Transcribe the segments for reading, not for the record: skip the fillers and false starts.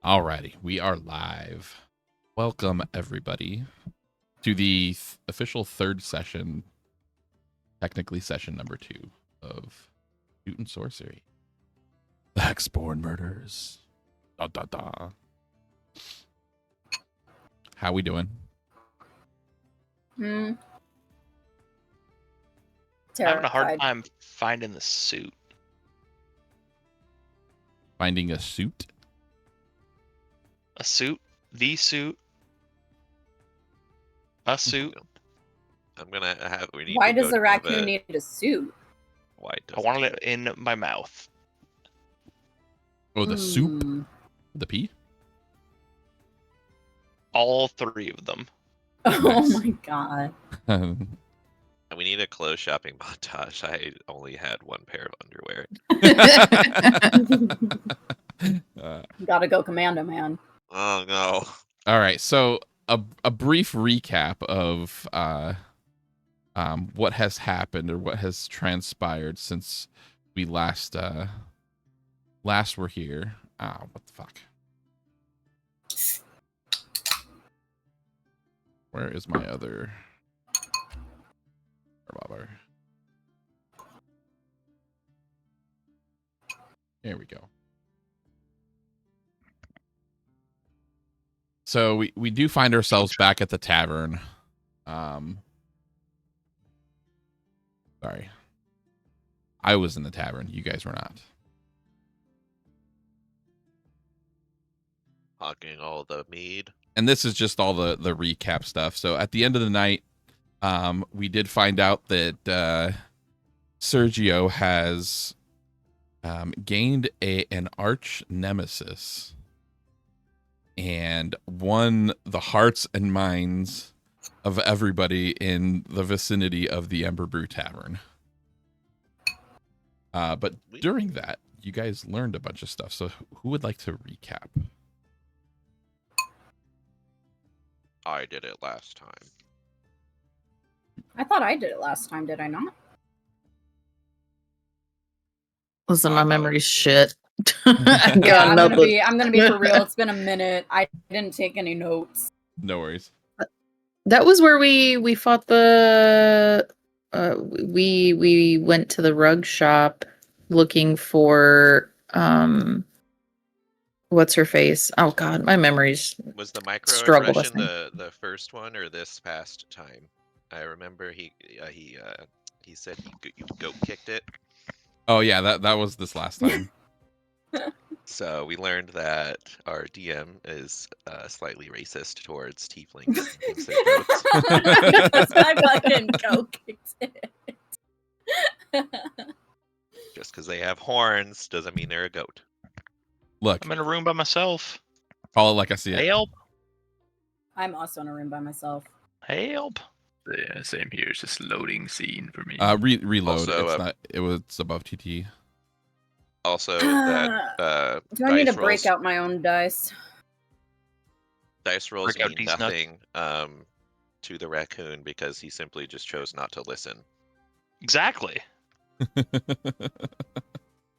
Alrighty, we are live. Welcome everybody to the official third session, technically session number 2 of Soot and Sorcery. The Hexborn murders. Da da da. How we doing? Terrified. Having a hard time finding the suit. Finding a suit? A suit? The suit? A suit? I'm gonna have. We need. Why to does go the to have raccoon need a suit? Why I does wanted it in my mouth. Oh, the soup? The P? All 3 of them. Oh Nice. my god. We need a clothes shopping montage. I only had one pair of underwear. Gotta go commando, man. Oh no. All right, so a brief recap of what has happened or what has transpired since we last were here. What the fuck? Where is my other revolver? There we go. So we do find ourselves back at the tavern. Sorry. I was in the tavern. You guys were not. Hogging all the mead. And this is just all the recap stuff. So at the end of the night, we did find out that Sergio has gained an arch nemesis and won the hearts and minds of everybody in the vicinity of the Ember Brew Tavern. But during that, you guys learned a bunch of stuff. So who would like to recap? I did it last time. I thought I did it last time, did I not? Listen, my memory's shit. I'm gonna be for real. It's been a minute. I didn't take any notes. No worries. That was where we fought the we went to the rug shop looking for what's her face? Oh god, my memory's Was the struggle microaggression listening. the first one or this past time? I remember he said you goat kicked it. Oh yeah, that was this last time. So we learned that our DM is slightly racist towards tieflings. And thinks they're goats. Because I fucking go kicked it. Just because they have horns doesn't mean they're a goat. Look, I'm in a room by myself. call it like I see it. Help! I'm also in a room by myself. Help! Yeah, same here. It's just loading scene for me. Reload. Also, It's not. It was above TT. Also, that Do I need to dice break rolls- out my own dice? Dice rolls Break out mean these nuts. nothing to the raccoon because he simply just chose not to listen. Exactly.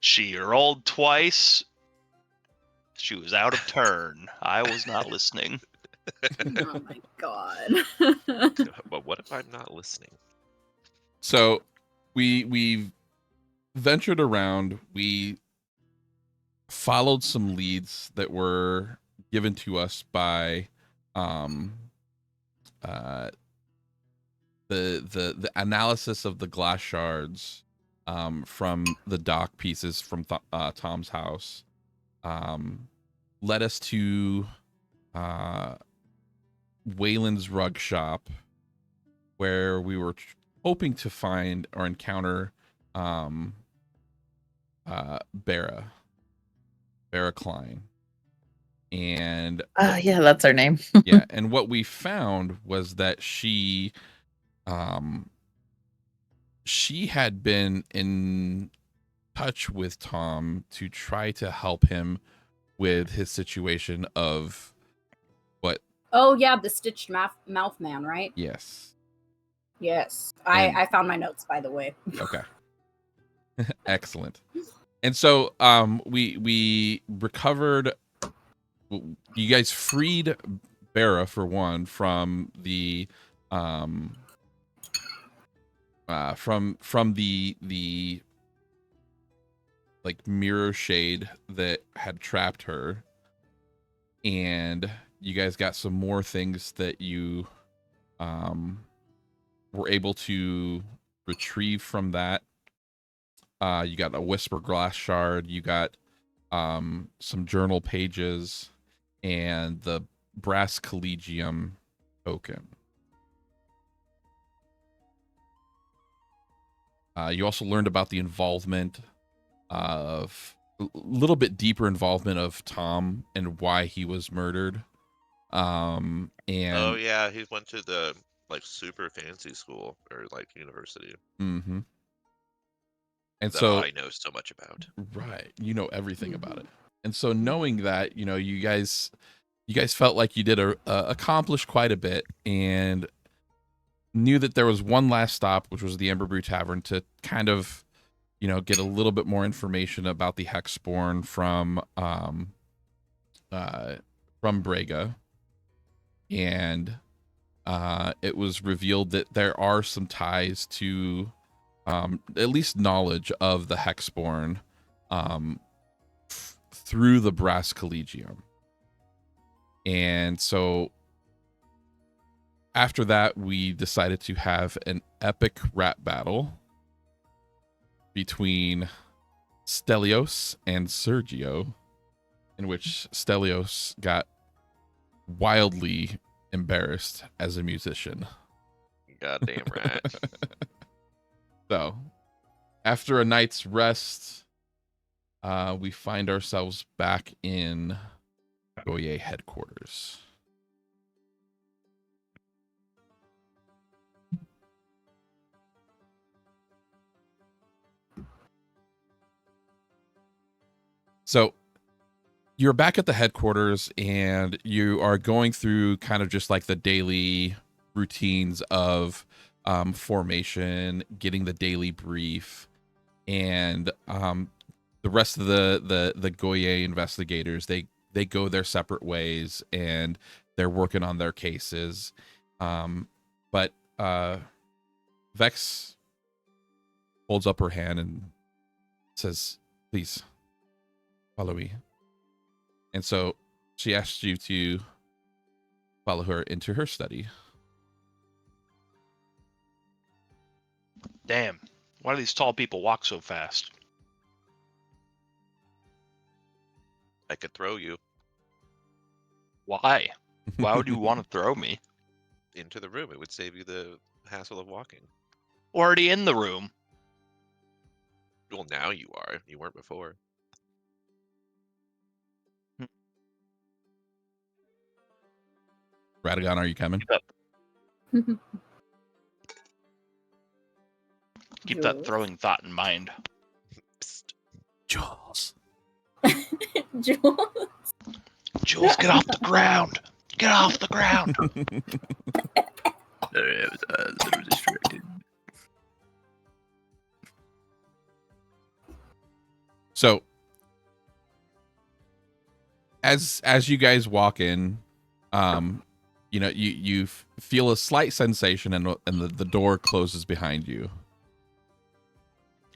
She rolled twice. She was out of turn. I was not listening. Oh my god. But what if I'm not listening? So we ventured around. We followed some leads that were given to us by the analysis of the glass shards from the dock pieces from Tom's house led us to Wayland's rug shop, where we were hoping to find or encounter Barra Klein. And yeah, that's her name. yeah, and what we found was that she had been in touch with Tom to try to help him with his situation of what. Oh yeah, the stitched mouth man, right? Yes. Yes. And- I found my notes, by the way. Okay. Excellent. And so we recovered you guys freed Bera for one from the from the like mirror shade that had trapped her, and you guys got some more things that you were able to retrieve from that. You got a whisper glass shard, you got some journal pages, and the brass collegium token. You also learned about the involvement of a little bit deeper involvement of Tom and why he was murdered. And Oh yeah, he went to the like super fancy school or like university. Mm-hmm. And That so I know so much about. Right, you know everything about it. And so knowing that, you know, you guys felt like you did accomplish quite a bit, and knew that there was one last stop, which was the Ember Brew Tavern, to kind of, you know, get a little bit more information about the Hexborn from Brega. And it was revealed that there are some ties to at least knowledge of the Hexborn through the Brass Collegium. And so after that, we decided to have an epic rap battle between Stelios and Sergio, in which Stelios got wildly embarrassed as a musician. Goddamn right. So, after a night's rest, we find ourselves back in Goye headquarters. So you're back at the headquarters, and you are going through kind of just like the daily routines of formation, getting the daily brief, and the rest of the Goye investigators, they go their separate ways, and they're working on their cases. But Vex holds up her hand and says, "Please follow me." And so she asks you to follow her into her study. Damn. Why do these tall people walk so fast? I could throw you Why? Why would you want to throw me? into the room. It would save you the hassle of walking. Already in the room. Well, now you are. You weren't before. Radagon, are you coming? Keep that throwing thought in mind. Psst. Jules. Jules. Jules, get off the ground. Get off the ground. Sorry, I was a little distracted. So as you guys walk in, you know, you feel a slight sensation, and the door closes behind you.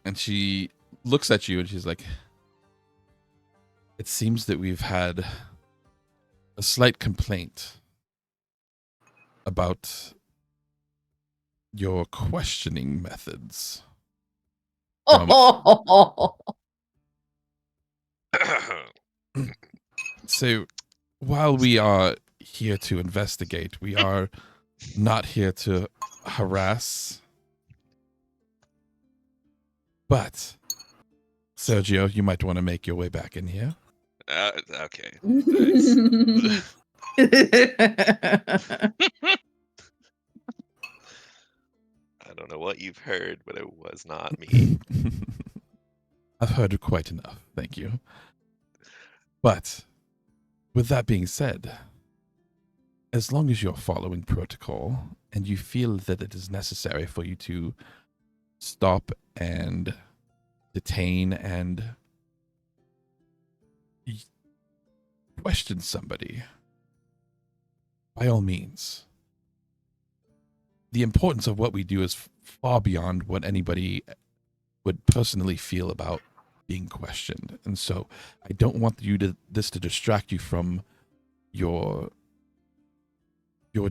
And she looks at you and she's like, "It seems that we've had a slight complaint about your questioning methods." So while we are here to investigate, we are not here to harass. But Sergio, you might want to make your way back in here. Okay. Thanks. I don't know what you've heard, but it was not me. I've heard quite enough, thank you. But with that being said, as long as you're following protocol and you feel that it is necessary for you to stop and detain and question somebody, by all means. The importance of what we do is far beyond what anybody would personally feel about being questioned. And so I don't want this to distract you from your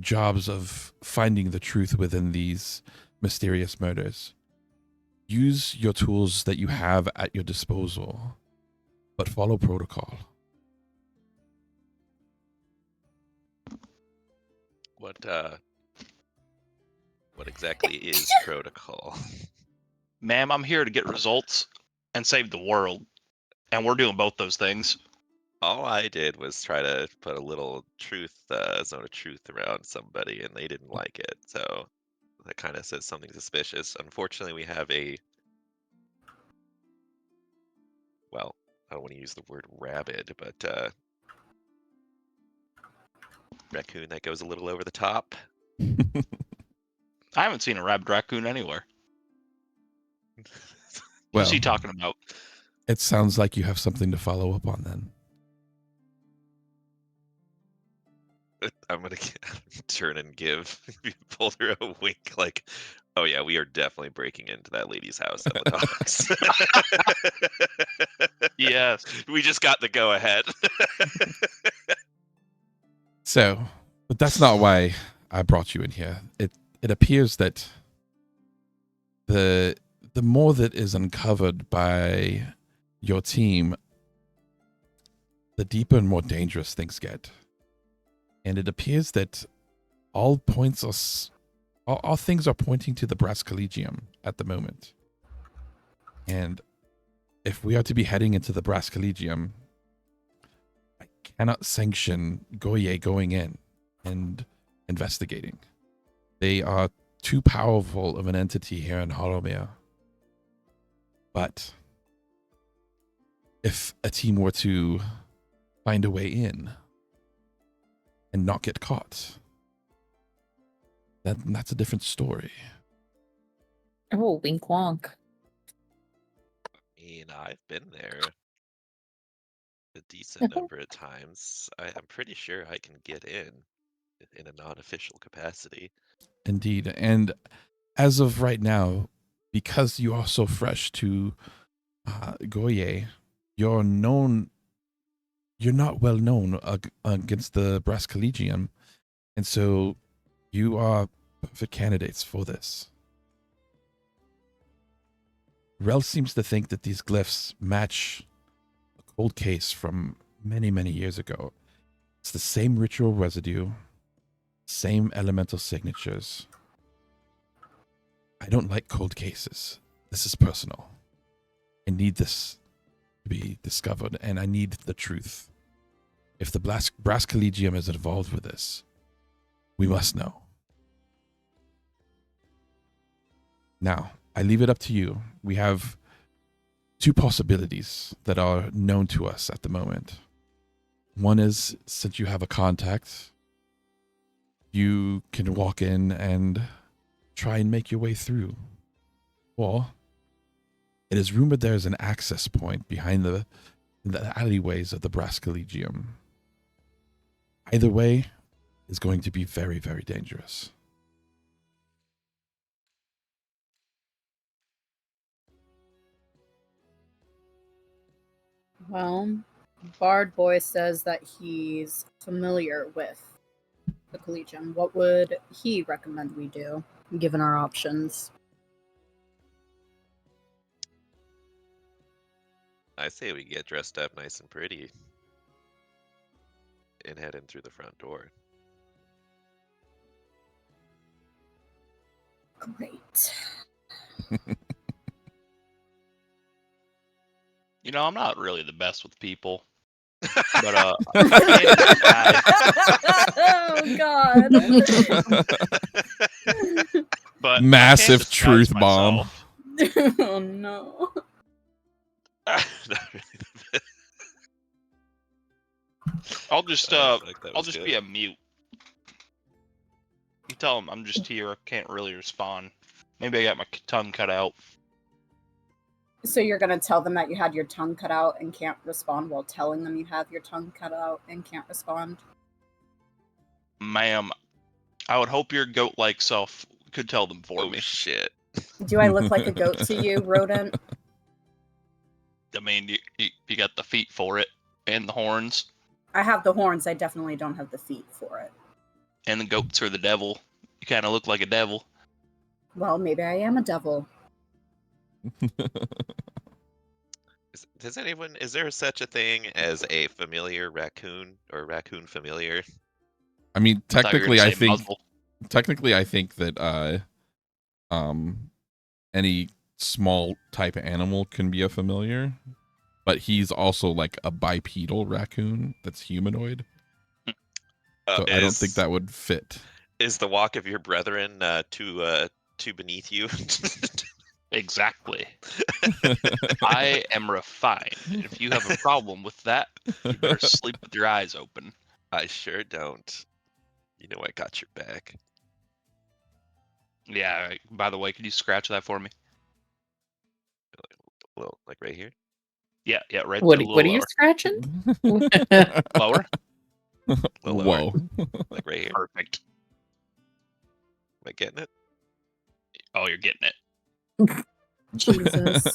jobs of finding the truth within these mysterious murders. Use your tools that you have at your disposal, but follow protocol. What exactly is protocol? Ma'am, I'm here to get results and save the world. And we're doing both those things. All I did was try to put a little zone of truth around somebody, and they didn't like it. So that kind of says something suspicious. Unfortunately, we have well, I don't want to use the word rabid, but raccoon that goes a little over the top. I haven't seen a rabid raccoon anywhere. Well, What's he talking about? it sounds like you have something to follow up on then. I'm gonna turn and give Boulder a wink, like, oh yeah, we are definitely breaking into that lady's house on the docks. Yes. We just got the go ahead. So, but that's not why I brought you in here. It appears that the more that is uncovered by your team, the deeper and more dangerous things get. And it appears that all things are pointing to the Brass Collegium at the moment. And if we are to be heading into the Brass Collegium, I cannot sanction Goye going in and investigating. They are too powerful of an entity here in Hollowmere. But if a team were to find a way in and not get caught, that's a different story. Oh, wink wonk. I mean, I've been there a decent number of times. I'm pretty sure I can get in a non-official capacity. Indeed. And as of right now, because you are so fresh to Goye, you're not well known against the Brass Collegium. And so you are perfect candidates for this. Rel seems to think that these glyphs match a cold case from many, many years ago. It's the same ritual residue, same elemental signatures. I don't like cold cases. This is personal. I need this to be discovered, and I need the truth. If the Brass Collegium is involved with this, we must know. Now, I leave it up to you. We have two possibilities that are known to us at the moment. One is, since you have a contact, you can walk in and try and make your way through. Or it is rumored there is an access point behind the alleyways of the Brass Collegium. Either way is going to be very, very dangerous. Well, Bard Boy says that he's familiar with the Collegium. What would he recommend we do, given our options? I say we get dressed up nice and pretty and head in through the front door. Great. You know, I'm not really the best with people. But Oh God. but Massive I can't disguise truth bomb. myself. Oh no. Not really the I'll just I think that I'll was just good. be a mute. You tell them I'm just here. I can't really respond. Maybe I got my tongue cut out. So you're gonna tell them that you had your tongue cut out and can't respond while telling them you have your tongue cut out and can't respond? Ma'am, I would hope your goat-like self could tell them for Oh me. shit. Do I look like a goat to you, rodent? I mean, you got the feet for it, and the horns, I have the horns. I definitely don't have the feet for it. and the goats are the devil. You kind of look like a devil. Well, maybe I am a devil. Is there such a thing as a familiar raccoon or raccoon familiar? I mean, I thought you were gonna technically, say I muzzle. think that any small type animal can be a familiar, but he's also like a bipedal raccoon that's humanoid. So I don't think that would fit. Is the walk of your brethren too beneath you? Exactly. I am refined. If you have a problem with that, you better sleep with your eyes open. I sure don't. You know I got your back. Yeah, by the way, could you scratch that for me? Well, like right here. Yeah, right What there, a what are little you scratching? lower. A little lower. Whoa. Like right here. Perfect. Am I getting it? Oh, you're getting it. Jesus.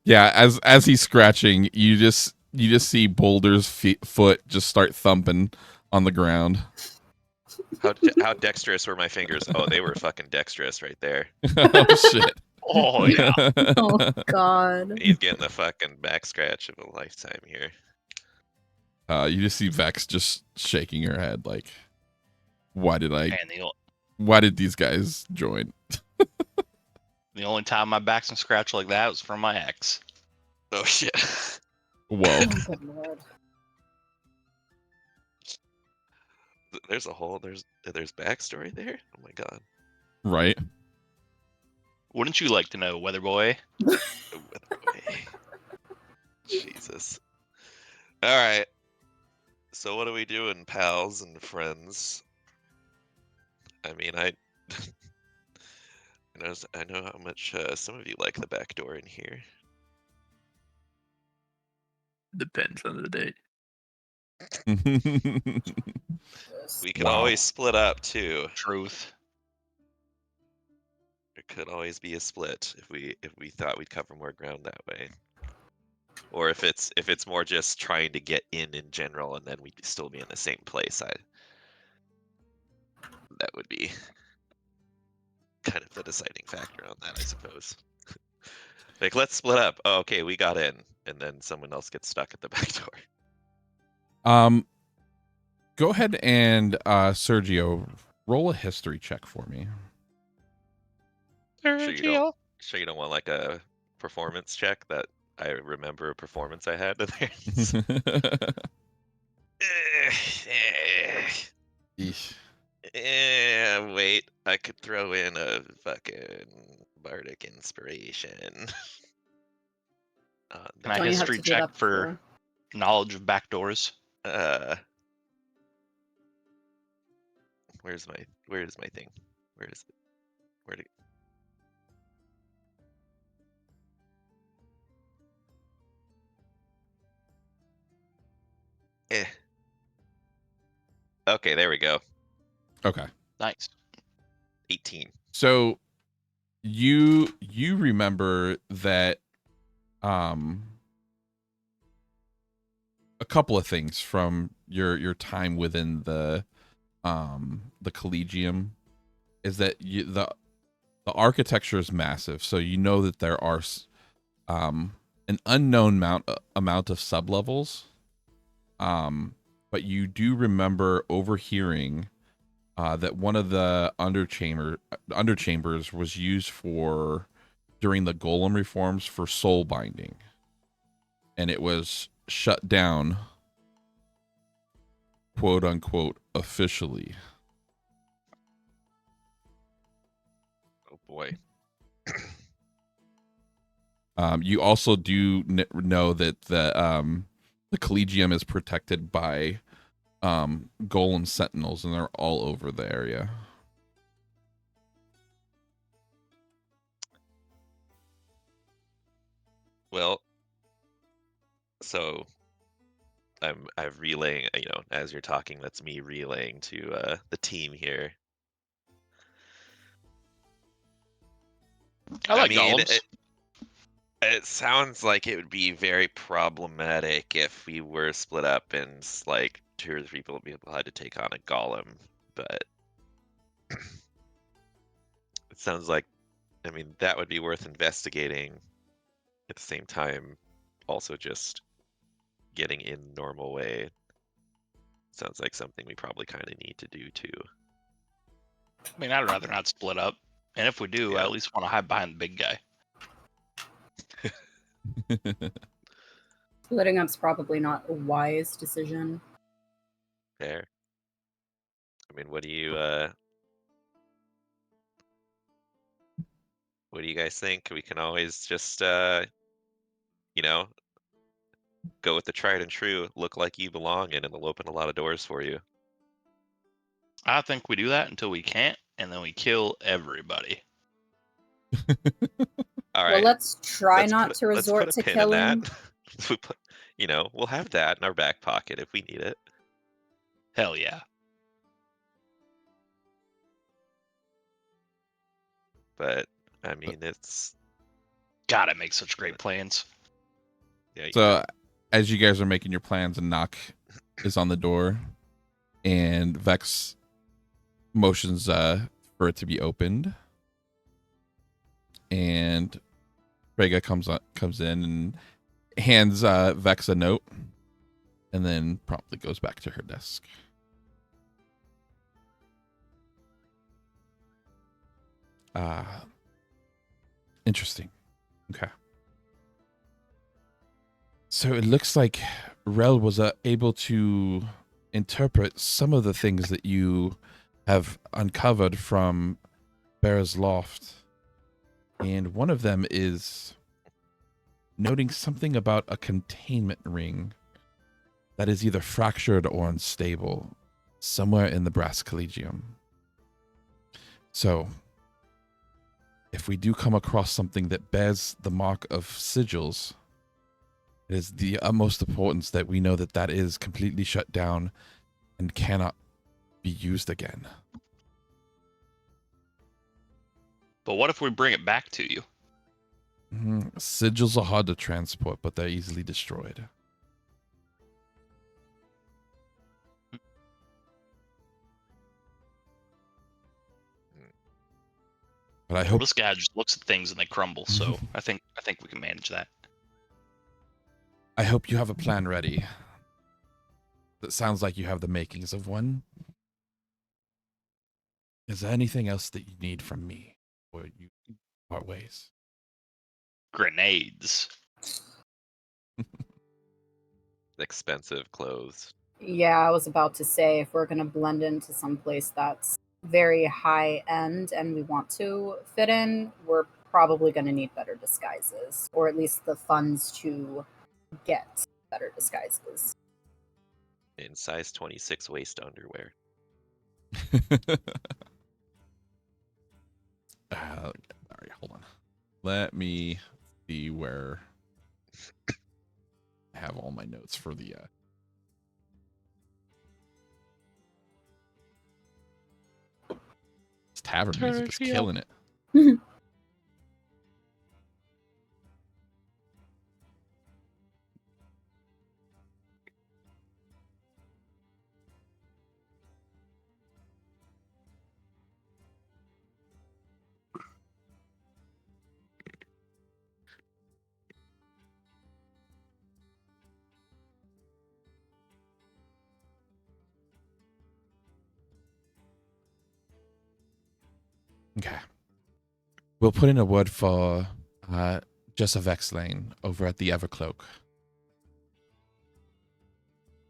Yeah, as he's scratching, you just see Boulder's foot just start thumping on the ground. How dexterous were my fingers? Oh, they were fucking dexterous right there. Oh shit. Oh yeah. Oh God. He's getting the fucking back scratch of a lifetime here. You just see Vex just shaking her head like, why And did these guys join? the only time my back's been scratched like that was from my ex. Oh shit. Whoa. Oh, good Lord. There's a whole there's backstory there. Oh my god. Right? Wouldn't you like to know, Weather Boy? Jesus. All right. So what are we doing, pals and friends? I mean, I know how much some of you like the back door in here. Depends on the day. We could Wow. always split up too. Truth. There could always be a split if we thought we'd cover more ground that way. Or if it's more just trying to get in general and then we'd still be in the same place, that would be kind of the deciding factor on that, I suppose. Like, let's split up. Oh, okay, we got in, and then someone else gets stuck at the back door. Go ahead and Sergio, roll a history check for me. Sure you don't want like a performance check that I remember a performance I had there. Eesh. Wait, I could throw in a fucking bardic inspiration. Can I Don't you have history to do check that for knowledge of back doors? Where is my thing? Where is it? Where'd it? Okay, there we go. Okay. Nice. 18. So you remember that a couple of things from your time within the Collegium is that the architecture is massive, so you know that there are an unknown amount of sublevels, but you do remember overhearing that one of the underchambers was used during the golem reforms for soul binding, and it was shut down, quote unquote, officially. Oh boy. You also do know that the Collegium is protected by golem sentinels, and they're all over the area. Well, so I'm relaying. As you're talking, that's me relaying to the team here. I like mean, golems. it sounds like it would be very problematic if we were split up and like 2 or 3 people had to take on a golem, but it sounds like, that would be worth investigating. At the same time, also just getting in normal way sounds like something we probably kind of need to do too. I mean, I'd rather not split up. And if we do, I Yeah. at least want to hide behind the big guy. Splitting up's probably not a wise decision. Fair. What do you guys think? We can always just go with the tried and true, look like you belong, and it'll open a lot of doors for you. I think we do that until we can't, and then we kill everybody. All Well, right. let's try let's not put, to let's resort put a to pin killing. in that. We put, we'll have that in our back pocket if we need it. Hell yeah. But it's God, I make such great plans. yeah. So, as you guys are making your plans, a knock is on the door, and Vex motions for it to be opened, and Rega comes in and hands Vex a note, and then promptly goes back to her desk. Interesting. Okay. So it looks like Rel was able to interpret some of the things that you have uncovered from Bear's Loft. And one of them is noting something about a containment ring that is either fractured or unstable somewhere in the Brass Collegium. So, if we do come across something that bears the mark of sigils, it is the utmost importance that we know that that is completely shut down and cannot be used again. But what if we bring it back to you? Sigils are hard to transport, but they're easily destroyed. But I hope This guy just looks at things and they crumble, so I think we can manage that. I hope you have a plan ready. That sounds like you have the makings of one. Is there anything else that you need from me, or you part ways? Grenades. expensive clothes. Yeah, I was about to say, if we're going to blend into some place that's very high end and we want to fit in, we're probably going to need better disguises, or at least the funds to get better disguises. In size 26 waist underwear. All right, hold on. Let me see where I have all my notes for the this tavern music is killing it. Okay. We'll put in a word for Jessa Vexlane over at the Evercloak.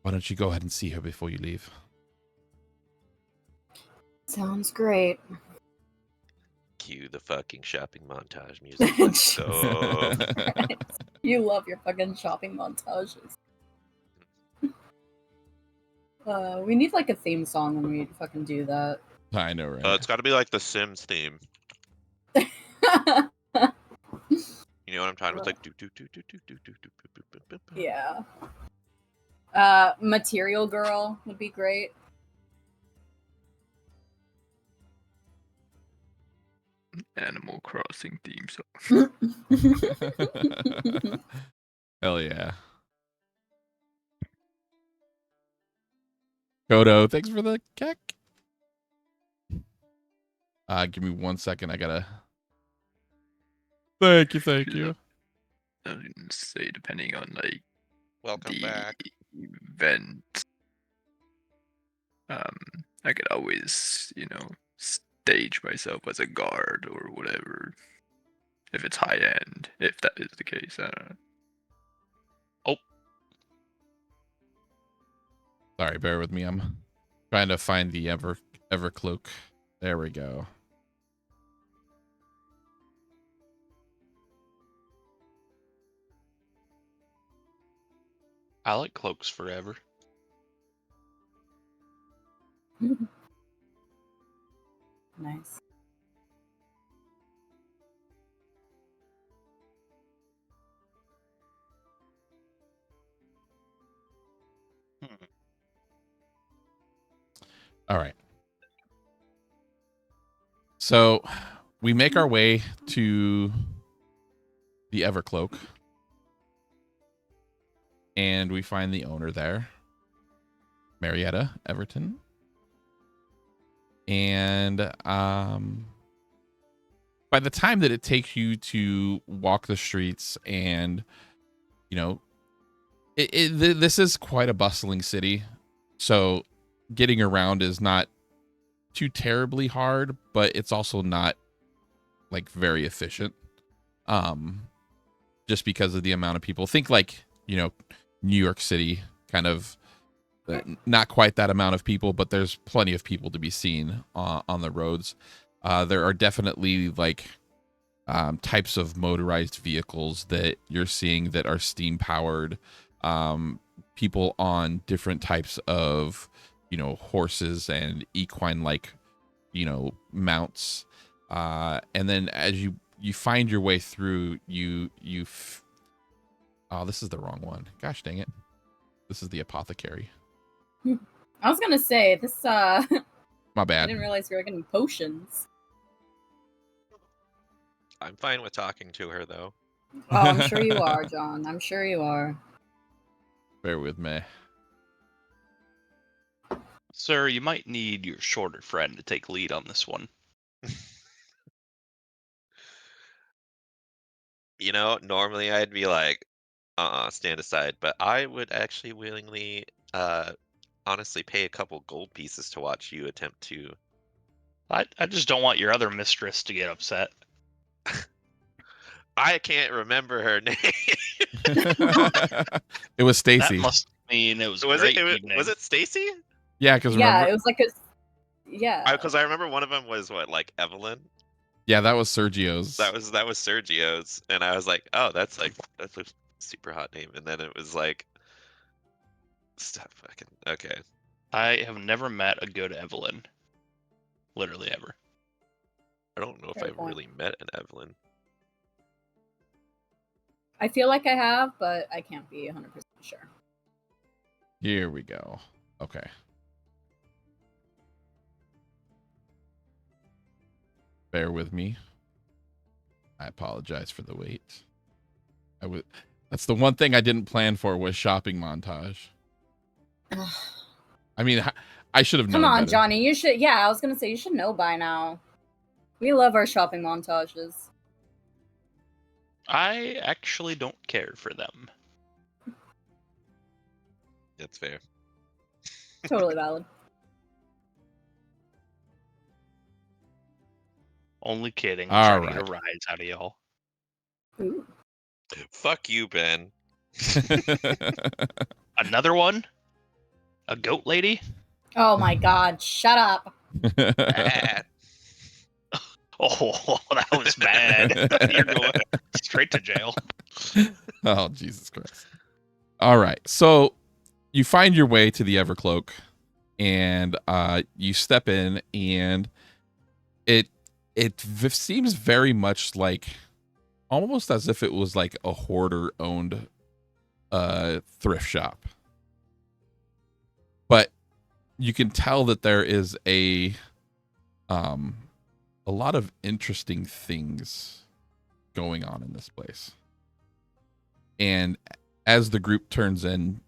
Why don't you go ahead and see her before you leave? Sounds great. Cue the fucking shopping montage music. Let's go. You love your fucking shopping montages. We need like a theme song when we fucking do that. I know, right? It's got to be like the Sims theme. You know what I'm talking about? Like do do do do do do do do do do do do. Yeah. Material Girl would be great. Animal Crossing theme song. Hell yeah. Kodo, thanks for the keck. Give me 1 second. I gotta. Thank you. I was gonna say, depending on like Welcome the back. event, I could always, stage myself as a guard or whatever. If it's high end, if that is the case, I don't know. Sorry, bear with me. I'm trying to find the Evercloak. There we go. I like cloaks forever. Nice. All right. So we make our way to the Evercloak, and we find the owner there, Marietta Everton. And by the time that it takes you to walk the streets, and this is quite a bustling city, so getting around is not too terribly hard, but it's also not like very efficient. Just because of the amount of people. Think like, New York City, kind of not quite that amount of people, but there's plenty of people to be seen on the roads. There are definitely like types of motorized vehicles that you're seeing that are steam powered. People on different types of horses and equine like mounts, and then as you find your way through, oh, this is the wrong one. Gosh dang it, this is the apothecary. I was gonna say this. My I bad. didn't realize we were getting potions. I'm fine with talking to her though. Oh, I'm sure you are, John. I'm sure you are. Bear with me. Sir, you might need your shorter friend to take lead on this one. Normally I'd be like, stand aside, but I would actually willingly, honestly pay a couple gold pieces to watch you attempt to. I just don't want your other mistress to get upset. I can't remember her name. It was Stacy. That must mean it was a was great it? evening. Was it Stacy? Yeah, because Yeah, remember. it was like a. Yeah. Because I remember one of them was like Evelyn. Yeah, that was Sergio's. That was Sergio's, and I was like, oh, that's a super hot name, and then it was like, stop fucking. Okay. I have never met a good Evelyn. Literally ever. I don't know if Fair I've point. really met an Evelyn. I feel like I have, but I can't be 100% sure. Here we go. Okay. Bear with me. I apologize for the wait. That's the one thing I didn't plan for was shopping montage. I mean, I should have known. Come on, better. Johnny. You should. Yeah, I was gonna say you should know by now. We love our shopping montages. I actually don't care for them. That's fair. Totally valid. Only kidding. All Trying to get right. a rise out of y'all. Ooh. Fuck you, Ben. Another one? A goat lady? Oh my God! Shut up. Ah. Oh, that was bad. You're going straight to jail. Oh, Jesus Christ. All right. So you find your way to the Evercloak, and you step in, and it seems very much like almost as if it was like a hoarder owned thrift shop. But you can tell that there is a lot of interesting things going on in this place. And as the group turns in,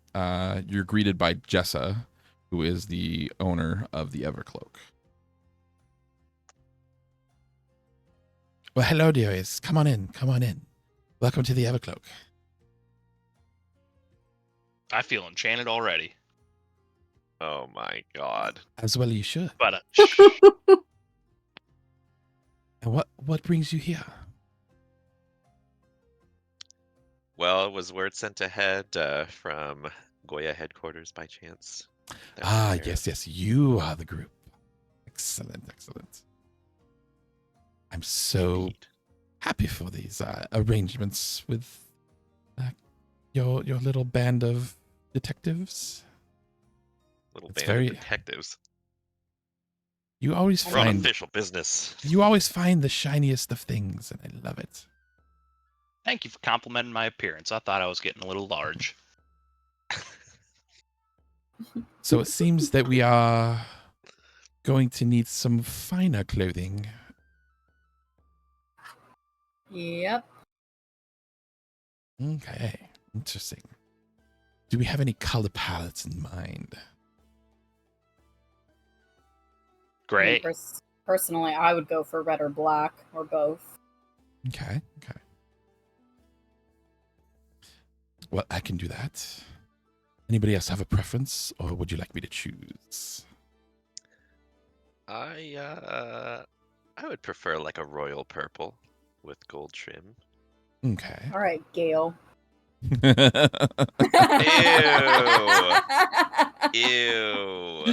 you're greeted by Jessa, who is the owner of the Evercloak. Well, hello, dearies. Come on in. Come on in. Welcome to the Evercloak. I feel enchanted already. Oh my god. As well you should. But And what brings you here? Well, was word sent ahead from Goya headquarters by chance? That Ah, we're there? yes. You are the group. Excellent. I'm so Indeed. happy for these arrangements with your little band of detectives. Little It's band very- of detectives. You always We're on find official business. the shiniest of things, and I love it. thank you for complimenting my appearance. I thought I was getting a little large. So it seems that we are going to need some finer clothing. Yep. Okay, interesting. Do we have any color palettes in mind? Great. Personally, I would go for red or black, or both. Okay. Well, I can do that. Anybody else have a preference, or would you like me to choose? I would prefer like a royal purple with gold trim. Okay. All right, Gail. Ew.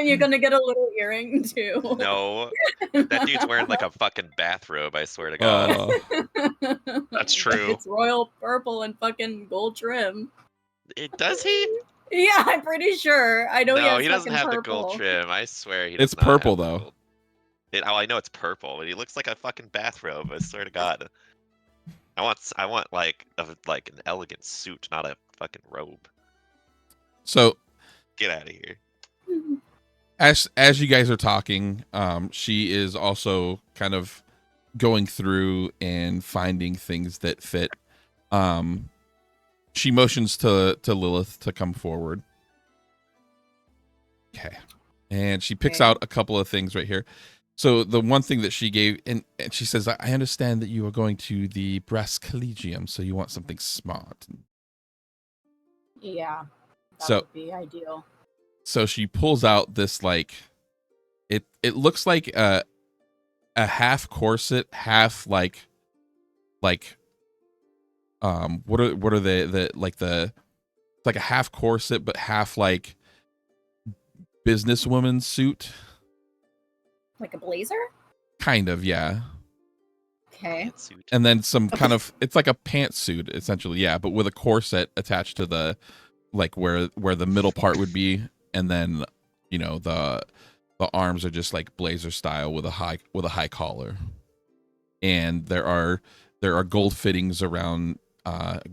You're gonna get a little earring too. No. That dude's wearing like a fucking bathrobe, I swear to God. That's true. It's royal purple and fucking gold trim. Does he? Yeah, I'm pretty sure. I know No, he he has doesn't fucking have the purple. gold trim. I swear he It's does not have purple, the though. gold- I know it's purple, but he looks like a fucking bathrobe, I swear to God. I want like an elegant suit, not a fucking robe. So Get out of here. as you guys are talking, she is also kind of going through and finding things that fit. She motions to Lilith to come forward. Okay. And she picks Okay. out a couple of things right here. So the one thing that she gave, and she says, I understand that you are going to the Brass Collegium, so you want something smart. Yeah, that So- would be ideal. So she pulls out this, like, it looks like a half corset, half what are they, it's like a half corset but half like businesswoman suit, Like a blazer? kind of, yeah. Okay. Pantsuit. And then some kind of, it's like a pantsuit essentially, yeah, but with a corset attached to the, like, where the middle part would be, and then the arms are just like blazer style with a high collar, and there are gold fittings around red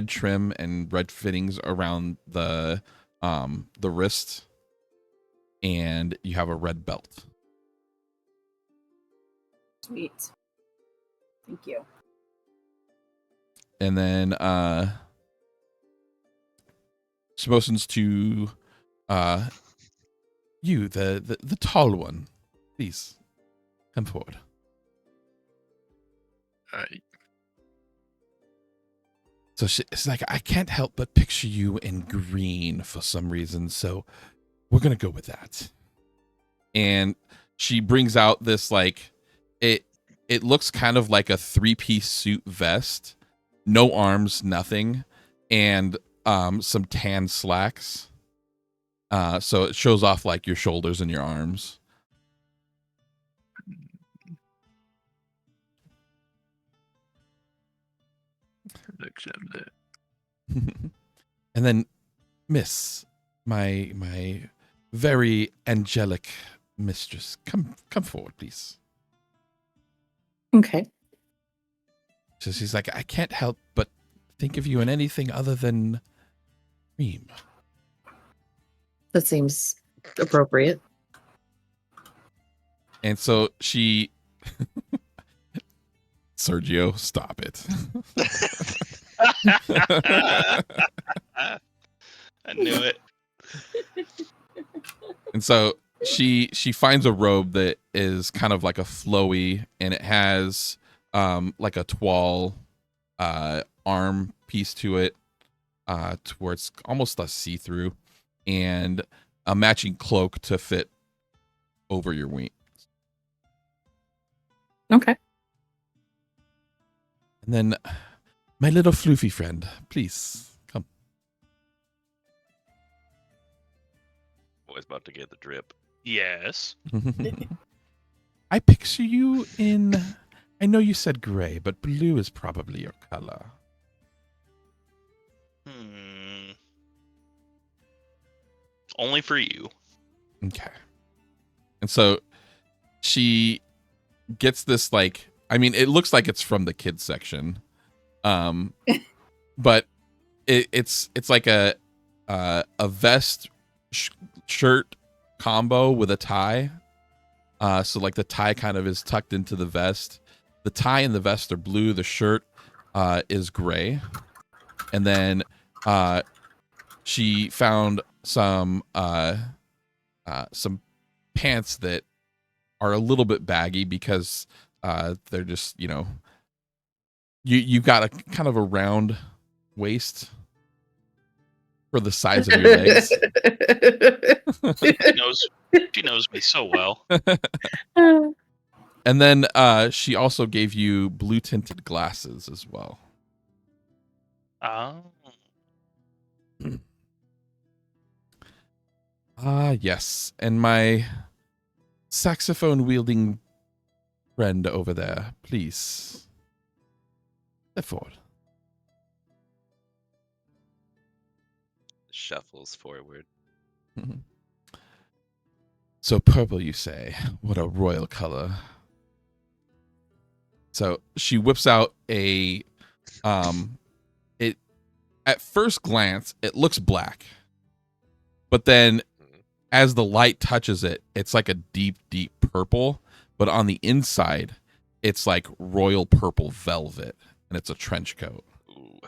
trim and red fittings around the wrist, and you have a red belt. Sweet. Thank you. And then she motions to you, the tall one. Please come forward. So it's like, I can't help but picture you in green for some reason, so we're gonna go with that. And she brings out this, like, it looks kind of like a 3-piece suit vest, no arms, nothing, and some tan slacks. So it shows off like your shoulders and your arms. Accept it. And then, Miss, my very angelic mistress, come forward, please. Okay. So she's like, I can't help but think of you in anything other than cream. That seems appropriate. And so she, Sergio, stop it. I knew it. And so she finds a robe that is kind of like a flowy, and it has like a toile arm piece to it, to where it's almost a see-through, and a matching cloak to fit over your wing. Okay. And then, my little floofy friend, please come. Always about to get the drip. Yes. I picture you in. I know you said gray, but blue is probably your color. Only for you. Okay. And so she gets this, like, I mean, it looks like it's from the kids section, but it's like a vest shirt combo with a tie. So like the tie kind of is tucked into the vest. The tie and the vest are blue. The shirt is gray, and then she found some pants that are a little bit baggy because they're just, you've got a kind of a round waist for the size of your legs. She knows me so well. And then she also gave you blue tinted glasses as well. Oh. Yes. And my saxophone wielding friend over there, please step forward. Shuffles forward. So purple, you say? What a royal color. So she whips out a it at first glance it looks black. But then as the light touches it, it's like a deep, deep purple, but on the inside it's like royal purple velvet, and it's a trench coat. Ooh.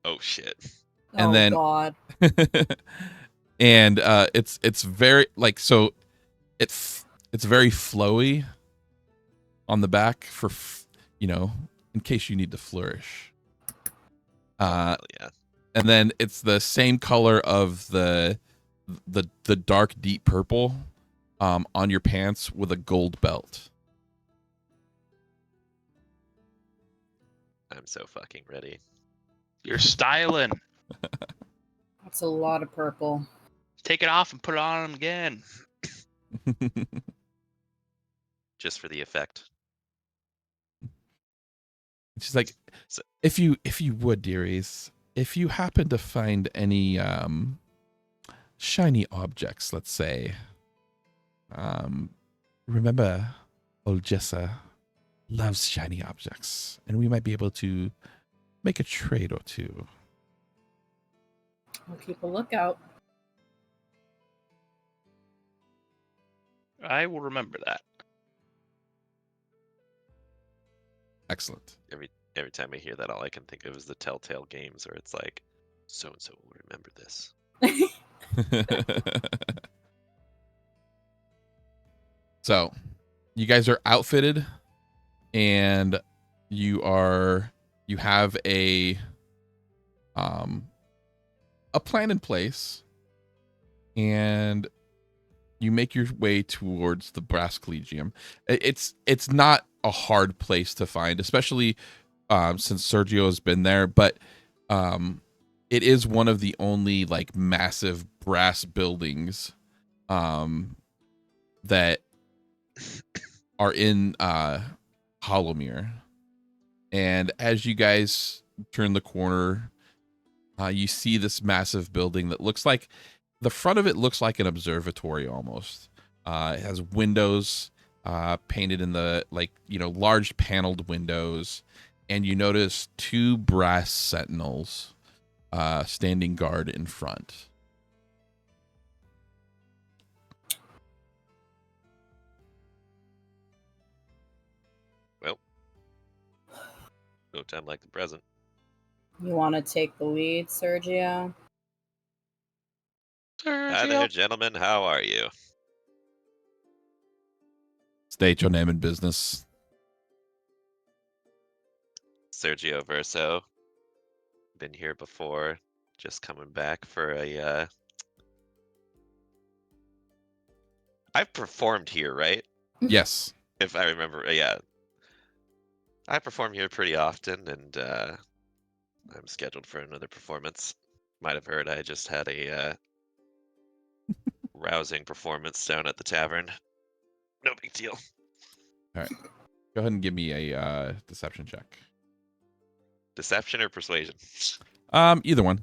Oh shit. And then God. and it's very like, so it's very flowy on the back for in case you need to flourish. Yeah. And then it's the same color of the dark deep purple on your pants with a gold belt. I'm so fucking ready. You're styling. That's a lot of purple. Take it off and put it on him again. Just for the effect. She's like, if you would, dearies, if you happen to find any shiny objects, let's say, remember old Jessa loves shiny objects, and we might be able to make a trade or two. We'll keep a lookout. I will remember that. Excellent. Every time I hear that, all I can think of is the Telltale games, where it's like, so and so will remember this. So, you guys are outfitted, and you have a plan in place, and you make your way towards the Brass Collegium. It's not a hard place to find, especially since Sergio has been there, but it is one of the only like massive brass buildings that are in Hollowmere. And as you guys turn the corner, you see this massive building that looks like, the front of it looks like an observatory almost. It has windows painted in the large paneled windows, and you notice 2 brass sentinels standing guard in front. Well, no time like the present. You want to take the lead, Sergio? Hi there, gentlemen. How are you? State your name and business. Sergio Verso. Been here before. Just coming back for a. I've performed here, right? Yes. If I remember, yeah. I perform here pretty often, and I'm scheduled for another performance. Might have heard I just had a rousing performance down at the tavern. No big deal. All right. Go ahead and give me a deception check. Deception or persuasion? Either one.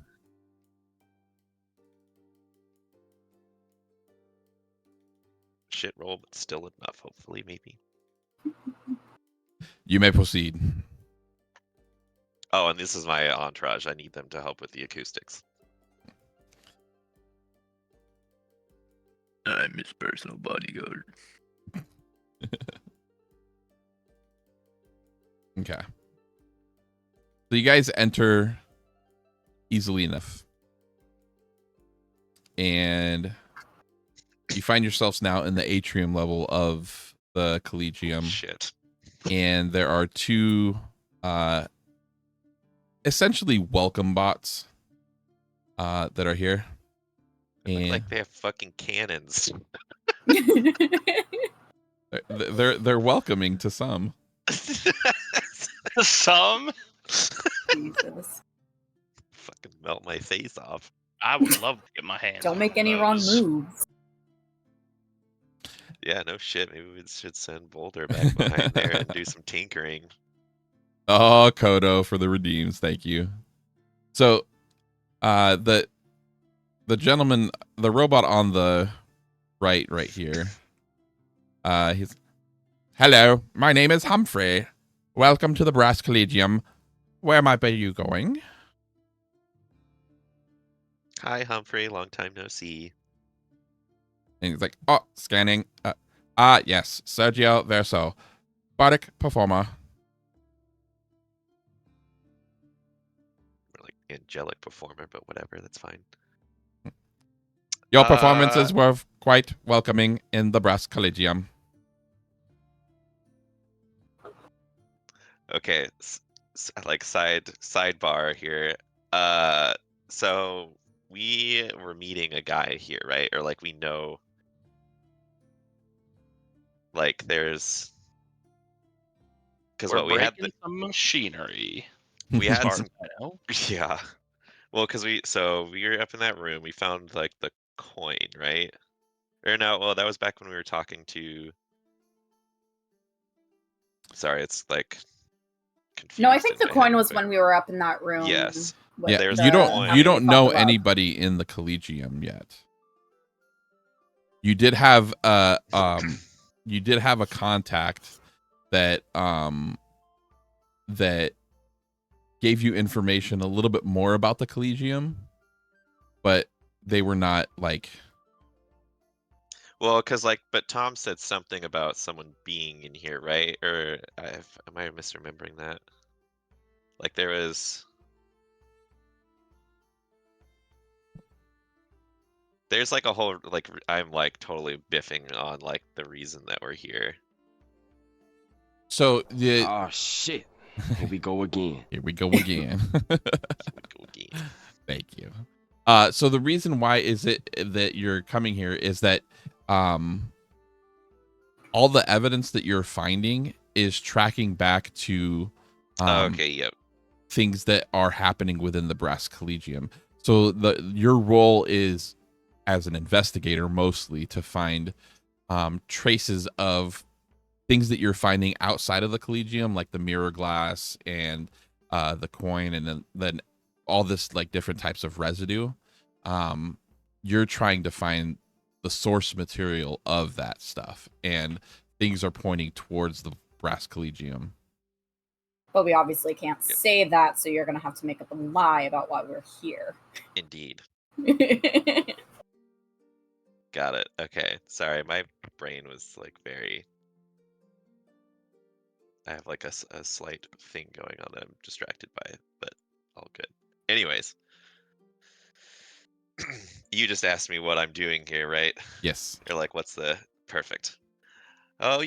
Shit roll, but still enough, hopefully, maybe. You may proceed. Oh, and this is my entourage. I need them to help with the acoustics. I'm his personal bodyguard. Okay. So you guys enter easily enough. And you find yourselves now in the atrium level of the Collegium. Shit. And there are 2 essentially welcome bots that are here. They look And like they have fucking cannons. they're welcoming to some. Some? Jesus. Fucking melt my face off. I would love to get my hands Don't on make any wrong those. moves. Yeah, no shit. Maybe we should send Boulder back behind there and do some tinkering. Oh, Kodo for the redeems. Thank you. So, the gentleman, the robot on the right here. He's, hello, my name is Humphrey. Welcome to the Brass Collegium. Where might be you going? Hi, Humphrey. Long time no see. And he's like, oh, scanning. Yes, Sergio Verso, bardic performer. We're like angelic performer, but whatever. That's fine. Your performances were quite welcoming in the Brass Collegium. Okay, like sidebar here. So we were meeting a guy here, right? Or like we know, like there's, because We're what we had, breaking some machinery. we had Far some, as I know. yeah. Well, because we were up in that room. We found like the coin, right? Or no, well that was back when we were talking to. Sorry, it's like. No, I think confused in the my head coin real was quick. when we were up in that room. Yes. with Yeah, There's you how don't many know fucked up. anybody in the Collegium yet. You did have a contact that that gave you information a little bit more about the Collegium, but they were not like. Well, because like, but Tom said something about someone being in here, right? Or am I misremembering that? Like there was. There's like a whole like I'm like totally biffing on like the reason that we're here. So the Oh shit. Here we go again. here we go again. Go again. Thank you. So the reason why is it that you're coming here is that all the evidence that you're finding is tracking back to Okay, yep. things that are happening within the Brass Collegium. So your role is as an investigator mostly to find traces of things that you're finding outside of the Collegium, like the mirror glass and the coin, and then all this like different types of residue. You're trying to find the source material of that stuff and things are pointing towards the Brass Collegium. But we obviously can't Yep. say that, so you're going to have to make up a lie about why we're here. Indeed. Got it. Okay. Sorry, my brain was like very. I have like a slight thing going on that I'm distracted by, but all good. Anyways, you just asked me what I'm doing here, right? Yes. You're like, what's the perfect? Oh,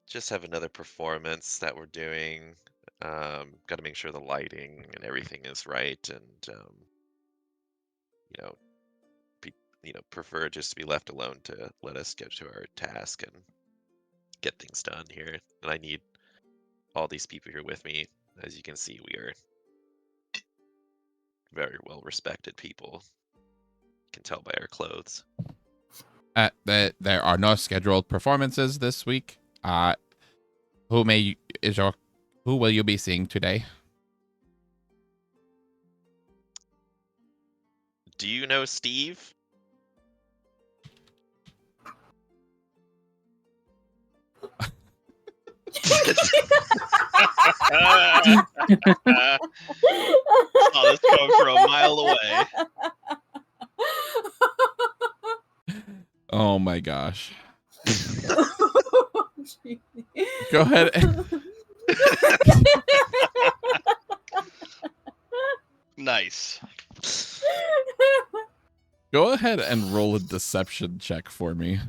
just have another performance that we're doing. Got to make sure the lighting and everything is right, and you know, prefer just to be left alone to let us get to our task and get things done here. And I need all these people here with me. As you can see, we are very well respected people. You can tell by our clothes. There are no scheduled performances this week. Who will you be seeing today? Do you know Steve? Saw this coming from a mile away. Oh my gosh. Go ahead. Nice. Go ahead and roll a deception check for me.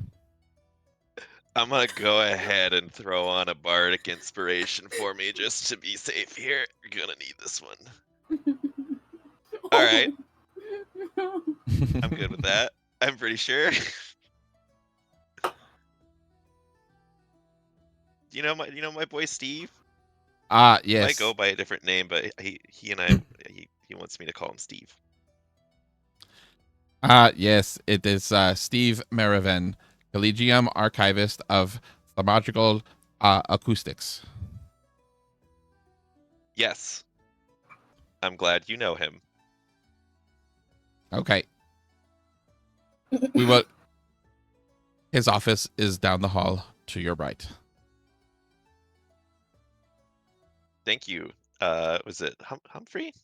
I'm gonna go ahead and throw on a bardic inspiration for me just to be safe here. You're gonna need this one. All right, I'm good with that. I'm pretty sure. you know my boy Steve? Yes. He might go by a different name, but he and I he wants me to call him Steve. Yes, it is Steve Meriven, Collegium Archivist of Thaumaturgical Acoustics. Yes. I'm glad you know him. Okay. We will. His office is down the hall to your right. Thank you. Was it Humphrey?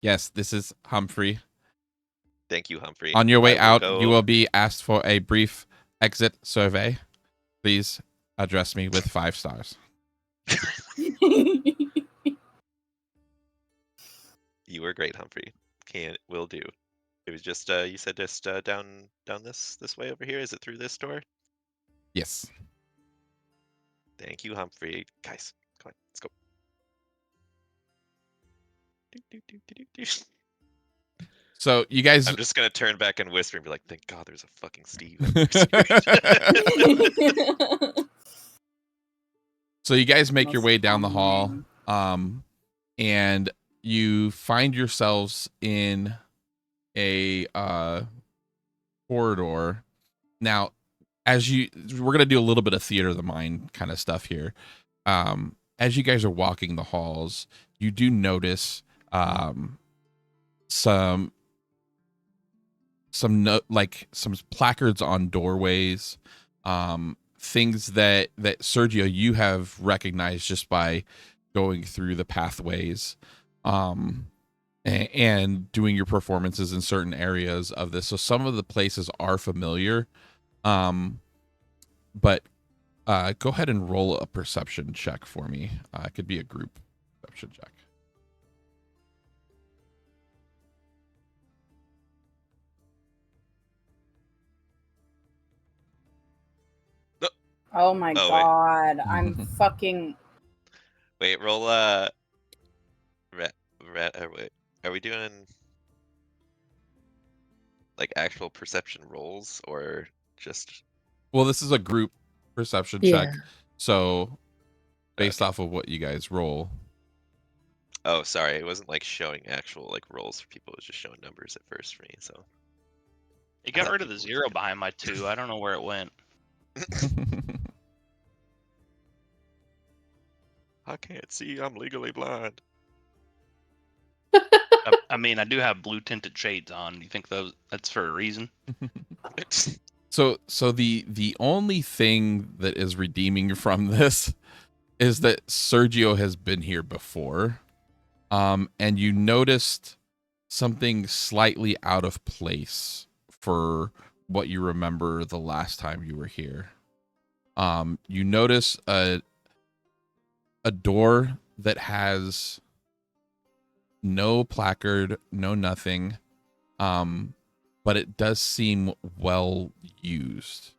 Yes, this is Humphrey. Thank you, Humphrey. On your way out, go... you will be asked for a brief exit survey. Please address me with 5 stars. You were great, Humphrey. Will do. It was just you said just down this way over here. Is it through this door? Yes. Thank you, Humphrey. Guys, come on, let's go. So you guys. I'm just gonna turn back and whisper and be like, "Thank God, there's a fucking Steve." So you guys make your Most way down the hall, common and you find yourselves in a corridor. Now, we're gonna do a little bit of theater of the mind kind of stuff here. As you guys are walking the halls, you do notice some placards on doorways, things that Sergio you have recognized just by going through the pathways, and doing your performances in certain areas of this. So some of the places are familiar, but go ahead and roll a perception check for me. It could be a group perception check. Oh my god, wait. I'm fucking. Wait, roll wait, are we doing like actual perception rolls or just? Well, this is a group perception check, so based off of what you guys roll. Oh, sorry, it wasn't like showing actual like rolls for people. It was just showing numbers at first for me. So It got rid of the 0 behind my 2. I don't know where it went. I can't see. I'm legally blind. I mean, I do have blue tinted shades on. Do you think that's for a reason? So the only thing that is redeeming from this is that Sergio has been here before. And you noticed something slightly out of place for what you remember the last time you were here. You notice a door that has no placard, no nothing. But it does seem well used.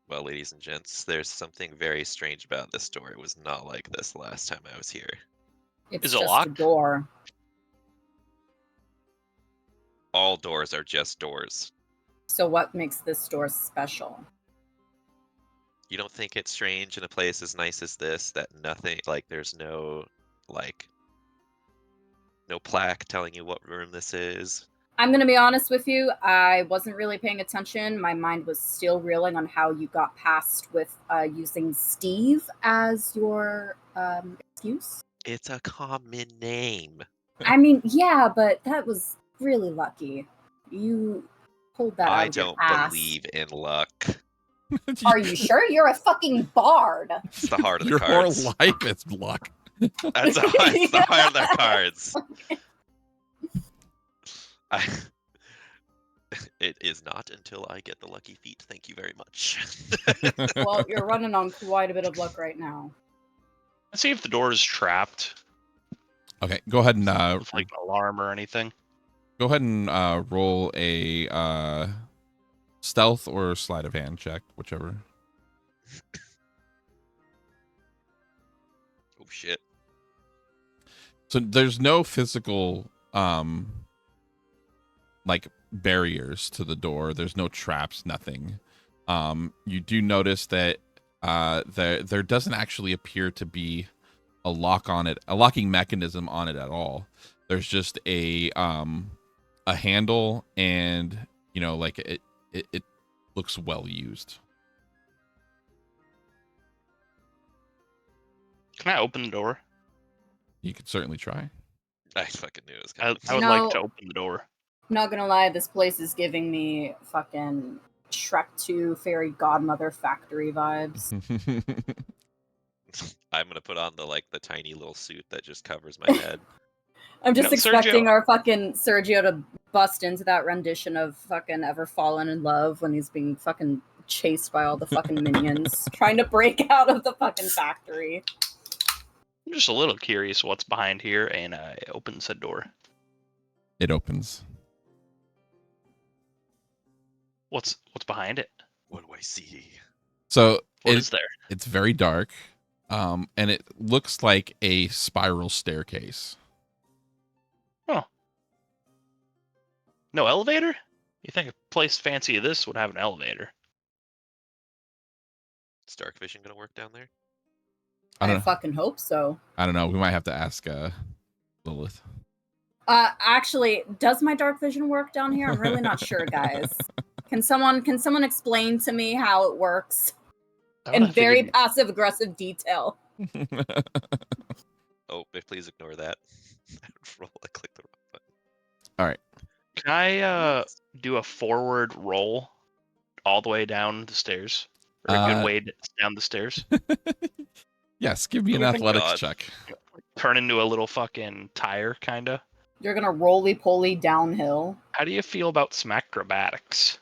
Well, ladies and gents, there's something very strange about this door. It was not like this last time I was here. It's Is it just a locked? door. All doors are just doors. So what makes this door special? You don't think it's strange in a place as nice as this that nothing, like, there's no, like, no plaque telling you what room this is? I'm going to be honest with you. I wasn't really paying attention. My mind was still reeling on how you got past with using Steve as your excuse. It's a common name. I mean, yeah, but that was really lucky. You pulled that out I of your don't ass. believe in luck. Are you sure? You're a fucking bard. It's the heart of the Your cards. whole life is luck. That's the heart of the cards. It is not until I get the lucky feet. Thank you very much. Well, you're running on quite a bit of luck right now. Let's see if the door is trapped. Okay, go ahead and With like an alarm or anything. roll a stealth or sleight of hand check, whichever. Oh shit. So there's no physical like barriers to the door. There's no traps, nothing. You do notice that there doesn't actually appear to be a lock on it, a locking mechanism on it at all. There's just a handle, and like it looks well used. Can I open the door? You could certainly try. I fucking knew it was I coming. would No. like to open the door. Not gonna lie, this place is giving me fucking Shrek 2 Fairy Godmother Factory vibes. I'm gonna put on the tiny little suit that just covers my head. I'm just No, expecting Sergio- our fucking Sergio to bust into that rendition of fucking Ever Fallen in Love when he's being fucking chased by all the fucking minions trying to break out of the fucking factory. I'm just a little curious what's behind here, and I open said door. It opens. What's behind it? What do I see? So What is there? it's very dark, and it looks like a spiral staircase. No elevator? You think a place fancy as this would have an elevator? Is dark vision gonna work down there? I I don't know. fucking hope so. I don't know. We might have to ask Lilith. Actually, does my dark vision work down here? I'm really not sure, guys. Can someone explain to me how it works I would in have very figured- passive aggressive detail? Oh, please ignore that. Roll. I clicked the wrong button. All right. Can I do a forward roll all the way down the stairs? Or a good way down the stairs? Yes, give me an Oh my athletics God. check. Turn into a little fucking tire, kinda. You're gonna roly-poly downhill. How do you feel about some acrobatics?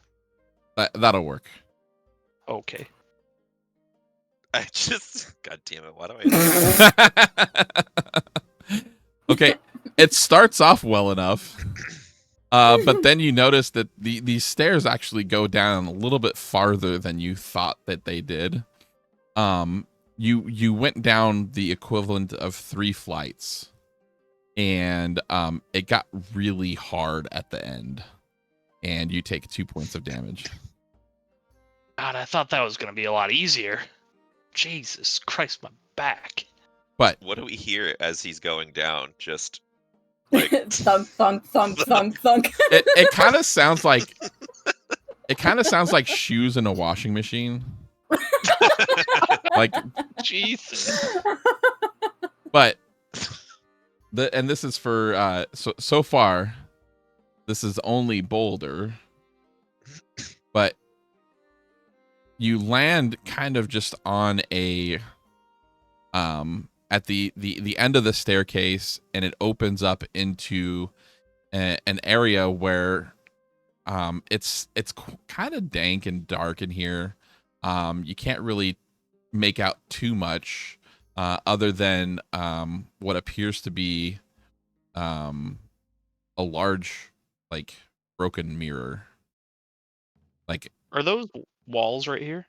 That'll work. Okay. I just. God damn it! Why do I? Okay, it starts off well enough, but then you notice that these stairs actually go down a little bit farther than you thought that they did. You went down the equivalent of 3 flights, and it got really hard at the end, and you take 2 points of damage. God, I thought that was gonna be a lot easier. Jesus Christ, my back. But What do we hear as he's going down? Just Thunk, thunk, thunk, thunk, thunk. it kind of sounds like shoes in a washing machine. Like, Jesus. but And this is for so far. This is only Boulder, but you land kind of just on a at the end of the staircase, and it opens up into an area where it's kind of dank and dark in here. You can't really make out too much other than what appears to be a large like broken mirror. Like, Are those walls right here?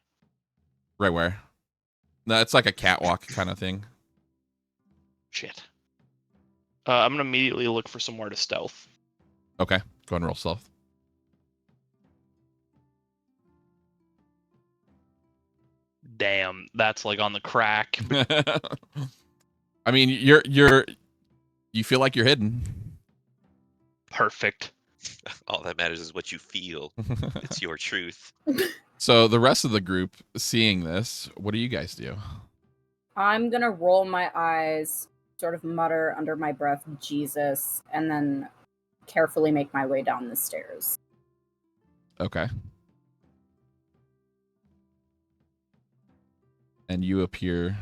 right where? No, it's like a catwalk kind of thing. Shit. I'm gonna immediately look for somewhere to stealth. Okay, go ahead and roll stealth. Damn, that's like on the crack. I mean, you feel like you're hidden. Perfect. All that matters is what you feel. It's your truth. So the rest of the group, seeing this, what do you guys do? I'm gonna roll my eyes, sort of mutter under my breath, Jesus, and then carefully make my way down the stairs. Okay. And you appear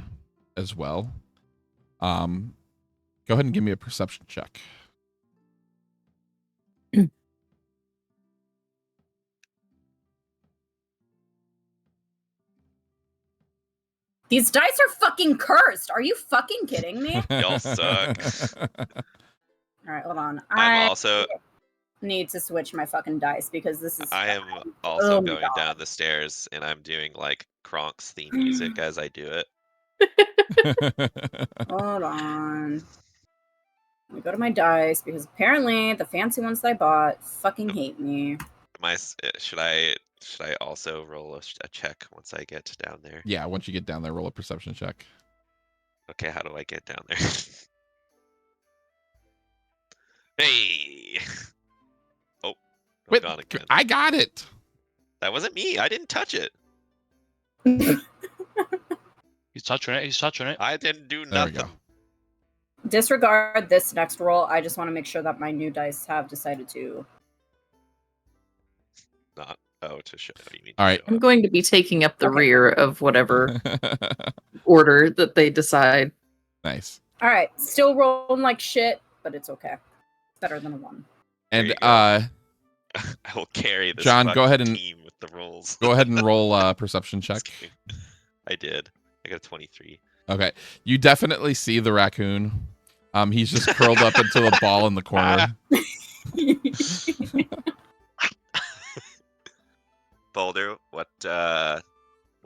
as well. Go ahead and give me a perception check. These dice are fucking cursed. Are you fucking kidding me? Y'all suck. All right, hold on. I'm also. Need to switch my fucking dice because this is. I am also Oh, going God. down the stairs, and I'm doing like Kronk's theme music as I do it. Hold on. Let me go to my dice because apparently the fancy ones that I bought fucking hate me. Should I also roll a check once I get down there? Yeah, once you get down there, roll a perception check. Okay, how do I get down there? Hey! Oh, I'm Wait, gone again. I got it. That wasn't me. I didn't touch it. He's touching it. He's touching it. I didn't do There we nothing. go. Disregard this next roll. I just want to make sure that my new dice have decided to. Not to show. You mean All right. I'm going to be taking up the Okay. rear of whatever order that they decide. Nice. All right, still rolling like shit, but it's okay. Better than a 1. There And you go. uh, I will carry this John, go fucking ahead and- team with the rolls. go ahead and roll a perception Just check. kidding. I did. I got a 23. Okay, you definitely see the raccoon. He's just curled up into a ball in the corner. Boulder, what are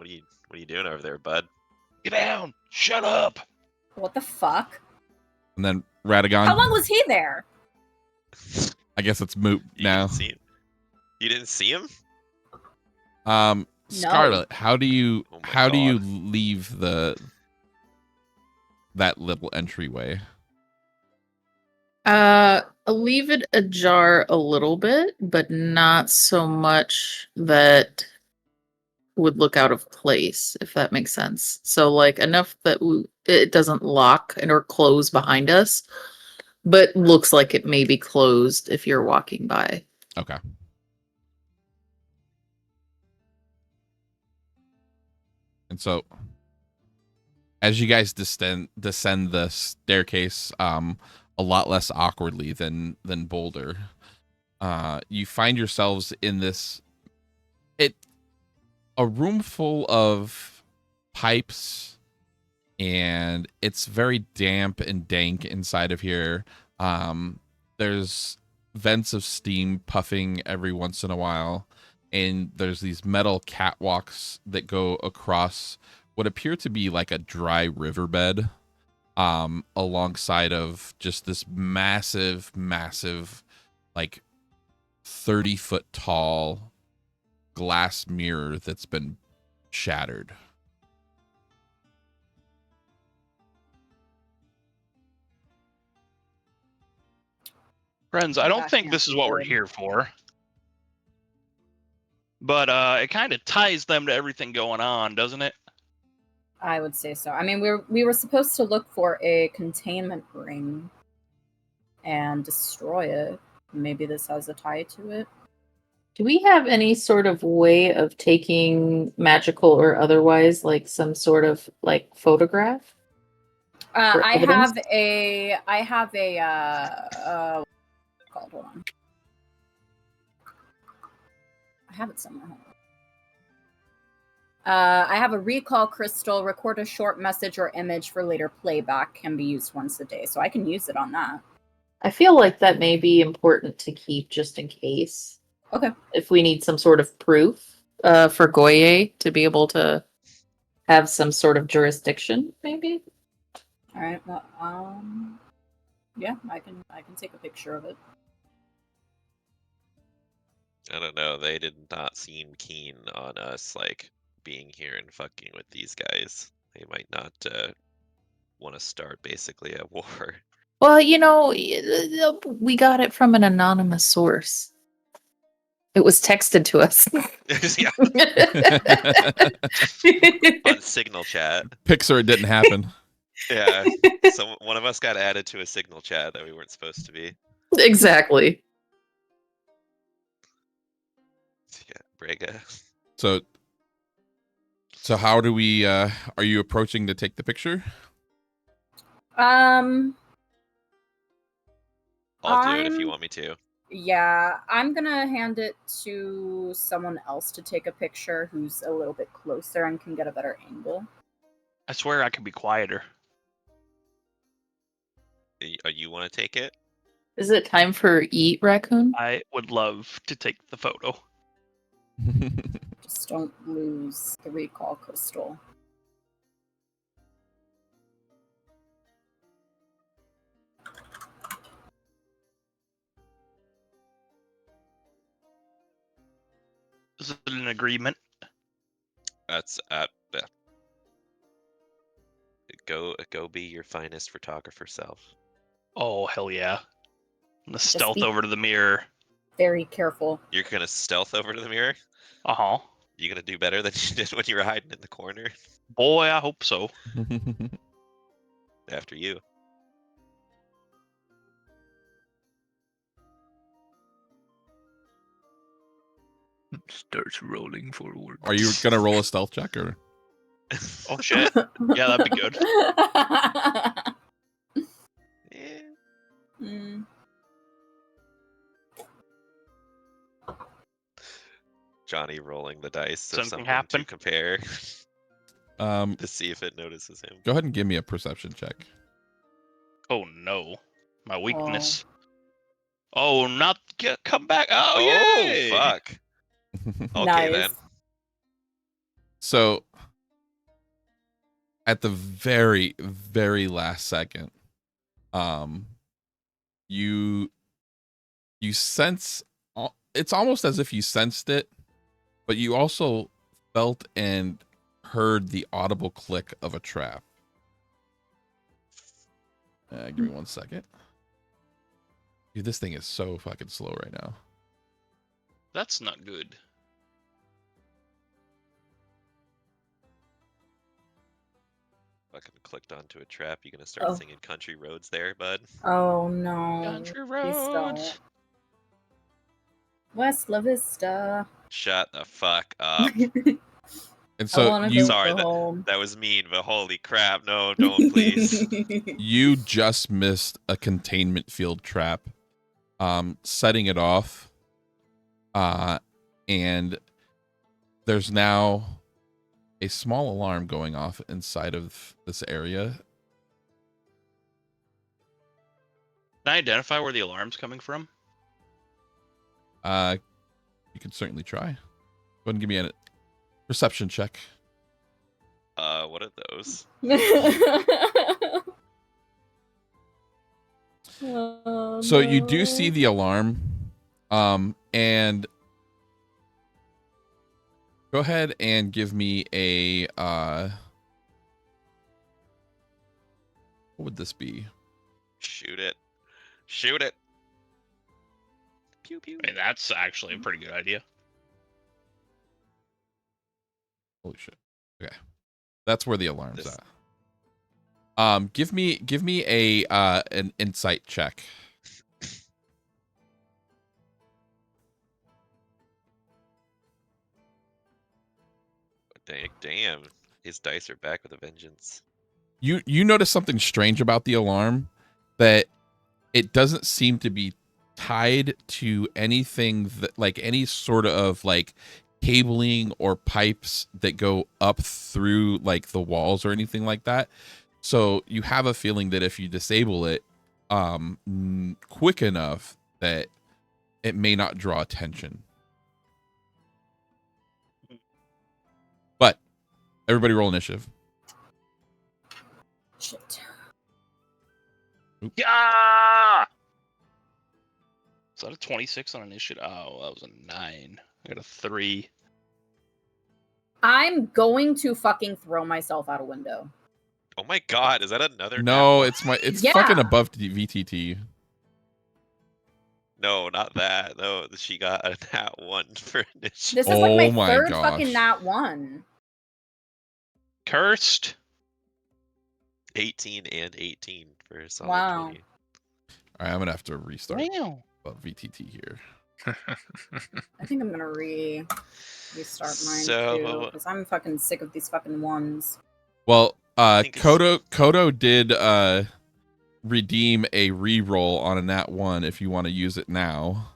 you doing over there, bud? Get down. Shut up. What the fuck? And then Radagon. How long was he there? I guess it's moot now. You didn't see him? Scarlet, how do you Oh my how do you God. leave that little entryway? I'll leave it ajar a little bit, but not so much that would look out of place, if that makes sense. So, like, enough that it doesn't lock or close behind us, but looks like it may be closed if you're walking by. Okay. And so, as you guys descend the staircase, a lot less awkwardly than Boulder, you find yourselves in a room full of pipes, and it's very damp and dank inside of here. There's vents of steam puffing every once in a while, and there's these metal catwalks that go across what appear to be like a dry riverbed, alongside of just this massive, like 30-foot tall glass mirror that's been shattered. Friends, I don't That think can't this is be what we're good. here for. But it kind of ties them to everything going on, doesn't it? I would say so. I mean, we were supposed to look for a containment ring. and destroy it. Maybe this has a tie to it. Do we have any sort of way of taking magical or otherwise, like some sort of like photograph? For I evidence? have a hold on. I have it somewhere. Hold on. I have a recall crystal. Record a short message or image for later playback. Can be used once a day, so I can use it on that. I feel like that may be important to keep just in case. Okay. If we need some sort of proof for Goye to be able to have some sort of jurisdiction, maybe. All right. Well, yeah, I can take a picture of it. I don't know. They did not seem keen on us like being here and fucking with these guys. They might not want to start basically a war. Well, you know, we got it from an anonymous source. It was texted to us. Yeah, on Signal chat. Pixar, it didn't happen. Yeah, one of us got added to a Signal chat that we weren't supposed to be. Exactly. Yeah, Brega. So how do we? Are you approaching to take the picture? I'll do it if you I'm- want me to. Yeah, I'm gonna hand it to someone else to take a picture who's a little bit closer and can get a better angle. I swear I could be quieter. You want to take it? Is it time for eat raccoon? I would love to take the photo. Just don't lose the recall crystal. Is it an agreement? That's go be your finest photographer self. Oh, hell yeah. I'm gonna Just stealth be- over to the mirror. Very careful. You're gonna stealth over to the mirror? Uh-huh. You gonna do better than you did when you were hiding in the corner? Boy, I hope so. After you. Starts rolling forward. Are you gonna roll a stealth check or? Oh, shit. Yeah, that'd be good. Yeah. Mm. Johnny rolling the dice so Something something happen? to compare Um, to see if it notices him. go ahead and give me a perception check. Oh, no. My weakness. Oh, not come back. Oh, yay! Fuck. Okay then. Nice. So, at the very, very last second, you sense. It's almost as if you sensed it, but you also felt and heard the audible click of a trap. Give me 1 second. Dude, this thing is so fucking slow right now. That's not good. Fucking clicked onto a trap. You gonna start Oh. singing country roads there, bud? Oh no. Country Please don't. roads. West La Vista. Shut the fuck up. And I so wanna you go Sorry, home. That was mean, but holy crap, no, don't please. you just missed a containment field trap, setting it off, and there's now a small alarm going off inside of this area. Can I identify where the alarm's coming from? You can certainly try. Go ahead and give me a perception check. What are those? Oh, So you do see no. the alarm, and go ahead and give me a what would this be? Shoot it. Shoot it. Pew pew. I mean, that's actually a pretty good idea. Holy shit. Okay. That's where the alarm's This- at. Give me a an insight check. Damn. His dice are back with a vengeance. You notice something strange about the alarm, that it doesn't seem to be tied to anything that, like, any sort of like cabling or pipes that go up through like the walls or anything like that. So you have a feeling that if you disable it quick enough, that it may not draw attention. But everybody roll initiative. Shit. Yeah. Is that a 26 on initiative? Oh, that was a 9. I got a 3. I'm going to fucking throw myself out a window. Oh my god, is that another No, nat it's Yeah. fucking above VTT. No, not that. No, she got a nat 1 for initiative. This is like Oh my my third gosh. fucking nat 1. Cursed. 18 and 18 for a solid Wow. 20. All right, I'm gonna have to restart Wow. VTT here. I think I'm gonna restart mine too, So, because I'm fucking sick of these fucking ones. Well, think it's- Kodo did redeem a reroll on a nat 1 if you want to use it now.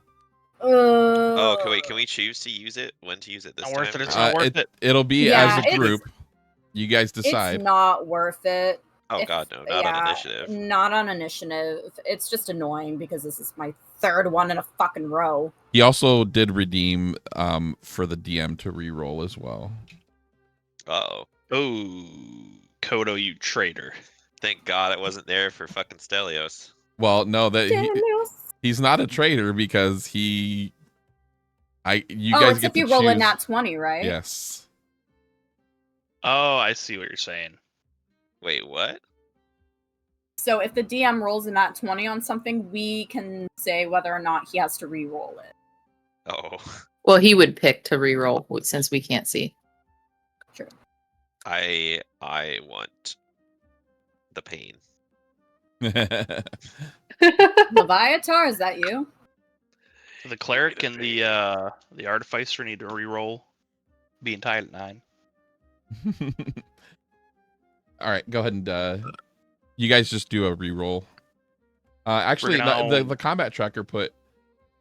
oh, okay, wait, can we choose to use it? When to use it this Not worth time? it, it's or- not worth it. It'll be Yeah, as a it's- group. You guys decide. It's not worth it. Oh If- god, no, not on initiative. Not on initiative. It's just annoying because this is my third one in a fucking row. He also did redeem for the DM to reroll as well. Uh-oh. Oh, Kodo, you traitor. Thank god it wasn't there for fucking Stelios. Well, no, Stelios. he's not a traitor because you guys It's get if to you roll a choose. nat 20, right? Yes. Oh, I see what you're saying. Wait, what? So if the DM rolls a nat 20 on something, we can say whether or not he has to re-roll it. Oh. Well, he would pick to reroll since we can't see. True. I want the pain. Leviatar, is that you? So the cleric and the artificer need to reroll, being tied at 9. All right, go ahead and you guys just do a reroll. Actually, We're gonna the combat tracker put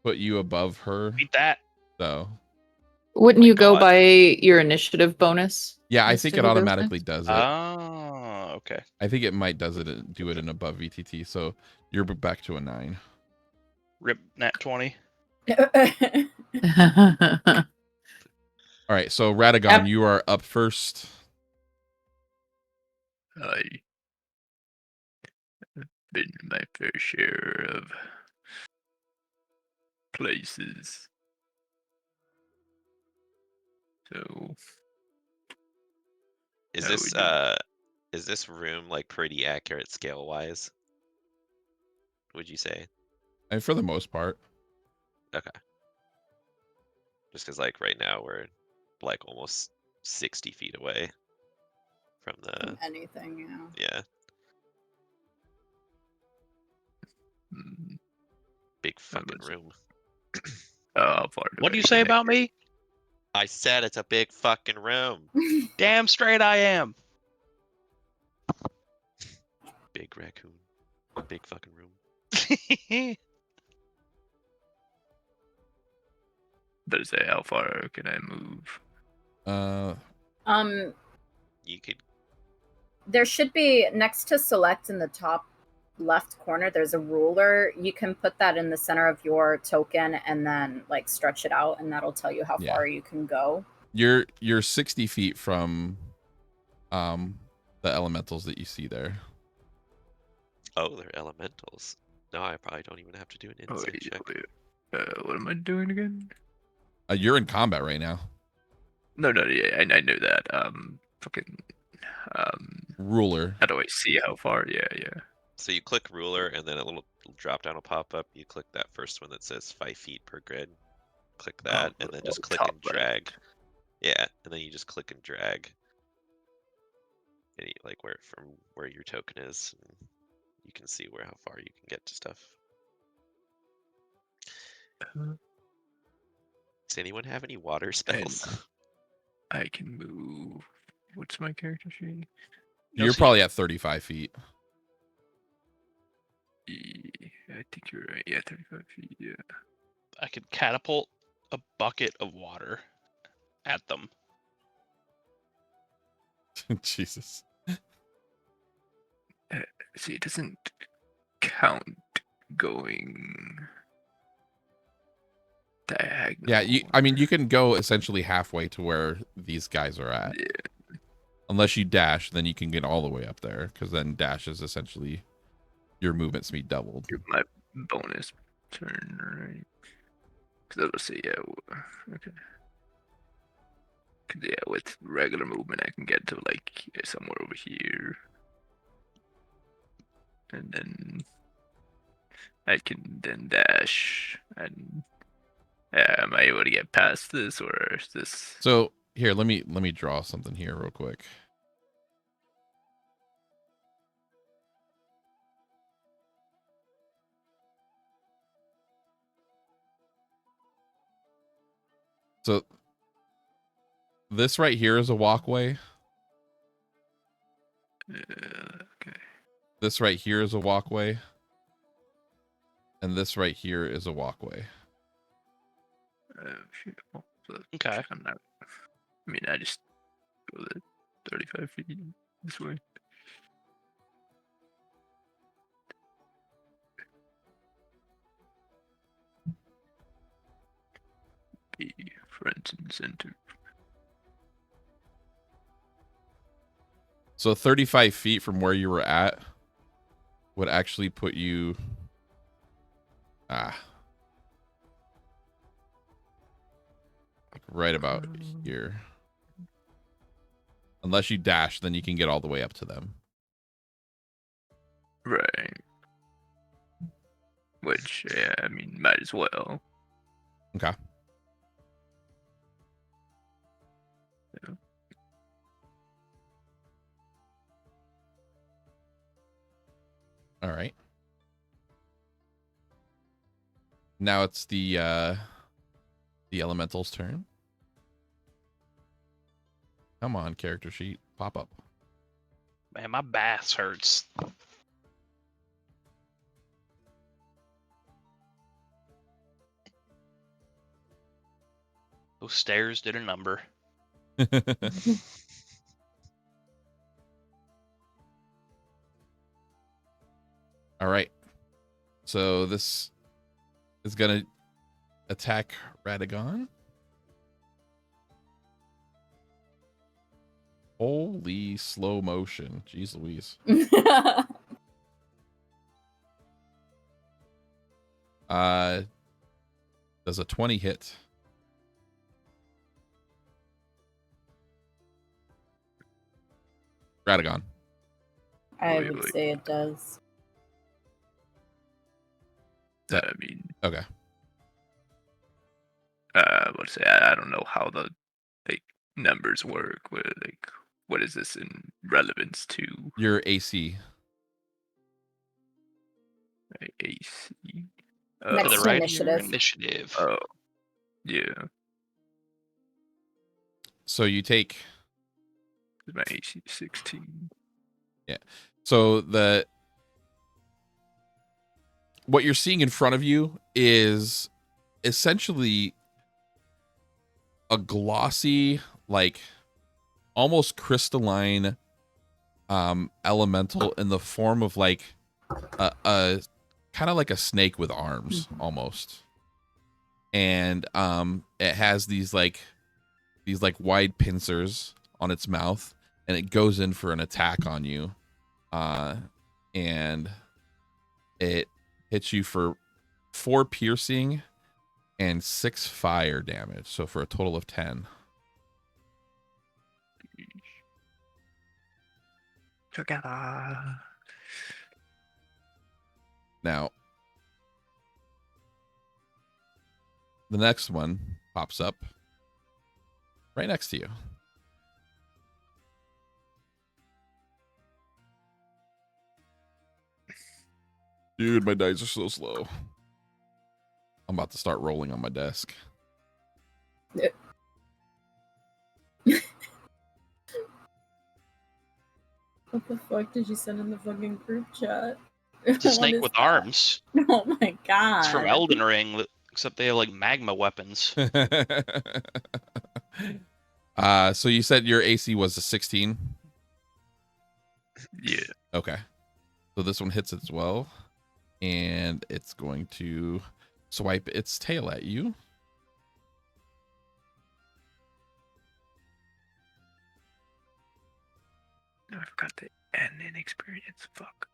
you above her, Beat that. so Wouldn't my you go God. by your initiative bonus? yeah, I as think to it who goes automatically next? does it. Oh, okay. I think it might do it in above VTT, so you're back to a 9. Rip nat 20. All right, so Radagon, Yep. you are up first. I have been in my fair share of places. So Is How this would you- is this room like pretty accurate scale wise? Would you say? And for the most part, Just because like right now we're like almost 60 feet away from the Anything, yeah. yeah, mm, big fucking was- room. how far do What do I you say connect? about me? I said it's a big fucking room. Damn straight I am. Big raccoon. Big fucking room. Does it say how far can I move? You could There should be next to select in the top left corner, there's a ruler. You can put that in the center of your token and then like stretch it out, and that'll tell you how Yeah. far you can go. you're 60 feet from the elementals that you see there. oh, they're elementals. No, I probably don't even have to do an Oh, insight wait, check. wait. What am I doing again? You're in combat right now. No, yeah, I know that. Fucking, Ruler. how do I see how far? Yeah. So you click ruler and then a little drop down will pop up. You click that first one that says 5 feet per grid. Click that and then just click top and drag. Yeah, and then you just click and drag. And like where from where your token is, and you can see how far you can get to stuff. Uh, Does anyone have any water spells? I can move. What's my character sheet? You're probably at 35 feet. I think you're right. Yeah, 35 feet. Yeah. I could catapult a bucket of water at them. Jesus. See, it doesn't count going diagonal. Yeah, I mean, you can go essentially halfway to where these guys are at. Yeah. Unless you dash, then you can get all the way up there, because then dash is essentially your movement speed doubled. My bonus turn, right? Because I was say, yeah, okay. Cause yeah, with regular movement, I can get to like somewhere over here, and then I can then dash. And am I able to get past this, or is this? So here, let me draw something here real quick. So this right here is a walkway. Okay. This right here is a walkway. And this right here is a walkway. Shoot. Oh, so Okay. I'm not. I mean, I just go the 35 feet this way. Be front and center. So 35 feet from where you were at would actually put you... like right about here. Unless you dash, then you can get all the way up to them. Right. Which, yeah, I mean, might as well. Okay. Yeah. All right. Now it's the elemental's turn. Come on, character sheet, pop up. Man, my bass hurts. Those stairs did a number. All right. So this is gonna attack Radagon. Holy slow motion. Jeez Louise. Does a 20 hit? Radagon. I Wait, would wait. say it does. That- I mean, Okay. let's say I don't know how the like numbers work. What is this in relevance to Your AC. AC? Next To the to right initiative. of your initiative. Oh, yeah. So you take... My AC is 16. So what you're seeing in front of you is essentially a glossy, like almost crystalline elemental in the form of like a kind of like a snake with arms almost. And it has these wide pincers on its mouth, and it goes in for an attack on you. And it hits you for 4 piercing and 6 fire damage, so for a total of 10. Together. Now, the next one pops up right next to you. Dude, my dice are so slow. I'm about to start rolling on my desk. What the fuck did you send in the fucking group chat? It's a What snake is with that? arms. Oh my god. It's from Elden Ring, except they have like magma weapons. So you said your AC was a 16? Yeah. Okay. So this one hits as well. And it's going to swipe its tail at you. No, I forgot the N in experience. Fuck.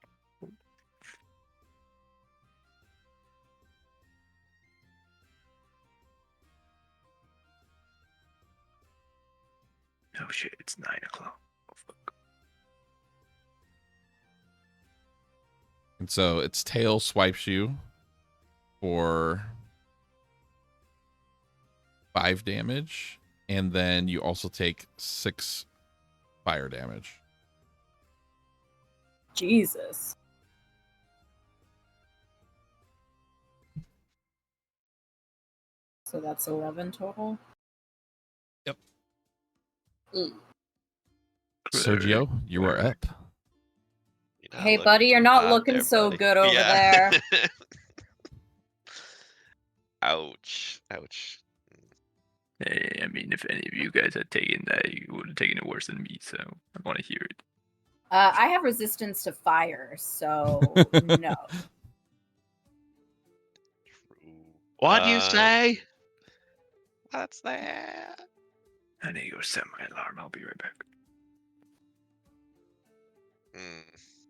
Oh shit, it's 9 o'clock. Oh, fuck. And so its tail swipes you for 5 damage. And then you also take 6 fire damage. Jesus. So that's 11 total? Yep. Mm. Sergio, you are up. You're not Hey, looking buddy, you're too not hot looking there, so buddy. good over Yeah. there. Ouch. Ouch. Hey, I mean, if any of you guys had taken that, you would have taken it worse than me, so I want to hear it. I have resistance to fire, so no. What do you say? What's that? I need to go set my alarm. I'll be right back.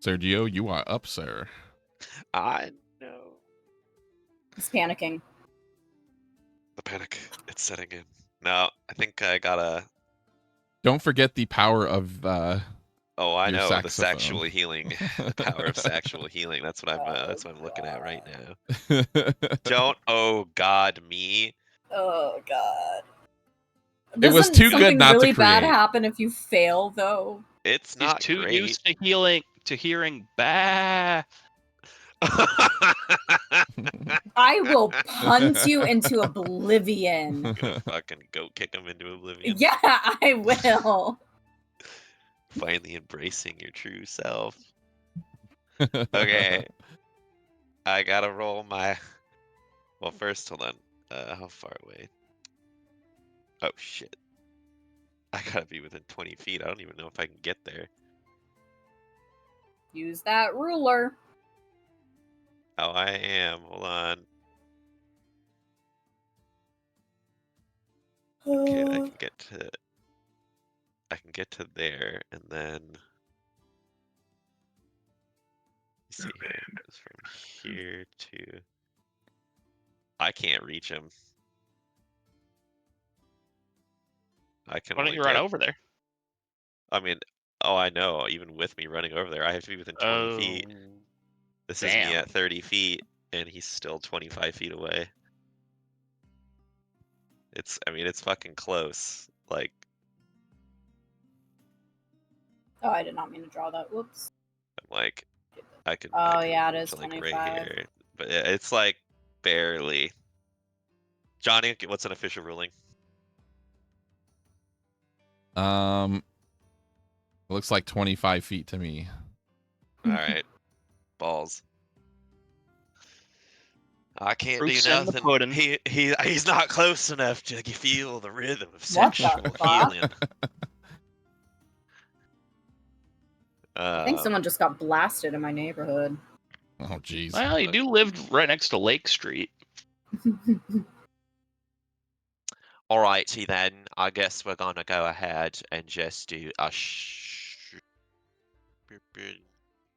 Sergio, you are up, sir. I know. He's panicking. The panic. It's setting in. No, I think I gotta. Don't forget the power of Oh, I your know the saxophone. sexual healing. The power of sexual healing. That's what I'm. That's what I'm looking at right now. Don't. Oh God, me. Oh god. It was Doesn't too good something not to really bad create. happen if you fail, though? It's He's not too great. used to hearing bah. I will punt you into oblivion. I'm gonna fucking goat kick him into oblivion. Yeah, I will. Finally embracing your true self. Okay. I gotta roll my. Well, first, hold on. How far away? Oh shit. I gotta be within 20 feet. I don't even know if I can get there. Use that ruler. Oh, I am. Hold on. Okay, I can get to. I can get to there, and then. Let's see here. It goes from here to. I can't reach him. I can Why don't only you run get. over there? I mean, oh, I know. Even with me running over there, I have to be within 20 feet. This is me damn. at 30 feet, and he's still 25 feet away. I mean, it's fucking close. Like, Oh, I did not mean to draw that. Whoops. I'm like, I can. Oh, I can yeah, it reach is to, like 25. right here, but it's like barely. Johnny, what's an official ruling? It looks like 25 feet to me. All right, balls. I can't Proof's do in the nothing. pudding. He's not close enough to feel the rhythm of What the sexual fuck? healing. I think someone just got blasted in my neighborhood. Oh, jeez. Well, you do live right next to Lake Street. Alrighty then, I guess we're gonna go ahead and just do a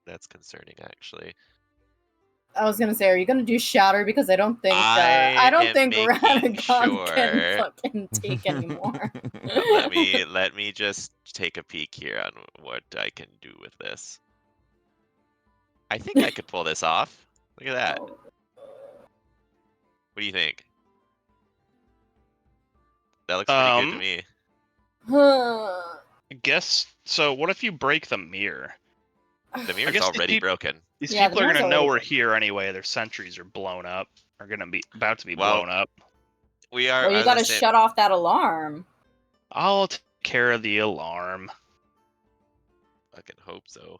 That's concerning, actually. I was gonna say, are you gonna do shatter? Because I don't think I am Radagon making can sure. fucking take anymore. Let me just take a peek here on what I can do with this. I think I could pull this off. Look at that. Oh. What do you think? That looks pretty good to me. I guess so. What if you break the mirror? The mirror's guess already broken. These Yeah, people the are mirror's gonna know already we're broken. here anyway. Their sentries are blown up. Are gonna be about to be Well, blown up. We are. Well, you as I gotta said- shut off that alarm. I'll take care of the alarm. Fucking hope so.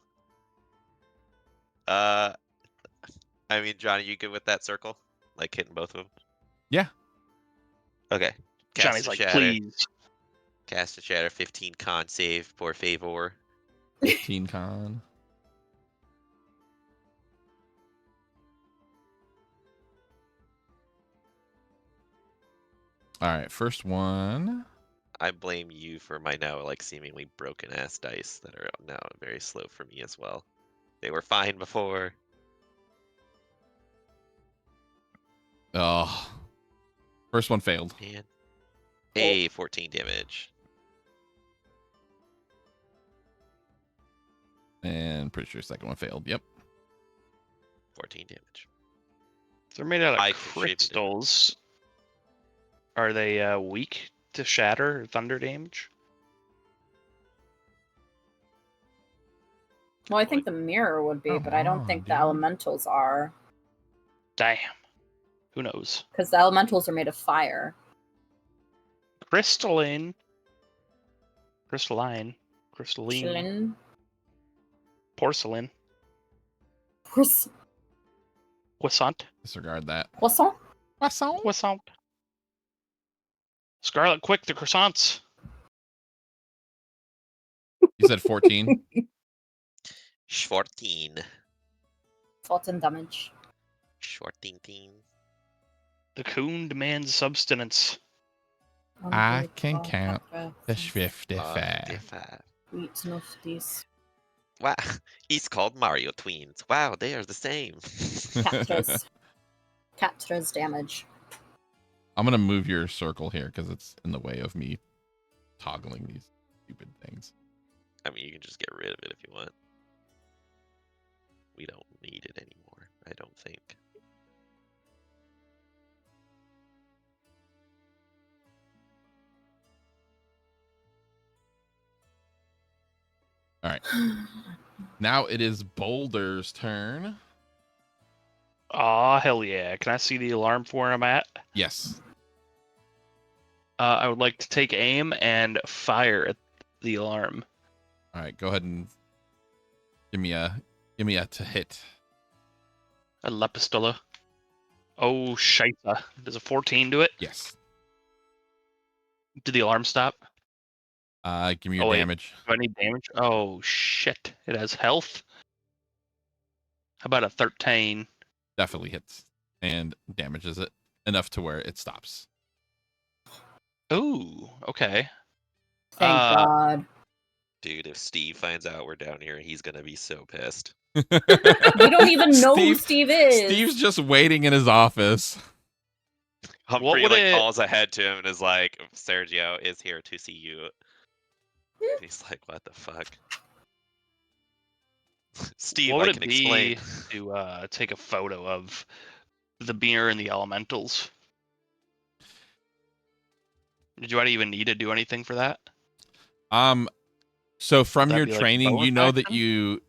I mean, Johnny, you good with that circle? Like hitting both of them? Yeah. Okay. Cast Johnny's a like, shatter. please. Cast a shatter. 15 con save, por favor. 15 con. All right, first one. I blame you for my now like seemingly broken ass dice that are now very slow for me as well. They were fine before. Oh. First one failed. Man. Hey, 14 damage. And pretty sure second one failed. Yep. 14 damage. They're made out of I contributed. crystals. Are they weak to shatter or thunder damage? Well, I think the mirror would be, Come but I don't on, think the dude. elementals are, Damn. Who knows? because the elementals are made of fire. Crystalline. Crystalline. Crystalline. Chillin'. Porcelain. Croissant. Croissant. Disregard that. Croissant? Croissant. Croissant. Scarlet, quick, the croissants. You said 14. 14. 14 damage. 14. The coon demands substance. I can count the 55. 55. Eat enough these. Wow, he's called Mario Tweens. Wow, they are the same. Captures. Captures damage. I'm gonna move your circle here because it's in the way of me toggling these stupid things. I mean, you can just get rid of it if you want. We don't need it anymore, I don't think. All right. Now it is Boulder's turn. Aw, hell yeah. Can I see the alarm for where I'm at? Yes. I would like to take aim and fire at the alarm. All right. Go ahead and give me a to hit. A La Pistola. Oh, shite. Does a 14 do it? Yes. Did the alarm stop? Give me your wait. damage. Do I need damage? Oh, shit. It has health. How about a 13? Definitely hits and damages it enough to where it stops. Ooh, okay. Thank God. Dude, if Steve finds out we're down here, he's gonna be so pissed. We don't even know who Steve is. Steve's just waiting in his office. Humphrey would like it- calls ahead to him and is like, Sergio is here to see you. And he's like, what the fuck? Steve, What I would can it explain. be to take a photo of the beer and the elementals? Do I even need to do anything for that? So from That'd your be like training, bonus you know that action?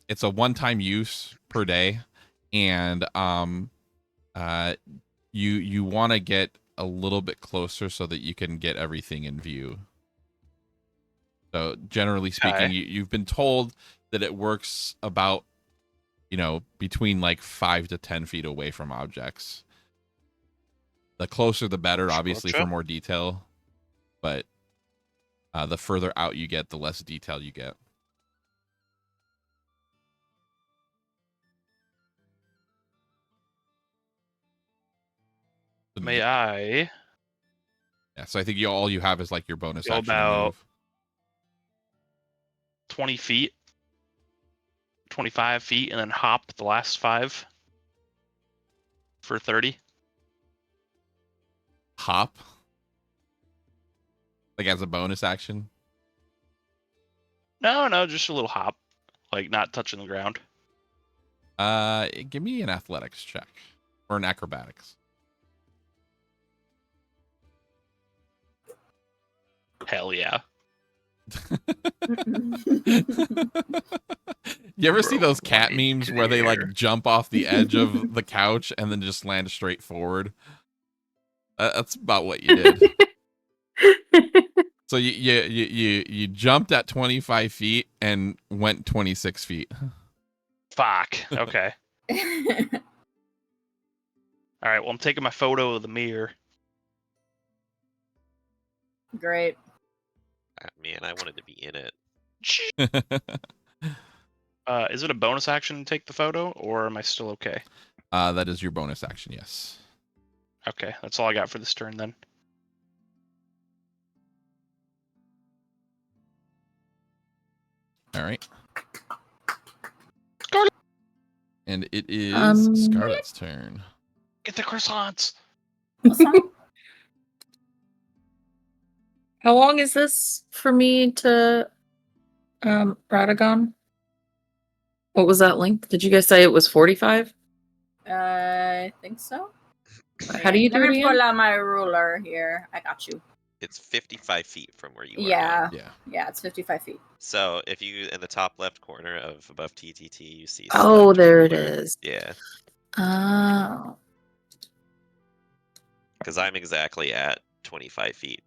it's a one-time use per day, and you want to get a little bit closer so that you can get everything in view. So generally speaking, Okay. you've been told that it works about, between like 5 to 10 feet away from objects. The closer, the better, obviously, for Gotcha. more detail. But the further out you get, the less detail you get. May I Yeah, so I think all you have is like your bonus go action to about move. 20 feet, 25 feet, and then hop the last 5 for 30? Hop? Like as a bonus action? No, just a little hop. Like not touching the ground. Give me an athletics check. Or an acrobatics. Hell yeah. You ever see Roll those cat one memes in where the they like air. jump off the edge of the couch and then just land straight forward? That's about what you did. So you jumped at 25 feet and went 26 feet. Fuck. Okay. All right. Well, I'm taking my photo of the mirror. Great. Man, I wanted to be in it. Is it a bonus action to take the photo, or am I still okay? That is your bonus action, yes. Okay, that's all I got for this turn then. All right. Scarlet! And it is Um, Scarlet's turn. Get the croissants. What's that? How long is this for me to Radagon? What was that length? Did you guys say it was 45? I think so. How do you do Let it me again? pull out my ruler here. I got you. It's 55 feet from where you are Yeah. now. Yeah. Yeah, it's 55 feet. So if you in the top left corner of above TTT, you see. Oh, select there it ruler. is. Yeah, Oh. because I'm exactly at 25 feet.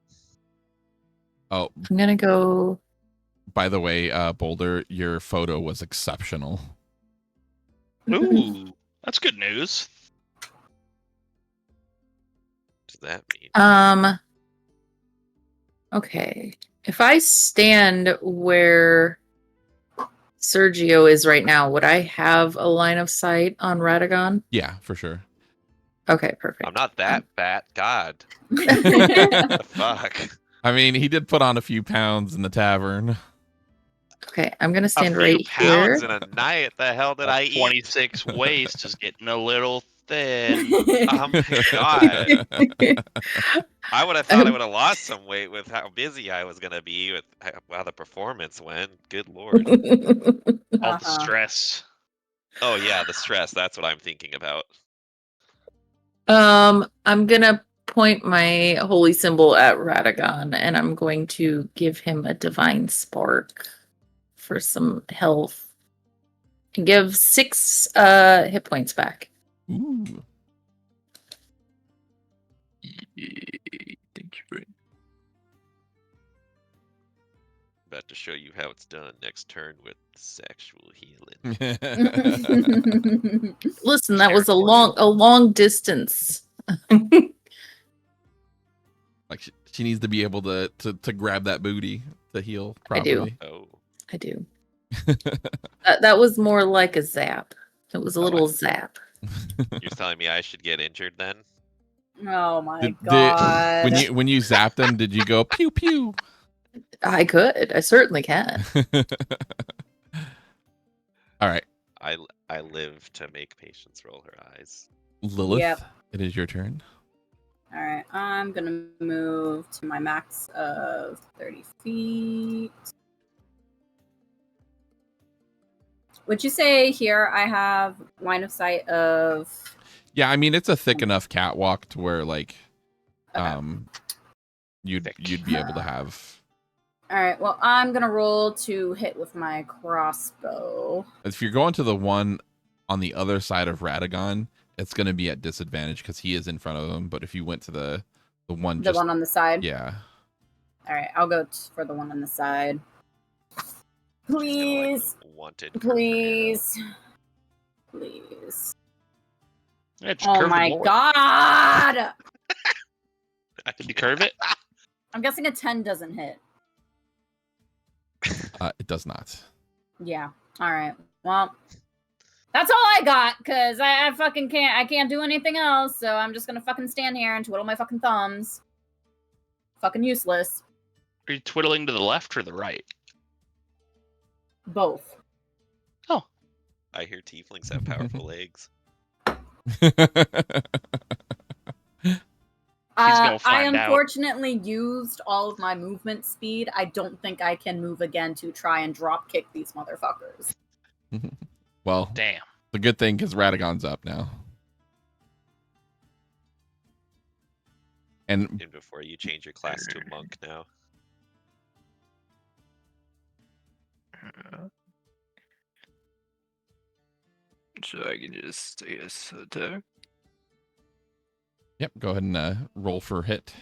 Oh, I'm gonna go. by the way, Boulder, your photo was exceptional. Ooh, that's good news. What does that mean? Okay. If I stand where Sergio is right now, would I have a line of sight on Radagon? Yeah, for sure. Okay, perfect. I'm not that fat. God, Yeah. the fuck. I mean, he did put on a few pounds in the tavern. Okay, I'm gonna A stand few right pounds here. in a night. The hell did I eat? 26 waist is getting a little thin. Oh my god. I would have thought I would have lost some weight with how busy I was gonna be with how the performance went. Good lord. All the stress. Oh yeah, the stress. That's what I'm thinking about. I'm gonna point my holy symbol at Radagon, and I'm going to give him a divine spark for some health. And give 6 hit points back. Ooh. Yay, thank you, Brent. About to show you how it's done next turn with sexual healing. Listen, that was a Territorial. long distance. Like she needs to be able to grab that booty to heal I do. properly. Oh. I do. That was more like a zap. It was a Oh, little zap. You're telling me I should get injured then? Oh my Did- god. when you zapped him, did you go pew pew? I could. I certainly can. All right, I live to make Patience roll her eyes. Lilith, Yep. it is your turn. All right, I'm gonna move to my max of 30 feet. Would you say here I have line of sight of? Yeah, I mean it's a thick enough catwalk to where like, Okay. you'd be able to have. All right. Well, I'm gonna roll to hit with my crossbow. If you're going to the one on the other side of Radagon, it's going to be at disadvantage because he is in front of him. But if you went to the one, The one on the side. yeah. All right, I'll go for the one on the side. Please, Wanted. please, please. Yeah, just Oh curve the my board. god! Did you curve it? I'm guessing a 10 doesn't hit. It does not. Yeah. All right. Well, that's all I got because I fucking can't. I can't do anything else. So I'm just gonna fucking stand here and twiddle my fucking thumbs. Fucking useless. Are you twiddling to the left or the right? Both. Oh, I hear tieflings have powerful legs. gonna I find out. unfortunately used all of my movement speed. I don't think I can move again to try and drop kick these motherfuckers. Well, damn. the good thing because Radagon's up now. And Even before you change your class to a monk now. So I can just, I guess, attack. yep, go ahead and roll for hit.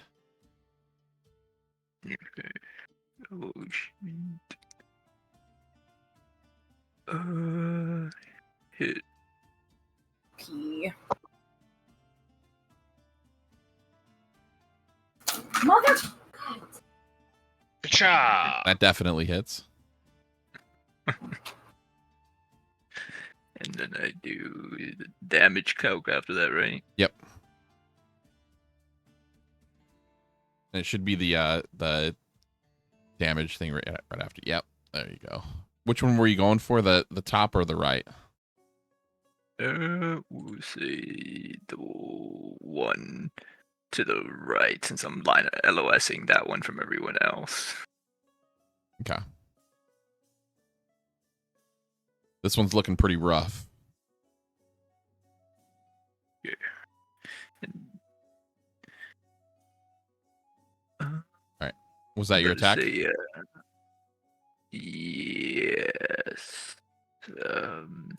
Okay. Oh shit. Hit. P. Mother. Ka-cha! That definitely hits. And then I do the damage calc after that, right? Yep. And it should be the damage thing right after. Yep. There you go. Which one were you going for? The top or the right? We'll say the one to the right, since I'm LOSing that one from everyone else. Okay. This one's looking pretty rough. Yeah. Was that your attack? Say, yes. I'm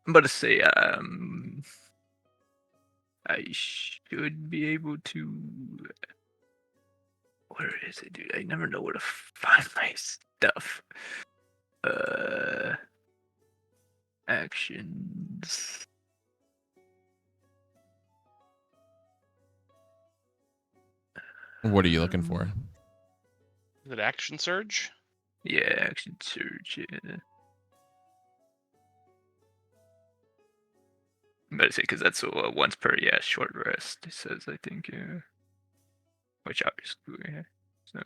about to say, I should be able to. Where is it, dude? I never know where to find my stuff. Actions. What are you looking for? Is it action surge? Yeah, action surge. Yeah. I'm about to say because that's once per short rest. It says I think which obviously so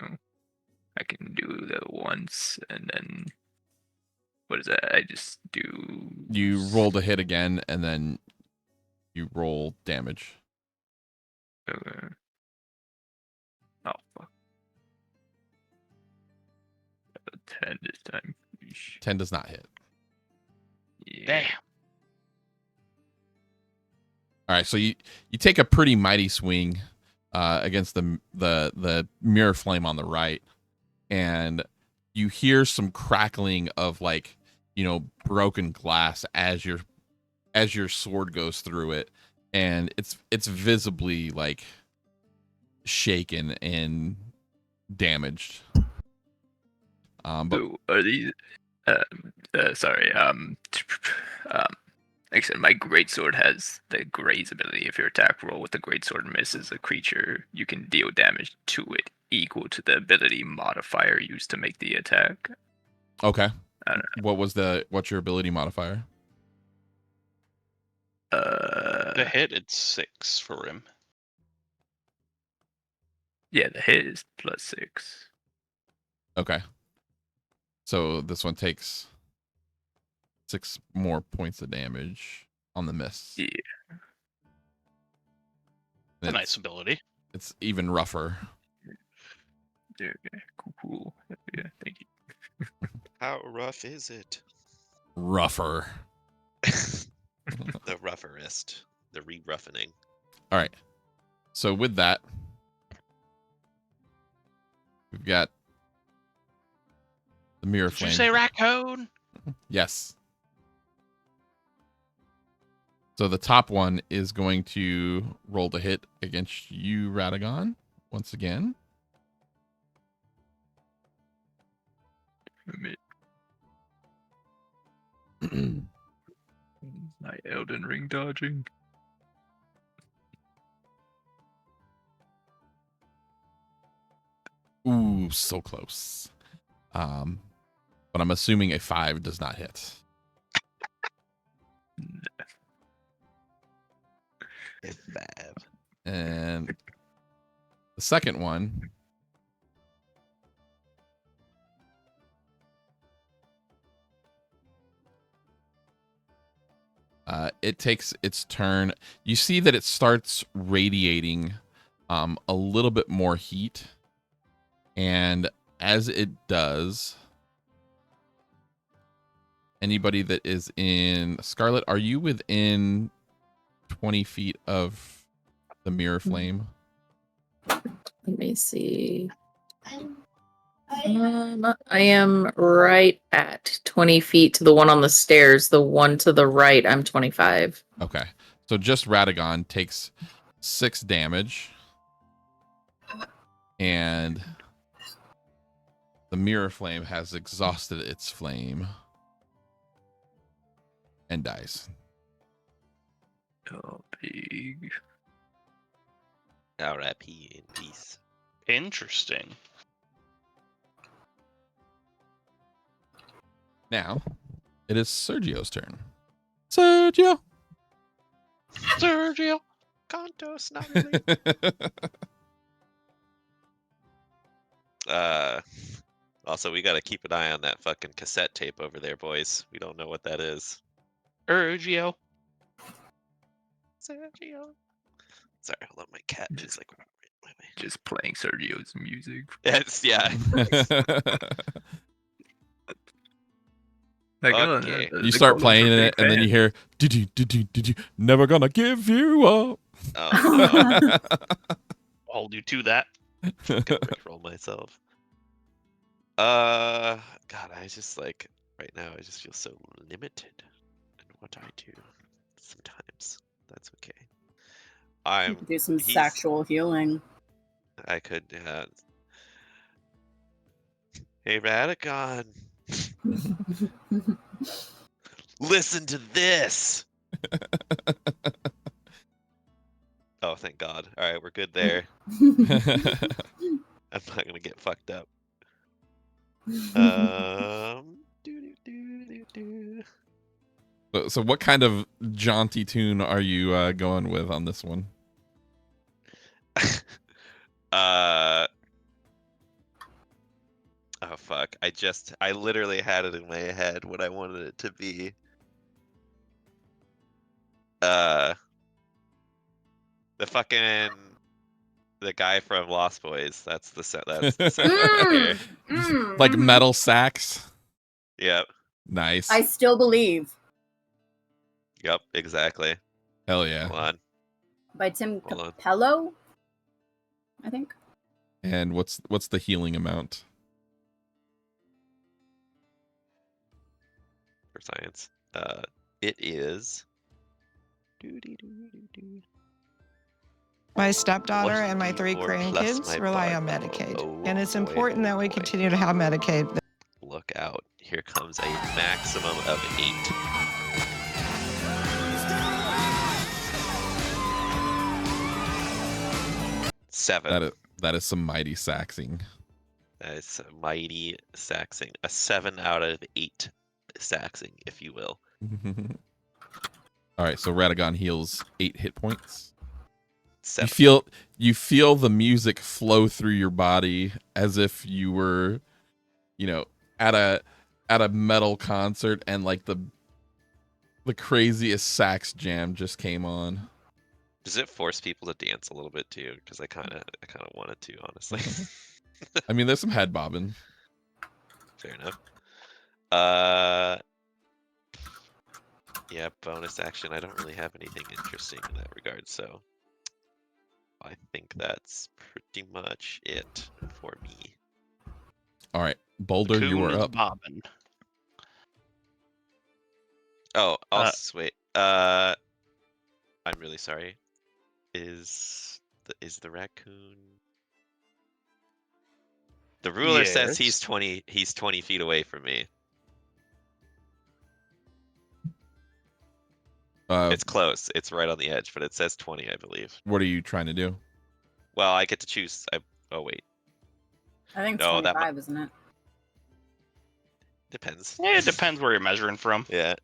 I can do that once and then what is that? I just do. You roll the hit again, and then you roll damage. Okay. Oh fuck. 10 this time. Eesh. 10 does not hit. Yeah. Damn. All right, so you take a pretty mighty swing against the mirror flame on the right, and you hear some crackling of broken glass as your sword goes through it, and it's visibly like shaken and damaged. But So are these? Sorry. Like I said, my greatsword has the graze ability. If your attack roll with the greatsword misses a creature, you can deal damage to it equal to the ability modifier used to make the attack. okay, I don't what's your ability modifier? The hit, it's 6 for him. Yeah, the hit is +6. Okay, so this one takes 6 more points of damage on the miss. Yeah. It's a nice ability. It's even rougher. Yeah, okay. Cool. Yeah, thank you. How rough is it? Rougher. The rougherest. The re-roughening. All right. So with that, we've got the mirror Did flame. you say raccoon? Yes. So the top one is going to roll the hit against you, Radagon, once again. My Elden Ring dodging. Ooh, so close. But I'm assuming a 5 does not hit. If bad. And the second one it takes its turn. You see that it starts radiating a little bit more heat. And as it does, anybody that is in Scarlet, are you within 20 feet of the mirror flame? Let me see. I am right at 20 feet to the one on the stairs. The one to the right, I'm 25. Okay. So just Radagon takes 6 damage. and the mirror flame has exhausted its flame and dies. Oh, big. R.I.P. in peace. Interesting. Now, it is Sergio's turn. Sergio! Sergio. Canto snugly. Also, we got to keep an eye on that fucking cassette tape over there, boys. We don't know what that is. Sergio. Sergio. Sorry, hold on. My cat is like. Just playing Sergio's music. It's, yeah. Like, Okay. You start playing it, and then you hear, did you, never gonna give you up. Oh, no. I'll hold you to that. Gonna roll myself. God, I just like right now. I just feel so limited in what I do. Sometimes that's okay. You could do some he's- sexual healing. I could. Hey, Radagon, listen to this. Oh, thank God. All right, we're good there. I'm not gonna get fucked up. So what kind of jaunty tune are you going with on this one? Oh fuck! I literally had it in my head what I wanted it to be. The guy from Lost Boys. That's the set. That's the set right here. Like metal sax? Yep. Nice. I still believe. Yep. Exactly. Hell yeah. Hold on. By Tim Hold on. Capello, I think. And what's the healing amount? For science. It is. My stepdaughter What and my 3 D4 plus grandkids my rely on bud. Medicaid, Oh, and it's boy, important that we boy. continue to have Medicaid. Look out. Here comes a maximum of 8. Seven. That is some mighty saxing. That is a mighty saxing. A 7 out of 8 saxing, if you will. All right, so Radagon heals 8 hit points. 7. You feel the music flow through your body as if you were, at a metal concert and like the craziest sax jam just came on. Does it force people to dance a little bit too? Because I kind of wanted to, honestly. I mean, there's some head bobbing. Fair enough. Yeah, bonus action. I don't really have anything interesting in that regard, so I think that's pretty much it for me. All right, Boulder, you Coon are is up. bobbing. Oh, also wait. I'm really sorry. Is the raccoon? The ruler says he's Yes. 20 feet away from me. It's close. It's right on the edge, but it says 20, I believe. What are you trying to do? Well, I get to choose. Oh wait, I think No, that 25, isn't it? depends. Yeah, it depends where you're measuring from. Yeah.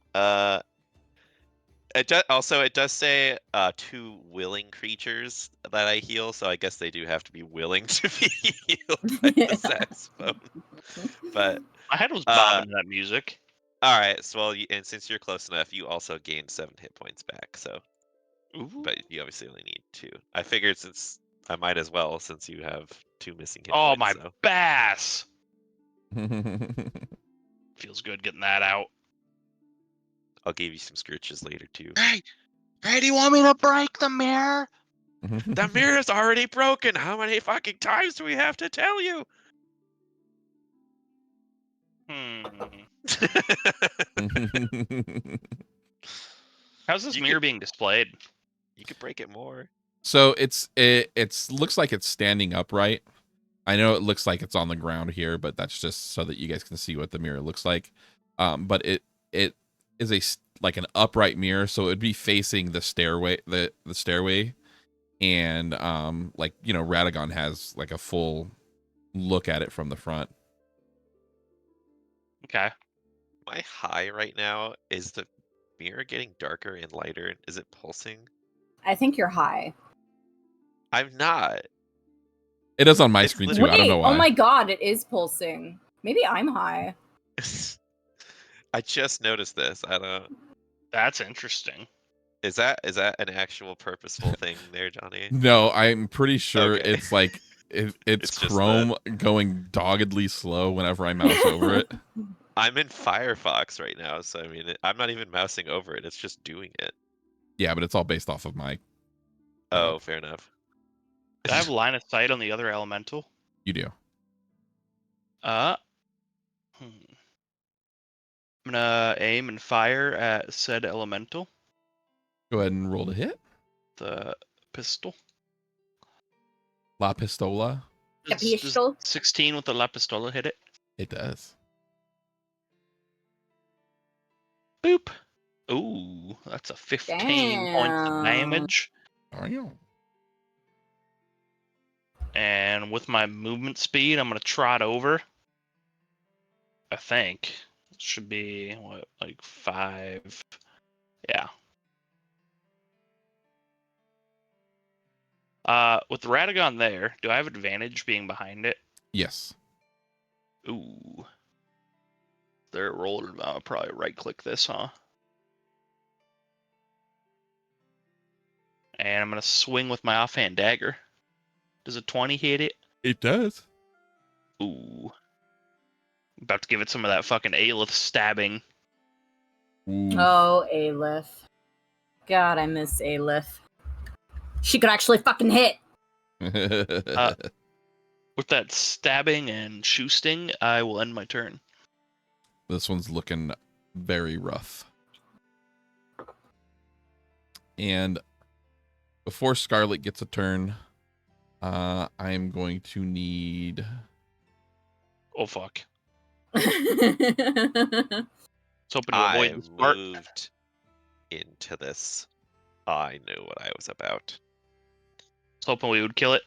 It does say 2 willing creatures that I heal, so I guess they do have to be willing to be healed by the saxophone. But My head was bobbing to that music. all right, so and since you're close enough, you also gained 7 hit points back. So, Ooh. but you obviously only need 2. I figured since I might as well since you have 2 missing hit Oh, points. my So. bass. Feels good getting that out. I'll give you some scritches later too. Hey, do you want me to break the mirror? The mirror's already broken. How many fucking times do we have to tell you? How's this You mirror could- being displayed? You could break it more. So it looks like it's standing upright, I know it looks like it's on the ground here, but that's just so that you guys can see what the mirror looks like. But it is like an upright mirror, so it would be facing the stairway, the stairway, and like Radagon has like a full look at it from the front. Okay. Am I high right now? Is the mirror getting darker and lighter? Is it pulsing? I think you're high. I'm not. It is on my It's screen literally- too. I don't know Wait, why. oh my god, it is pulsing. Maybe I'm high. I just noticed this. I don't. That's interesting. Is that an actual purposeful thing there, Johnny? No, I'm pretty sure Okay. it's like it's It's just Chrome going doggedly slow whenever I mouse over it. I'm in Firefox right now, so I mean, I'm not even mousing over it. It's just doing it. Yeah, but it's all based off of my. Oh, fair enough. Do I have line of sight on the other elemental? You do. I'm gonna aim and fire at said elemental. Go ahead and roll to hit. The pistol. La Pistola. A Does 16 with the La Pistola hit it? It does. Boop. Ooh, that's a 15 points of Damn. damage. Are you? And with my movement speed, I'm gonna trot over. I think it should be what, like 5. Yeah. With the Radagon there, do I have advantage being behind it? Yes. Ooh. They're rolling. I'll probably right click this, huh? And I'm gonna swing with my offhand dagger. Does a 20 hit it? It does. Ooh. About to give it some of that fucking Aelith stabbing. Ooh. Oh, Aelith. God, I miss Aelith. She could actually fucking hit. With that stabbing and shoosting, I will end my turn. This one's looking very rough. And before Scarlet gets a turn, I'm going to need. Oh fuck. I It's hoping to avoid I this part. moved into this. I knew what I was about. It's hoping we would kill it.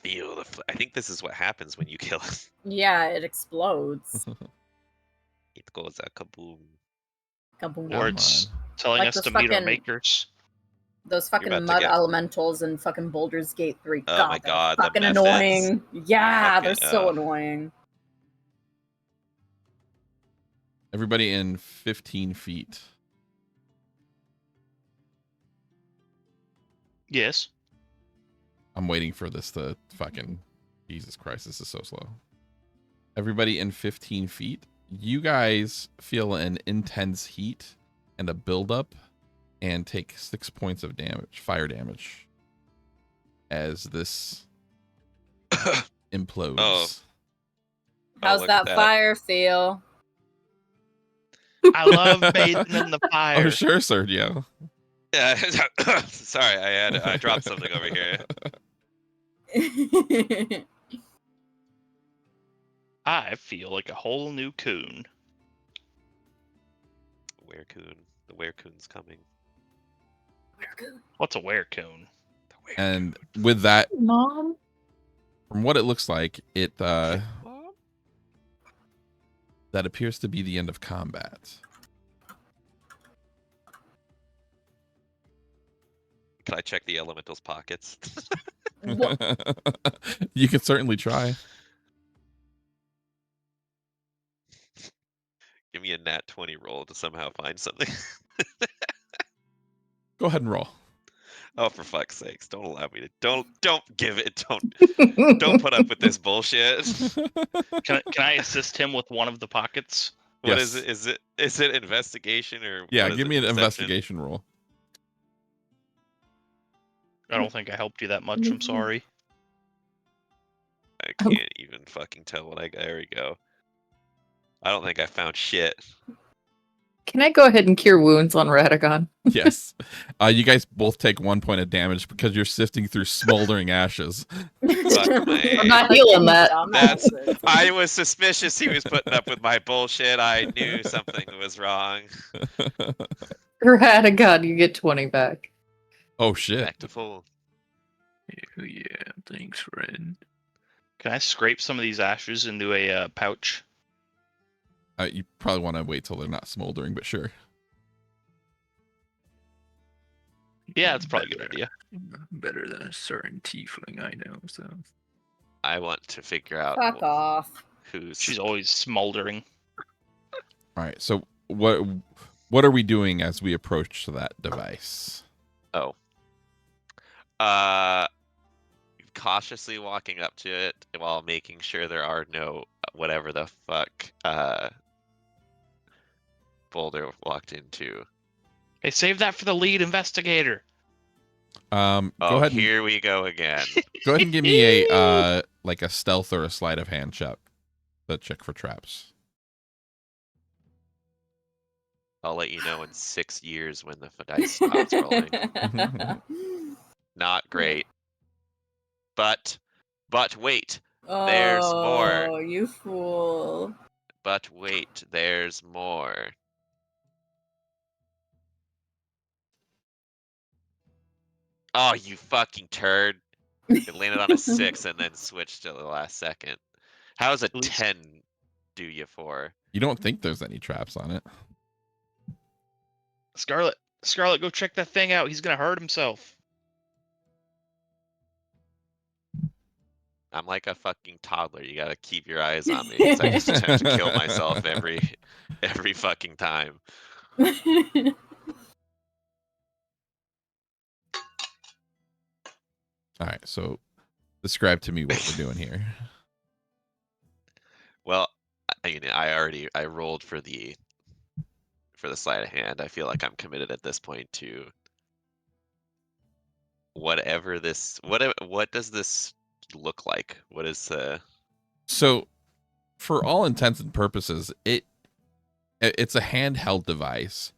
Feel the. I think this is what happens when you kill us. Yeah, it explodes. It goes a kaboom. Kaboom. Or it's telling Like us those to meet our fucking- makers. Those about fucking to mud get- elementals in fucking Baldur's Gate 3. Oh my they're God, the fucking methods. annoying. Yeah, they're Fucking- so oh. annoying. Everybody in 15 feet. Yes. I'm waiting for this to fucking. Jesus Christ, this is so slow. Everybody in 15 feet. You guys feel an intense heat and a buildup and take 6 points of damage, fire damage, as this implodes. Oh. How's look at that fire feel? I love bathing in the fire. Oh, sure, Sergio. Yeah, sorry, I dropped something over here. I feel like a whole new coon. Werecoon. The Werecoon's coming. What's a werecoon? The Werecoon. And with that, Mom? from what it looks like, it Mom? that appears to be the end of combat. Can I check the elemental's pockets? You can certainly try. Give me a nat 20 roll to somehow find something. Go ahead and roll. Oh, for fuck's sakes! Don't allow me to. Don't give it. Don't put up with this bullshit. Can I assist him with one of the pockets? What Yes. is it? Is it investigation or? Yeah, what is give it, me an perception? investigation roll. I don't think I helped you that much. I'm sorry. I can't even fucking tell what I got. There we go. I don't think I found shit. Can I go ahead and cure wounds on Radagon? Yes. You guys both take 1 point of damage because you're sifting through smoldering ashes. Fuck me. I'm not healing that. That's- Dumbasses. I was suspicious he was putting up with my bullshit. I knew something was wrong. Radagon, you get 20 back. Oh shit. Back to full. Yeah, thanks, friend. Can I scrape some of these ashes into a pouch? You probably want to wait till they're not smoldering, but sure. Yeah, that's probably a good idea. Better than a certain tiefling I know, so. I want to figure out Fuck off. who's. She's always smoldering. All right. So what are we doing as we approach that device? Cautiously walking up to it while making sure there are no whatever the fuck Boulder walked into. Hey, save that for the lead investigator. Go Oh, ahead. And, here we go again. go ahead and give me a like a stealth or a sleight of hand check. The check for traps. I'll let you know in 6 years when the dice stops rolling. Not great. But wait. There's more. Oh, you fool. But wait, there's more. Oh, you fucking turd. It landed on a 6 and then switched to the last second. How's a At least- 10 do you for? You don't think there's any traps on it? Scarlet, go check that thing out. He's gonna hurt himself. I'm like a fucking toddler. You gotta keep your eyes on me. 'Cause I just attempt to kill myself every fucking time. All right. So describe to me what we're doing here. Well, I rolled for the sleight of hand. I feel like I'm committed at this point to whatever this. What does this look like? What is So, for all intents and purposes, it's a handheld device.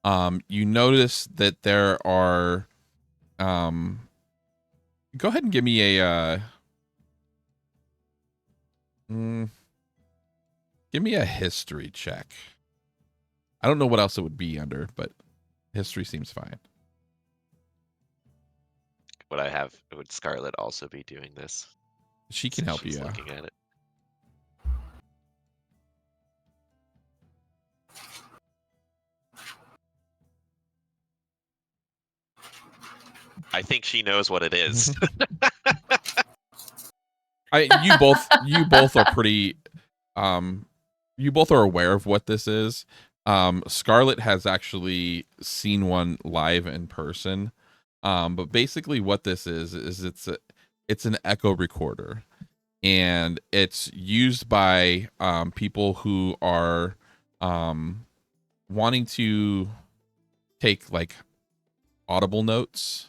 You notice that there are. Go ahead and give me a. Give me a history check. I don't know what else it would be under, but history seems fine. what I have? Would Scarlet also be doing this? She can help you. She's Yeah. looking at it. I think she knows what it is. You both are pretty. You both are aware of what this is. Scarlet has actually seen one live in person. But basically what this is it's an echo recorder, and it's used by people who are wanting to take like audible notes,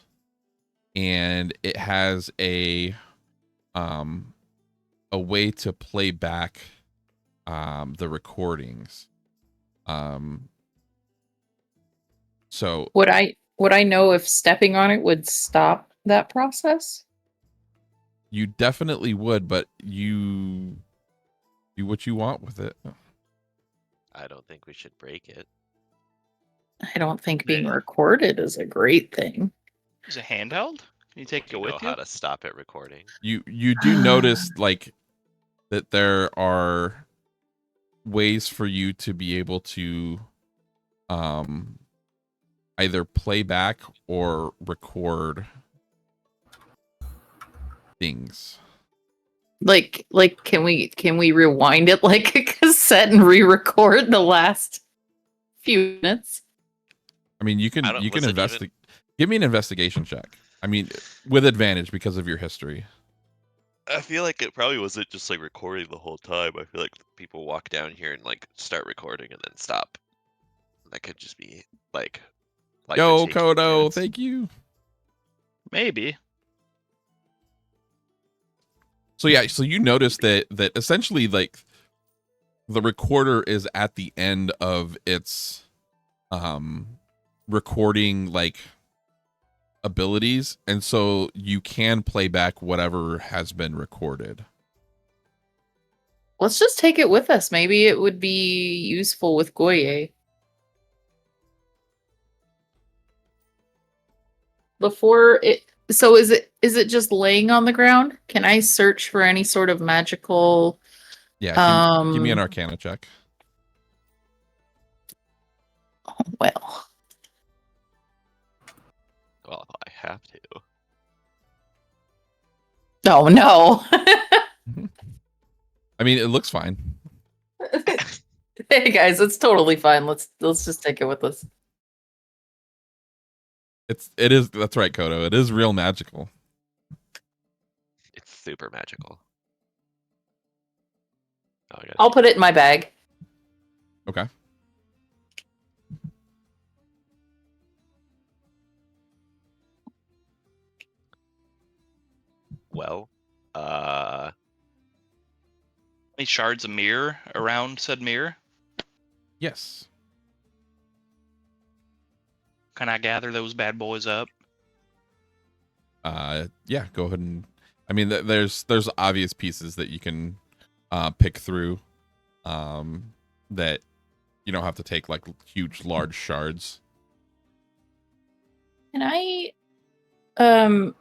and it has a way to play back the recordings. So Would I know if stepping on it would stop that process? you definitely would, but you do what you want with it. I don't think we should break it. I don't think being recorded is a great thing. Is it handheld? Can you take it You know with you? how to stop it recording. You do notice like that there are ways for you to be able to either play back or record things. Like can we rewind it like a cassette and re-record the last few minutes? I mean, you can was it investigate. Give me an investigation check. I mean, with advantage because of your history. I feel like it probably wasn't just like recording the whole time. I feel like people walk down here and like start recording and then stop. That could just be like Yo, they're taking Kodo, notes. thank you. Maybe. So yeah, so you notice that essentially like the recorder is at the end of its recording like abilities, and so you can play back whatever has been recorded. Let's just take it with us. Maybe it would be useful with Goye. Before it, so is it just laying on the ground? Can I search for any sort of magical? Yeah, give me an Arcana check. Well, Well, I have to. oh no. I mean, it looks fine. Hey guys, it's totally fine. Let's just take it with us. It is. That's right, Kodo. It is real magical. It's super magical. Oh, I'll put it in my bag. Okay. Well, Any shards of mirror around said mirror? Yes. Can I gather those bad boys up? Yeah. Go ahead and. I mean, there's obvious pieces that you can pick through. That you don't have to take like huge, large shards. Can I,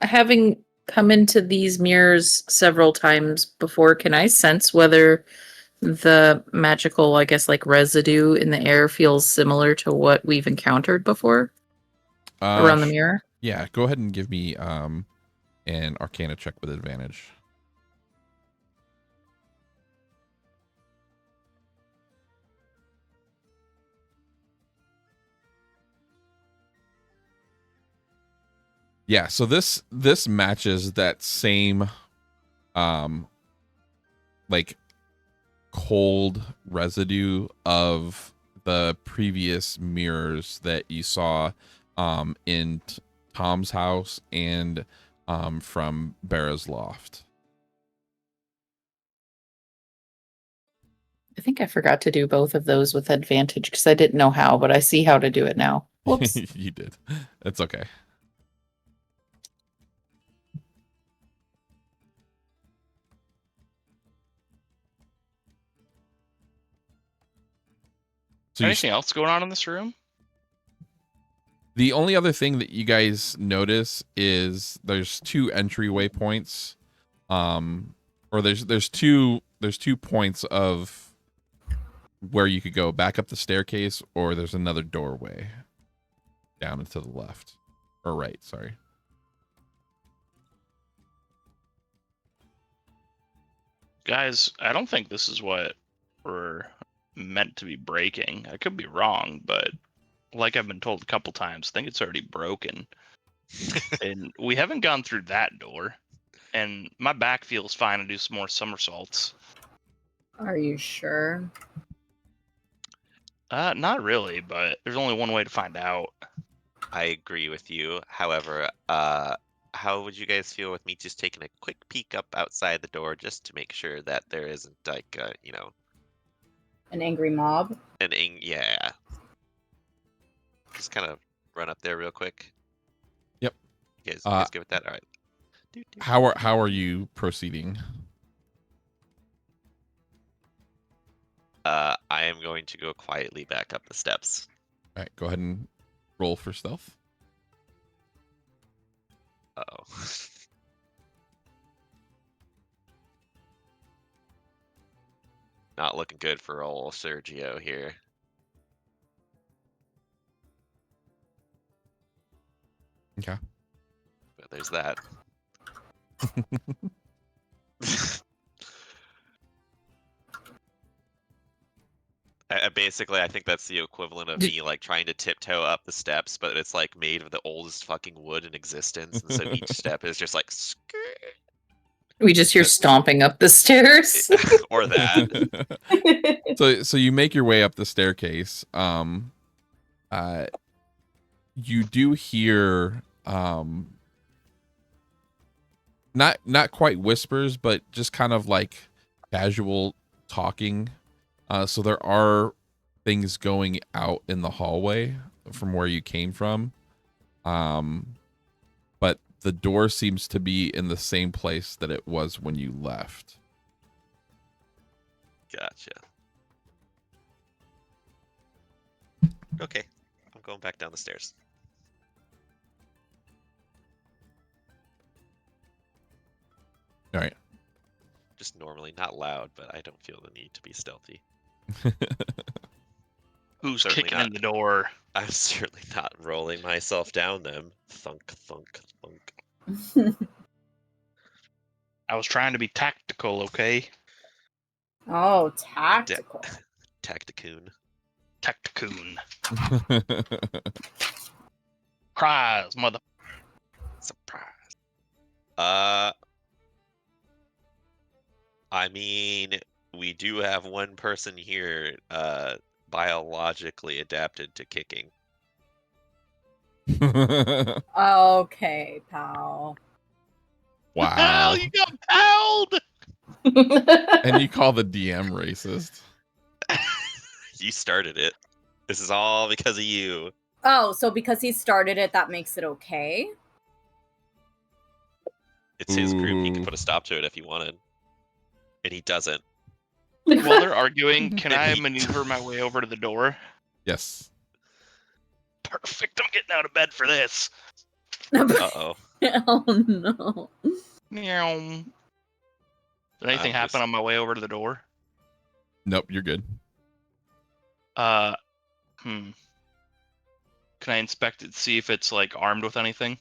having come into these mirrors several times before, can I sense whether the magical, I guess, like residue in the air feels similar to what we've encountered before around the mirror? Yeah. Go ahead and give me an Arcana check with advantage. Yeah, so this matches that same like cold residue of the previous mirrors that you saw in Tom's house and from Bara's loft. I think I forgot to do both of those with advantage because I didn't know how, but I see how to do it now. Whoops. You did. It's okay. So Anything else going on in this room? the only other thing that you guys notice is there's two entryway points, or there's two points of where you could go back up the staircase, or there's another doorway down and to the left or right. Sorry. Guys, I don't think this is what we're meant to be breaking. I could be wrong, but like I've been told a couple times, I think it's already broken. And we haven't gone through that door. And my back feels fine to do some more somersaults. Are you sure? Not really, but there's only one way to find out. I agree with you. However, how would you guys feel with me just taking a quick peek up outside the door just to make sure that there isn't like An angry mob? yeah. Just kind of run up there real quick. Yep. You guys good with that? All right. How are you proceeding? I am going to go quietly back up the steps. All right, go ahead and roll for stealth. Uh-oh. Not looking good for old Sergio here. Okay. But there's that. Basically, I think that's the equivalent of me like trying to tiptoe up the steps, but it's like made of the oldest fucking wood in existence, and so each step is just like We just hear stomping up the stairs. or that. So you make your way up the staircase. You do hear not quite whispers, but just kind of like casual talking. So there are things going out in the hallway from where you came from. But the door seems to be in the same place that it was when you left. Gotcha. Okay, I'm going back down the stairs. All right. Just normally, not loud, but I don't feel the need to be stealthy. Who's Certainly kicking not. in the door? I'm certainly not rolling myself down them. Thunk, thunk, thunk. I was trying to be tactical, okay? Oh, tactical. Tacticoon. Tacticoon. Prize, mother. Surprise. I mean, we do have one person here biologically adapted to kicking. Okay, pal. Wow. Hell, you got palled! And you call the DM racist. You started it. This is all because of you. Oh, so because he started it, that makes it okay? It's his group. He Ooh. could put a stop to it if he wanted. And he doesn't. While they're arguing, can I He- maneuver my way over to the door? Yes. Perfect. I'm getting out of bed for this. Uh-oh. Oh no. Meow. Did anything I'm happen just- on my way over to the door? Nope, you're good. Can I inspect it, see if it's like armed with anything?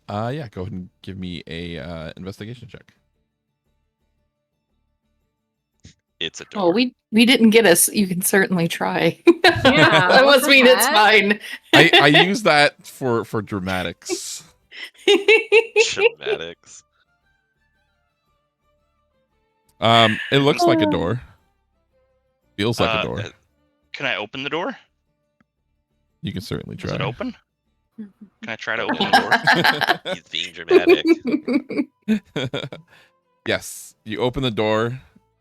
Yeah, go ahead and give me a investigation check. It's a door. Oh, we didn't get us. You can certainly try. Yeah, That what must the mean it's heck? fine. I use that for dramatics. Dramatics. It looks like a door. Feels like a Uh, door. Can I open the door? You can certainly Is try. it open? Can I try to open the door? He's being dramatic. Yes, you open the door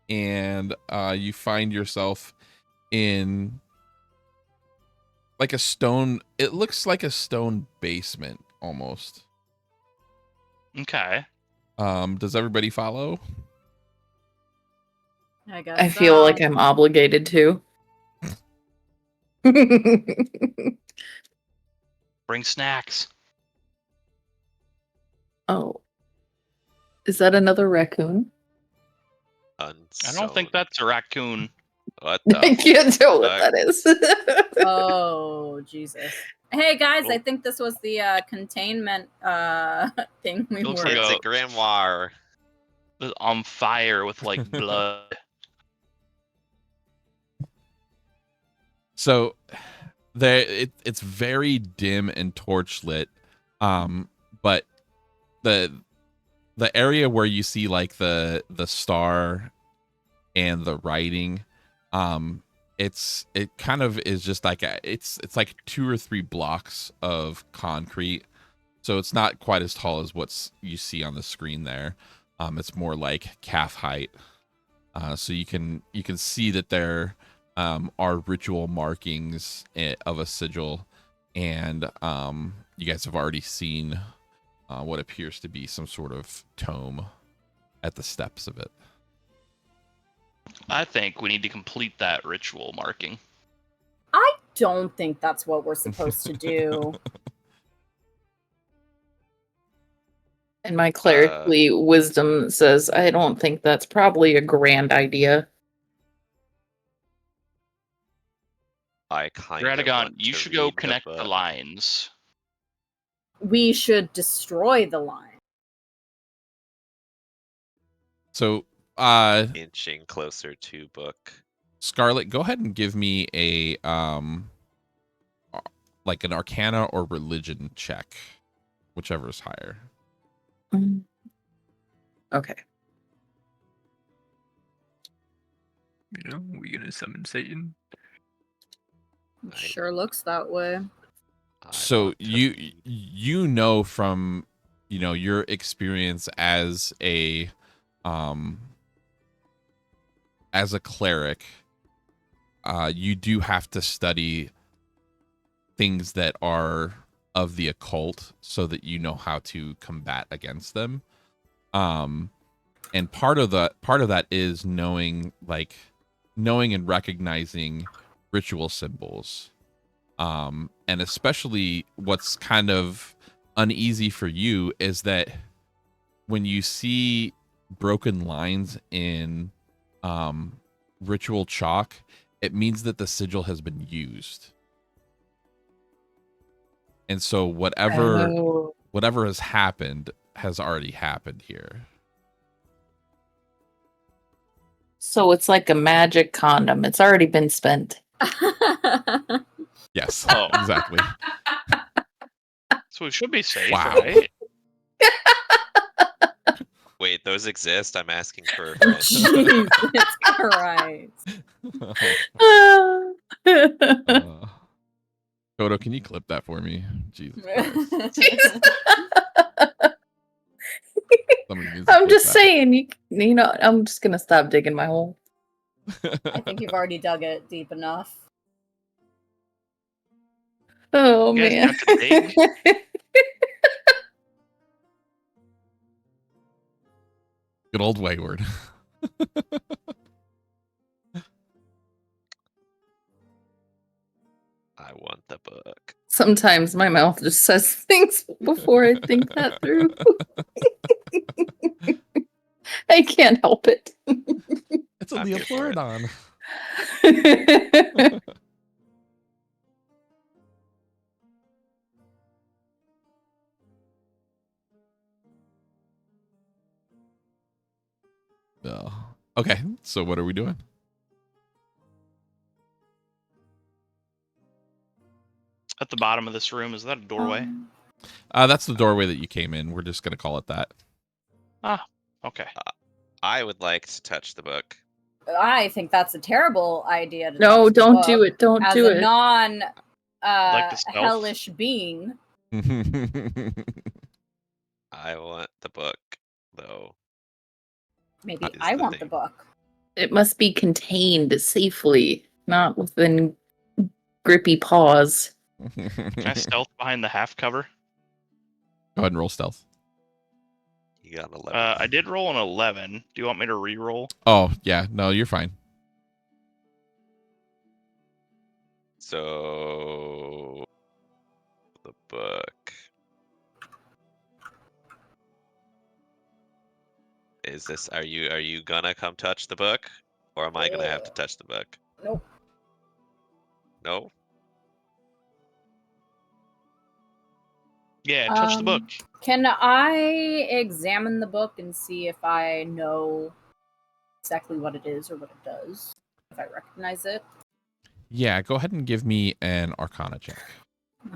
and you find yourself in like a stone. It looks like a stone basement almost. Okay. Does everybody follow? I guess I feel like I'm obligated to. Bring snacks. Oh. Is that another raccoon? I don't think that's a raccoon. What I the can't tell what fuck? that is. Oh, Jesus. Hey guys, I Oh. think this was the containment thing we Looks were. like It's a grimoire. On fire with like blood. So it's very dim and torch lit. But the area where you see like the star and the writing, it kind of is just like it's like 2 or 3 blocks of concrete. So it's not quite as tall as what you see on the screen there. It's more like calf height. So you can see that there are ritual markings of a sigil, and you guys have already seen what appears to be some sort of tome at the steps of it. I think we need to complete that ritual marking. I don't think that's what we're supposed to do. And my clerically wisdom says, I don't think that's probably a grand idea. I kind of Radagon, want you to should go read connect the book. lines. We should destroy the line. So Inching closer to book. Scarlet, go ahead and give me a like an Arcana or Religion check, whichever is higher. Okay. You know, we gonna summon Satan? It sure looks that way. So want to read. you know from your experience as a cleric, you do have to study things that are of the occult so that you know how to combat against them. And part of that is knowing and recognizing ritual symbols. And especially what's kind of uneasy for you is that when you see broken lines in ritual chalk, it means that the sigil has been used. And so whatever has happened has already happened here. So it's like a magic condom. It's already been spent. Yes, Oh. exactly. So we should be safe, Wow. right? Wait, those exist? I'm asking for a friend. Jesus Christ. Kodo, can you clip that for me? Jesus Christ. Somebody needs to I'm clip just that. saying, you know, I'm just gonna stop digging my hole. I think you've already dug it deep enough. Oh You guys man. have to dig? Good old Wayward. I want the book. Sometimes my mouth just says things before I think that through. I can't help it. It's a I'm here for it. Leophorodon. No. Okay, so what are we doing? At the bottom of this room, is that a doorway? That's the doorway that you came in. We're just gonna call it that. Okay. I would like to touch the book. I think that's a terrible idea. To No, touch the don't do book it. Don't as do a it. non Like the stealth? hellish being. I want the book, though. Maybe Is I the want the thing. book. It must be contained safely, not within grippy paws. Can I stealth behind the half cover? Go ahead and roll stealth. You got an 11. I did roll an 11. Do you want me to re-roll? Oh, yeah. No, you're fine. So the book is this. Are you gonna come touch the book, or am I gonna have to touch the book? Nope. No. Yeah, touch the book. Can I examine the book and see if I know exactly what it is or what it does? If I recognize it? Yeah, go ahead and give me an Arcana check.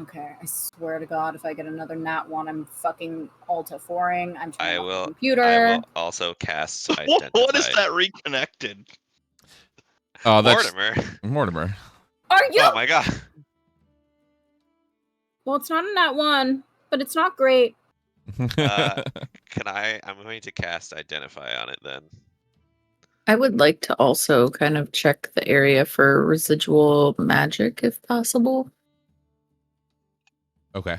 Okay, I swear to God, if I get another nat one, I'm fucking Alta-4ing. I'm turning I off the will. computer. I will also cast identify. What is that reconnected? Oh, that's Mortimer. Mortimer. Are you? Oh my god. Well, it's not a nat one, but it's not great. Can I? I'm going to cast identify on it then. I would like to also kind of check the area for residual magic if possible. Okay.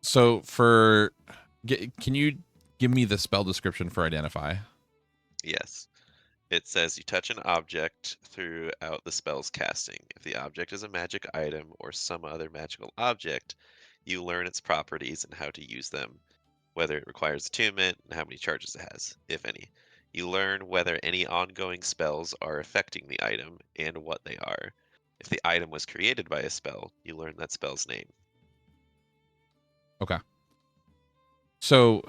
So can you give me the spell description for identify? Yes. It says you touch an object throughout the spell's casting. If the object is a magic item or some other magical object, you learn its properties and how to use them, whether it requires attunement and how many charges it has, if any. You learn whether any ongoing spells are affecting the item and what they are. If the item was created by a spell, you learn that spell's name. Okay. So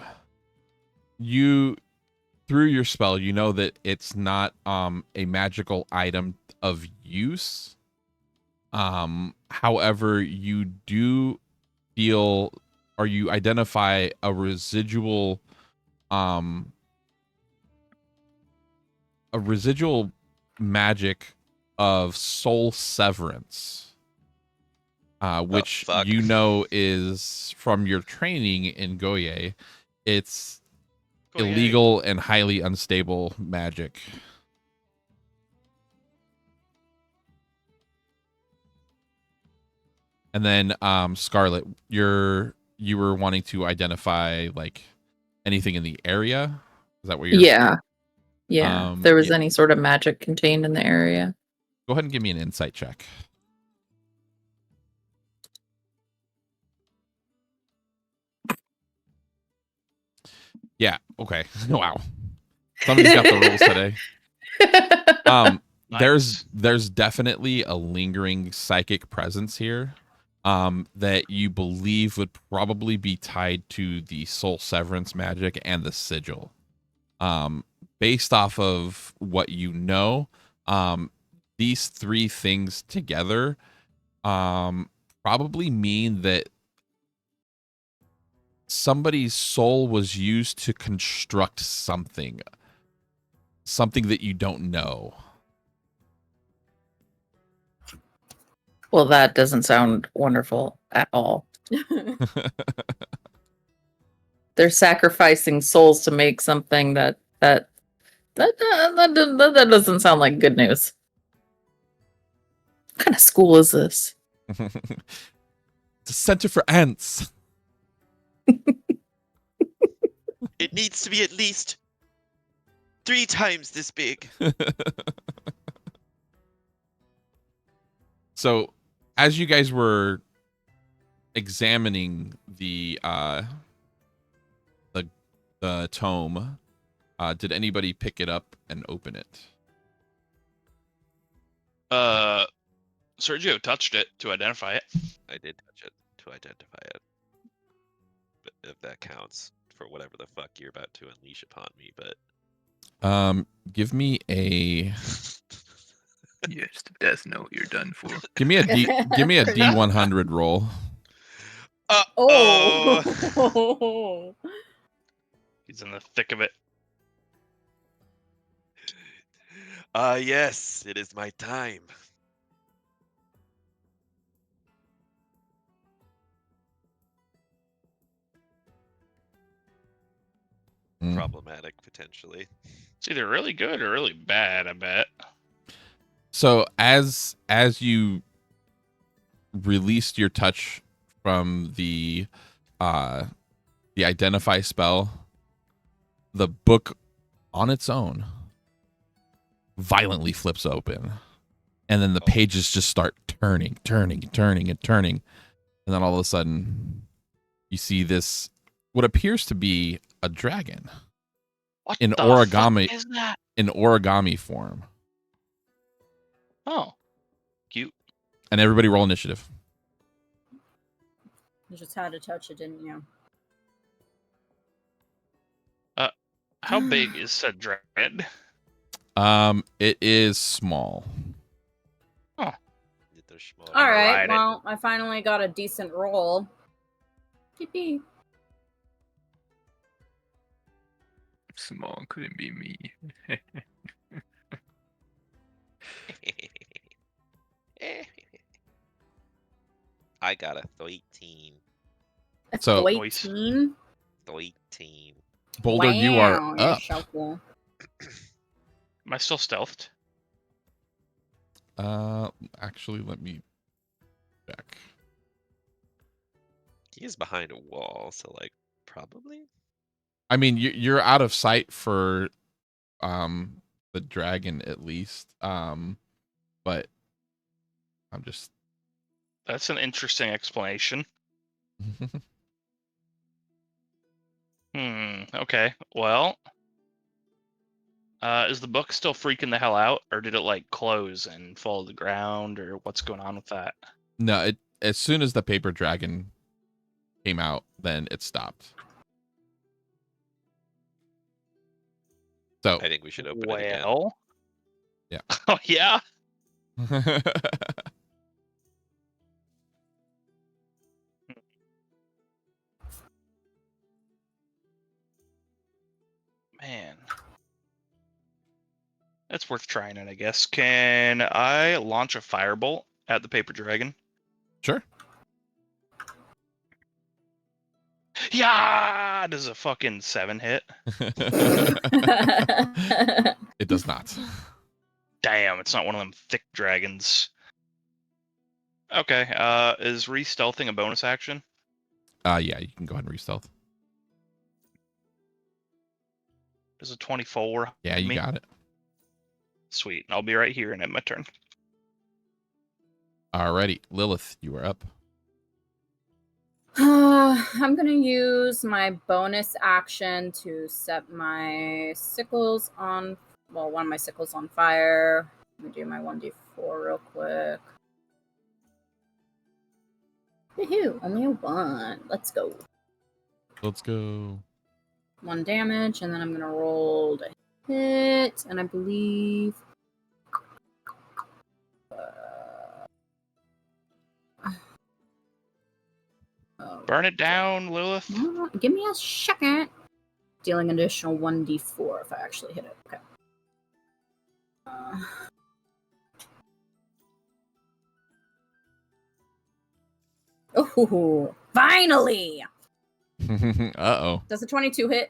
through your spell, you know that it's not a magical item of use. However, you do feel or you identify a residual magic of soul severance, which fuck. you know is from your training in Goye. It's illegal and highly unstable magic. And then Scarlet, you were wanting to identify like anything in the area. Is that what you're? Yeah. Yeah. If there was yeah. any sort of magic contained in the area. Go ahead and give me an insight check. Yeah. Okay. Wow. Somebody's got the rules today. Nice. There's definitely a lingering psychic presence here that you believe would probably be tied to the soul severance magic and the sigil. Based off of what you know, these three things together probably mean that somebody's soul was used to construct something that you don't know. Well, that doesn't sound wonderful at all. They're sacrificing souls to make something that doesn't sound like good news. What kind of school is this? It's a center for ants. It needs to be at least 3 times this big. So, as you guys were examining the tome, did anybody pick it up and open it? Sergio touched it to identify it. I did touch it to identify it. But if that counts for whatever the fuck you're about to unleash upon me, but Give me a Yes, the death note. You're done for. give me a D100 roll. Oh. He's in the thick of it. Yes, it is my time. Mm. Problematic, potentially. It's either really good or really bad, I bet. So as you released your touch from the identify spell, the book on its own violently flips open, and then the pages just start turning, and then all of a sudden you see this what appears to be a dragon What in the origami fuck is that? in origami form. Oh, cute. And everybody roll initiative. You just had to touch it, didn't you? How big is said dragon? It is small. They're small. All right. ride it. Well, I finally got a decent roll. Yippee. Small couldn't be me. I got a 13. So- 18? 13. Boulder, you are Wow, you're up. so cool. Am I still stealthed? Actually, let me check. He is behind a wall, so like probably. I mean, you're out of sight for the dragon at least. But I'm just That's an interesting explanation. Okay. Well, is the book still freaking the hell out, or did it like close and fall to the ground, or what's going on with that? No, it as soon as the paper dragon came out, then it stopped. So I think we should open it again. Well, Yeah. Oh yeah. Man, that's worth trying it, I guess. Can I launch a firebolt at the paper dragon? Sure. Yeah, does a fucking 7 hit? It does not. Damn, it's not one of them thick dragons. Okay. Is re-stealthing a bonus action? Yeah, you can go ahead and re-stealth. Is a 24? Yeah, you me? got it. Sweet. I'll be right here and end my turn. Alrighty, Lilith, you are up. I'm gonna use my bonus action to set my sickles on. Well, one of my sickles on fire. Let me do my 1d4 real quick. Woohoo! Only a 1. Let's go. Let's go. 1 damage, and then I'm gonna roll to hit, and I believe. Oh, Burn it down, Lilith. give me a second. Dealing an additional 1d4 if I actually hit it. Okay. Oh, finally! Uh-oh. Does a 22 hit?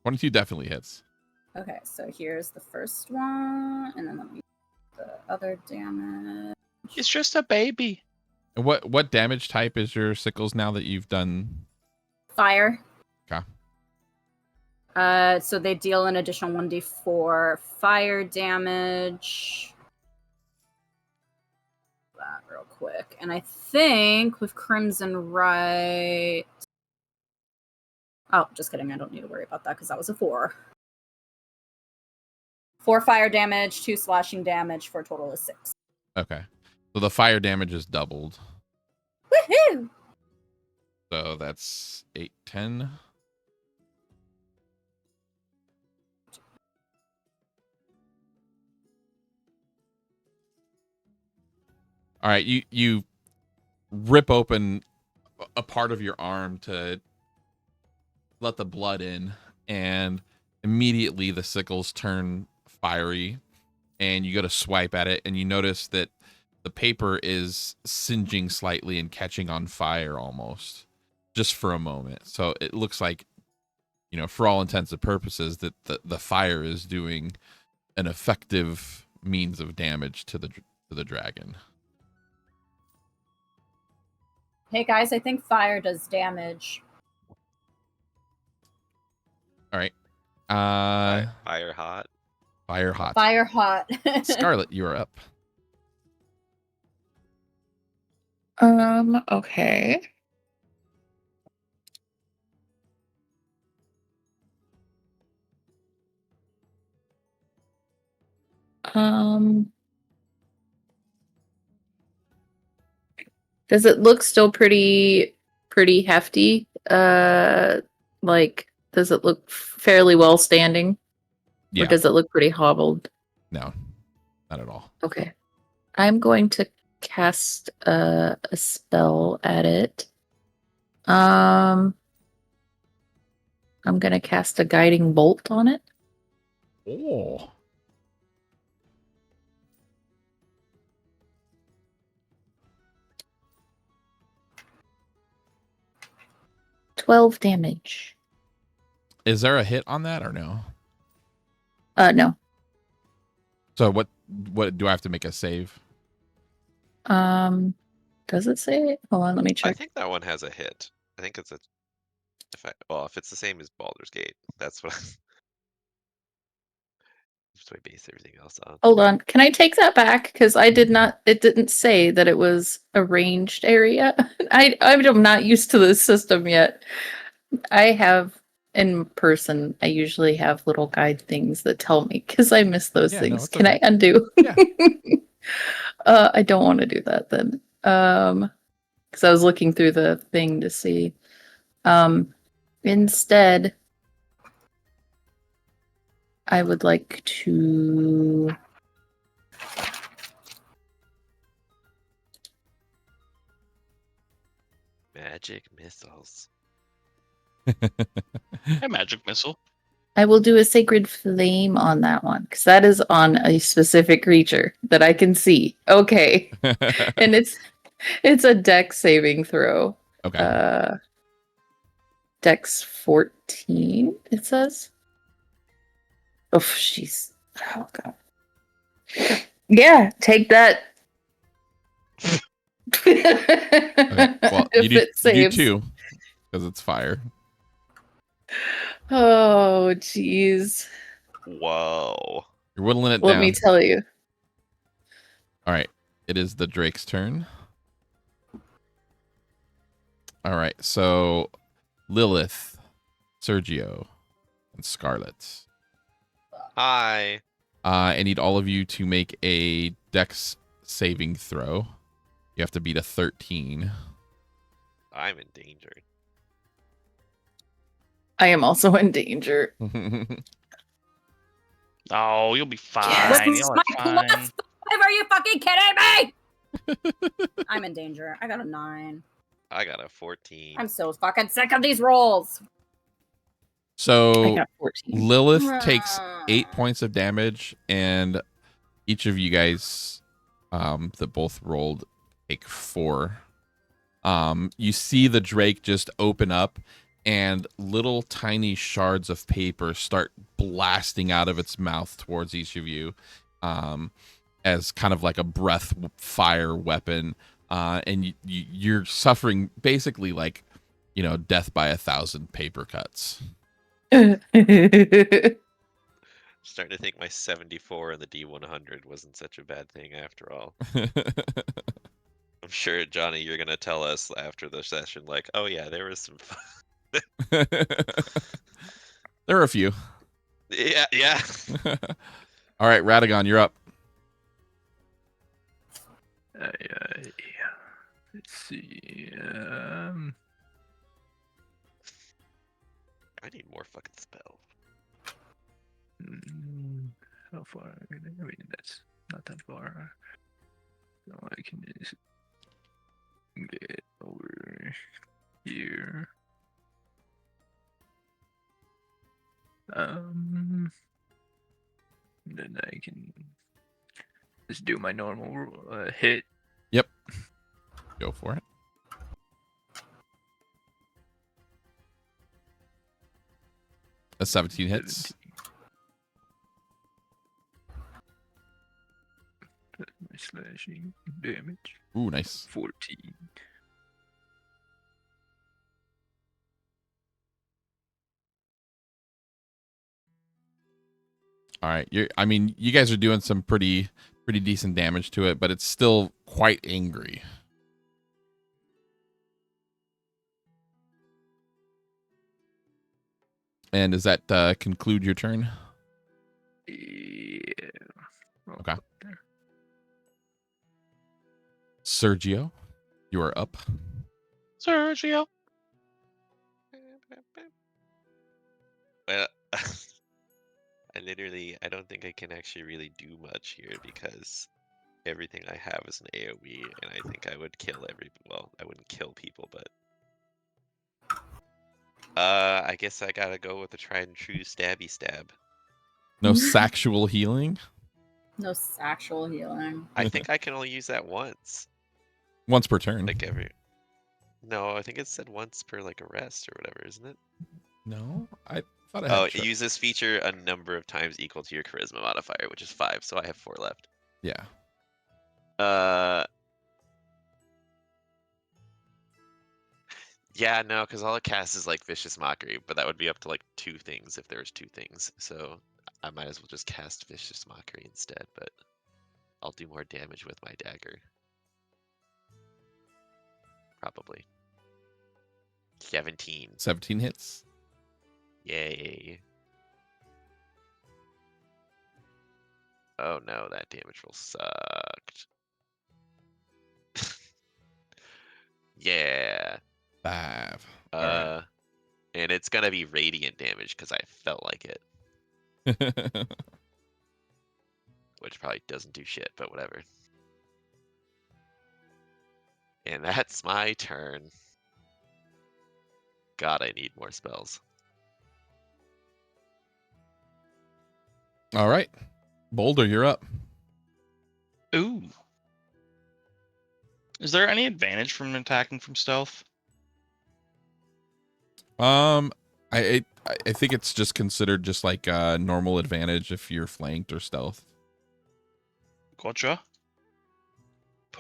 22 definitely hits. Okay, so here's the first one, and then let me the other damage. It's just a baby. And what damage type is your sickles now that you've done? Fire. Okay. So they deal an additional 1d4 fire damage. That real quick. And I think with Crimson Right. Oh, just kidding. I don't need to worry about that because that was a 4. 4 fire damage, 2 slashing damage for a total of 6. Okay. So the fire damage is doubled. Woohoo! So that's 8, 10. All right, you rip open a part of your arm to let the blood in, and immediately the sickles turn fiery, and you go to swipe at it, and you notice that the paper is singeing slightly and catching on fire almost, just for a moment. So it looks like, for all intents and purposes, that the fire is doing an effective means of damage to the dragon. Hey guys, I think fire does damage. All right. Fire hot. Fire hot. Fire hot. Scarlet, you are up. Okay. Does it look still pretty hefty? Like, does it look fairly well standing? Yeah. Or does it look pretty hobbled? No, not at all. Okay. I'm going to cast a spell at it. I'm going to cast a guiding bolt on it. Oh. $12 damage. Is there a hit on that or no? No. So what do I have to make a save? Does it say it? Hold on, let me I check. think that one has a hit. I think it's if it's the same as Baldur's Gate, that's what. Just I base everything else on. Hold on. Can I take that back? Because it didn't say that it was a ranged area. I'm not used to this system yet. I have in person, I usually have little guide things that tell me because I miss those Yeah, no, things. it's Can okay. I undo? Yeah. I don't want to do that then. Because I was looking through the thing to see. Instead, I would like to Magic missiles. Hey, magic missile. I will do a sacred flame on that one because that is on a specific creature that I can see. Okay. And it's a dex saving throw. Okay. Dex 14, it says. Oh, jeez. Oh, God. Yeah, take that. Okay. Well, If it you do saves. 2 because it's fire. Oh, jeez. Whoa. You're whittling it Let down. me tell you. All right. It is the Drake's turn. All right. So Lilith, Sergio, and Scarlet. Hi. I need all of you to make a Dex saving throw. You have to beat a 13. I'm in danger. I am also in danger. Oh, you'll be fine. Yes. You'll be fine. Plus 5, are you fucking kidding me? I'm in danger. I got a 9. I got a 14. I'm so fucking sick of these rolls. I So got 14. Lilith takes 8 points of damage, and each of you guys that both rolled take 4. You see the Drake just open up, and little tiny shards of paper start blasting out of its mouth towards each of you, as kind of like a breath fire weapon. And you're suffering basically like, death by 1,000 paper cuts. Starting to think my 74 in the D100 wasn't such a bad thing after all. I'm sure, Johnny, you're going to tell us after the session, like, oh yeah, there was some fun. There are a few. Yeah. All right, Radagon, you're up. Let's see. I need more fucking spell. How far? I mean, that's not that far. So I can just get over here. Then I can just do my normal hit. Yep. Go for it. A 17 hits. 17. My slashing damage. Ooh, nice. 14. All right. You guys are doing some pretty decent damage to it, but it's still quite angry. And does that conclude your turn? Yeah. Okay. Sergio, you are up. Sergio. Well, I don't think I can actually really do much here because everything I have is an AoE, and I think I would kill I wouldn't kill people, but I guess I gotta go with the tried and true stabby stab. No sexual healing? No sexual healing. I think I can only use that once. Once per turn. No, I think it said once per like a rest or whatever, isn't it? No, I thought I Oh, had. it uses feature a number of times equal to your charisma modifier, which is 5, so I have 4 left. Yeah. Yeah, no, because all it casts is like vicious mockery, but that would be up to like 2 things if there's 2 things. So I might as well just cast vicious mockery instead, but I'll do more damage with my dagger. Probably. 17. 17 hits. Yay. Oh no, that damage roll sucked. Yeah. 5. All right. And it's gonna be radiant damage because I felt like it. Which probably doesn't do shit, but whatever. And that's my turn. God, I need more spells. All right. Boulder, you're up. Ooh. Is there any advantage from attacking from stealth? I think it's just considered just like a normal advantage if you're flanked or stealth. Gotcha.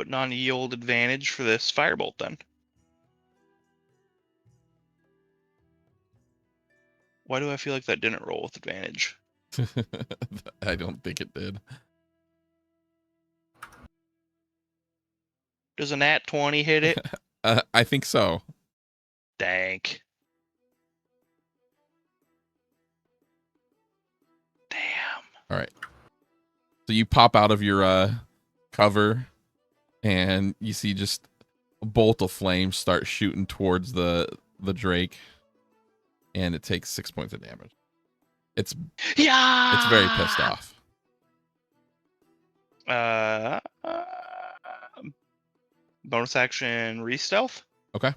putting on ye old advantage for this firebolt then. Why do I feel like that didn't roll with advantage? I don't think it did. Does a nat 20 hit it? I think so. Dank. Damn. All right. So you pop out of your cover, and you see just a bolt of flame start shooting towards the Drake, and it takes 6 points of damage. It's very pissed off. Bonus action re-stealth? Okay.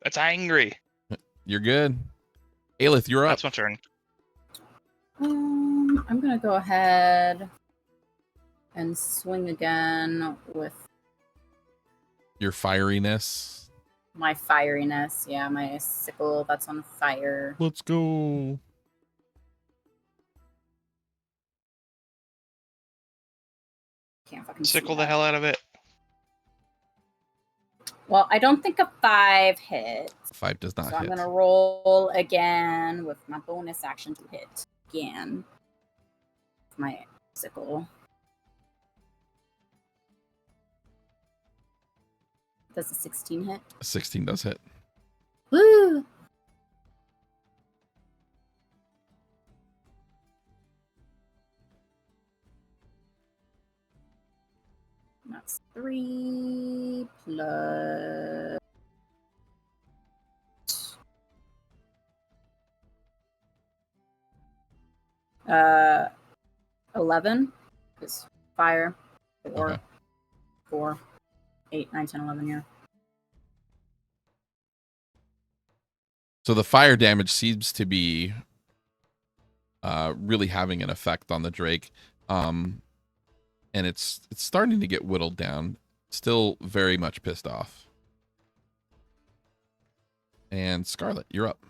It's angry. You're good. Aelith, you're up. That's my turn. I'm gonna go ahead and swing again with Your fieriness. my fieriness. Yeah, my sickle that's on fire. Let's go. Can't fucking see Sickle the that. hell out of it. Well, I don't think a 5 hits. 5 does not So I'm hit. gonna roll again with my bonus action to hit again. My sickle. Does a 16 hit? 16 does hit. Woo! That's 3 plus 11 is fire. 4, Okay. 4, 8, 9, 10, 11, yeah. So the fire damage seems to be really having an effect on the Drake. And it's starting to get whittled down. Still very much pissed off. And Scarlet, you're up.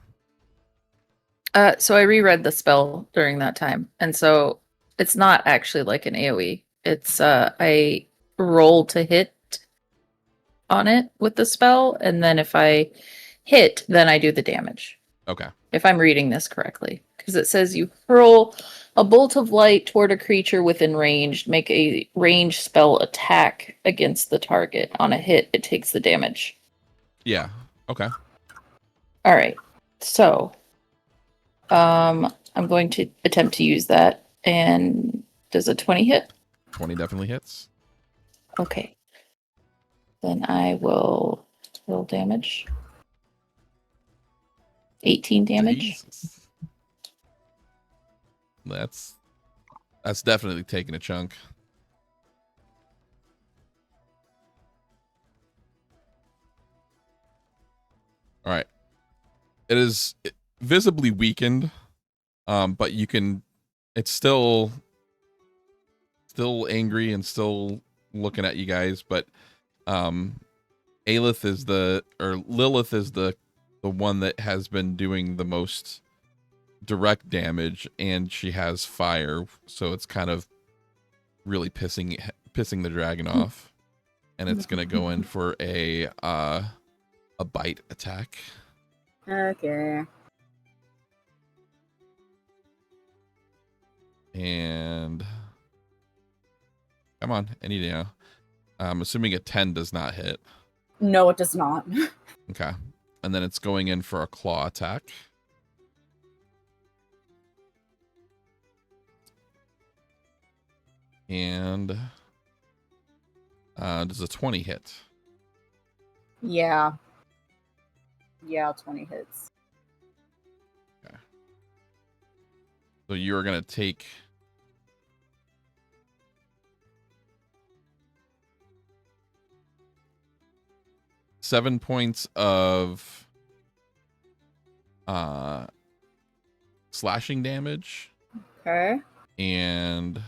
So I reread the spell during that time, and so it's not actually like an AoE. It's I roll to hit on it with the spell, and then if I hit, then I do the damage. Okay. If I'm reading this correctly, because it says you hurl a bolt of light toward a creature within range, make a ranged spell attack against the target. On a hit, it takes the damage. Yeah. Okay. All right. So, I'm going to attempt to use that. And does a 20 hit? 20 definitely hits. Okay. Then I will roll damage. 18 damage. Jesus. That's definitely taking a chunk. All right. It is visibly weakened, but you can. It's still angry and still looking at you guys. But Lilith is the one that has been doing the most direct damage, and she has fire, so it's kind of really pissing the dragon off, and it's gonna go in for a bite attack. Okay. And come on, I need to know. I'm assuming a 10 does not hit. No, it does not. Okay. And then it's going in for a claw attack. And does a 20 hit? Yeah. Yeah, 20 hits. Okay. So you're going to take 7 points of slashing damage. Okay. And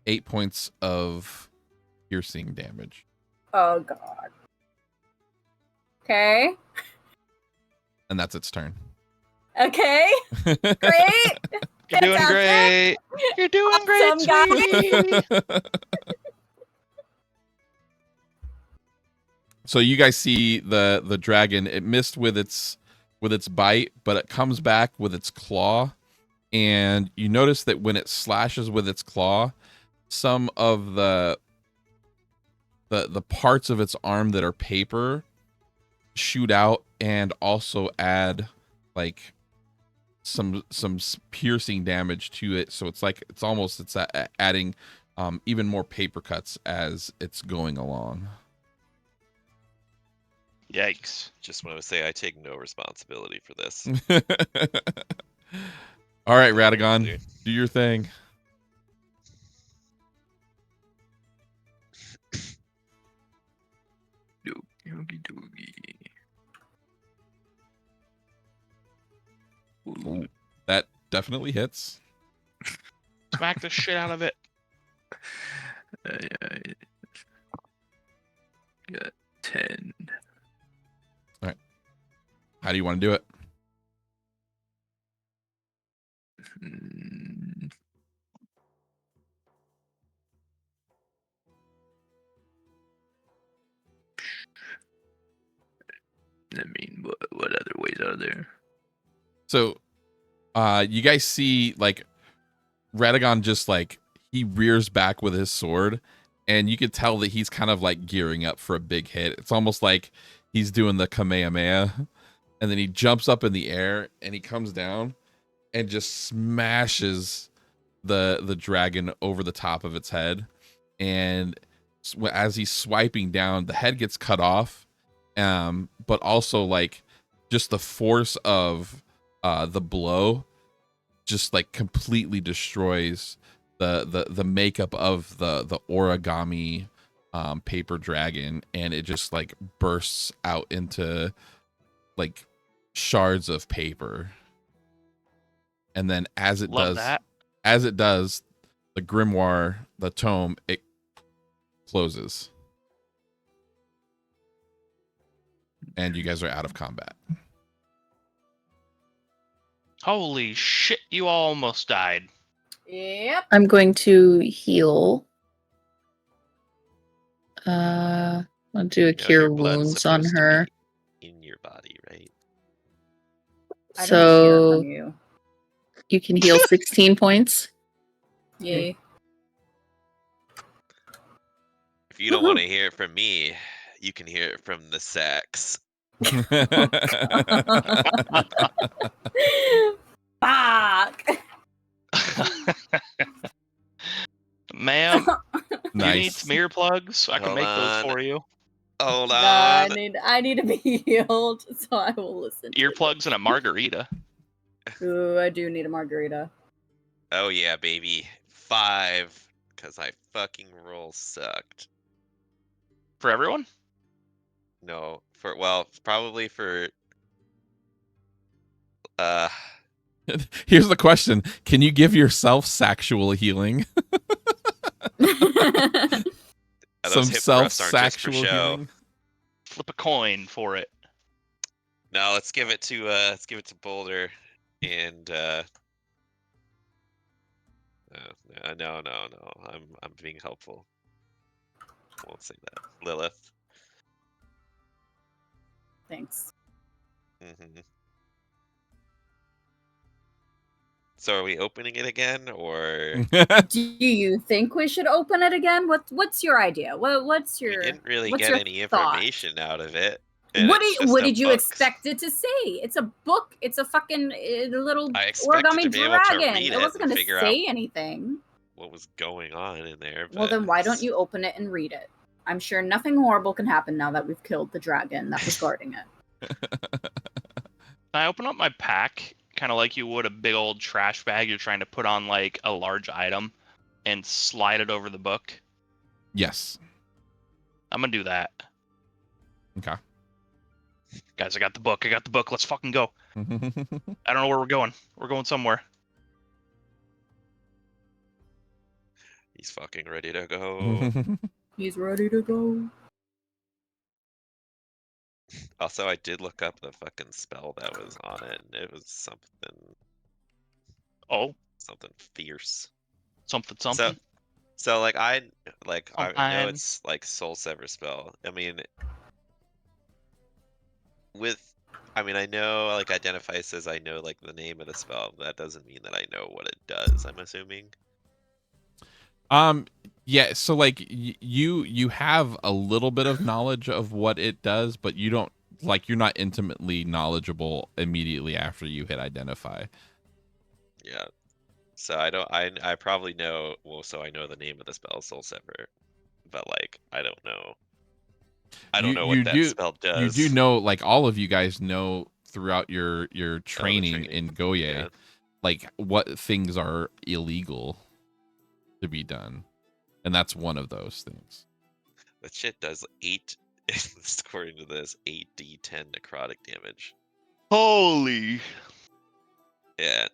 eight points of piercing damage. Oh, God. Okay. And that's its turn. Okay, great. You're doing great. You're doing great, Awesome, guys. sweetie. So you guys see the dragon. It missed with its bite, but it comes back with its claw, and you notice that when it slashes with its claw, some of the parts of its arm that are paper shoot out and also add like some piercing damage to it. So it's like it's adding even more paper cuts as it's going along. Yikes. Just want to say I take no responsibility for this. All right, Not Radagon, really. do your thing. Yogi doogie. Ooh, that definitely hits. Smack the shit out of it. Yeah, got 10. How do you want to do it? Mm, I mean, what other ways are there? So, you guys see like Radagon just like he rears back with his sword, and you could tell that he's kind of like gearing up for a big hit. It's almost like he's doing the Kamehameha, and then he jumps up in the air and he comes down and just smashes the dragon over the top of its head. And as he's swiping down, the head gets cut off, but also like just the force of the blow just like completely destroys the makeup of the origami paper dragon, and it just like bursts out into like shards of paper. And then as it Love that. does, the grimoire, the tome, it closes, and you guys are out of combat. Holy shit, you almost died. Yep. I'm going to heal. I'll do a You know, cure your blood's wounds on supposed to her. be in your body, right? I don't hear So from you. you can heal 16 points. Yay. If you don't want to hear it from me, you can hear it from the sex. Fuck. Ma'am, you need Nice. some earplugs? I can Hold make those on. for you. Hold I on. need to be healed, so I will listen. to Earplugs and a margarita. it. Ooh, I do need a margarita. Oh yeah, baby. 5. Because I fucking roll sucked. For everyone? No, probably for Here's the question: can you give yourself sexual healing? those Some hip thrusts aren't just for self-sexual show. healing. Flip a coin for it. No, let's give it to Boulder and no. I'm being helpful. Won't say that. Lilith. Thanks. hmm So are we opening it again, or Do you think we should open it again? What's your idea? What's we your didn't really what's get your any thought? information out of it? And What it's did just what a did you book. expect it to say? It's a book. It's a fucking little I expected origami to be able to dragon. read It it wasn't and going to figure say anything. what was going on in there. Well, But then why don't it's- you open it and read it? I'm sure nothing horrible can happen now that we've killed the dragon that was guarding it. I open up my pack, kind of like you would a big old trash bag you're trying to put on like a large item, and slide it over the book. Yes. I'm gonna do that. Okay. Guys, I got the book. Let's fucking go. I don't know where we're going. We're going somewhere. He's fucking ready to go. He's ready to go. Also, I did look up the fucking spell that was on it, and it was something Oh, fierce. something. So like I know Sometime. it's like soul sever spell. I mean, I know like identify says I know like the name of the spell. That doesn't mean that I know what it does. I'm assuming. Yeah, so like you have a little bit of knowledge of what it does, but you don't like you're not intimately knowledgeable immediately after you hit identify. Yeah. So I don't. I probably know. Well, so I know the name of the spell, Soul Sever, but like I don't know. I don't know what that spell does. You do know, like all of you guys know throughout your Oh, the training in Goye, Yeah. like what things are illegal to be done, and that's one of those things. That shit does 8. According to this, 8d10 necrotic damage. Holy. Yeah.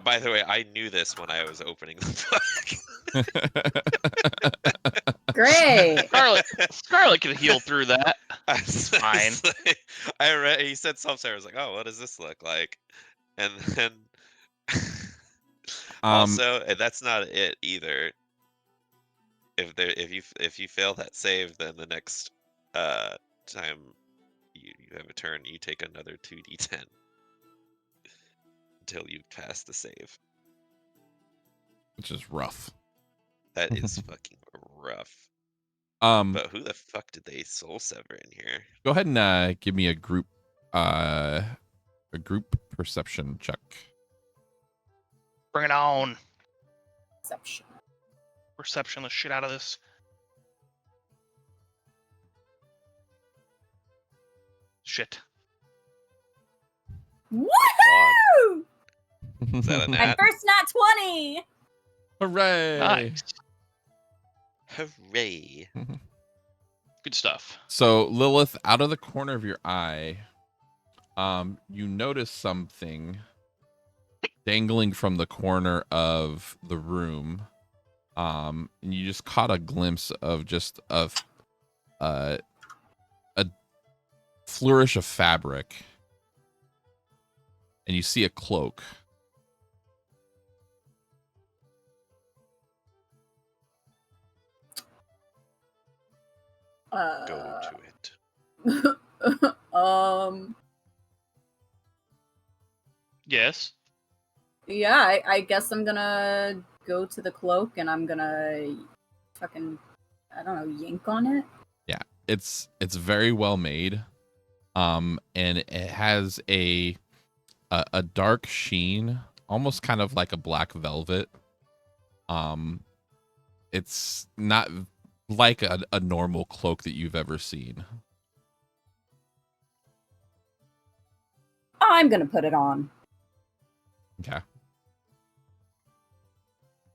By the way, I knew this when I was opening the book. Great. Scarlet can heal through that. Fine. I read. He said something. I was like, "Oh, what does this look like?" And then also, and that's not it either. If you fail that save, then the next time you have a turn, you take another 2d10 until you pass the save. Which is rough. That is fucking rough. But who the fuck did they soul sever in here? Go ahead and give me a group perception check. Bring it on. Perception. Perception the shit out of this. Shit. Woohoo! Is that a My nat? first nat 20. Hooray! Nice. Hooray! Good stuff. So Lilith, out of the corner of your eye, you notice something dangling from the corner of the room. And you just caught a glimpse of just a flourish of fabric, and you see a cloak. Go to it. Yes. Yeah, I guess I'm gonna go to the cloak and I'm gonna fucking, I don't know, yank on it. Yeah, it's very well made, and it has a dark sheen, almost kind of like a black velvet. It's not like a normal cloak that you've ever seen. I'm gonna put it on. Okay.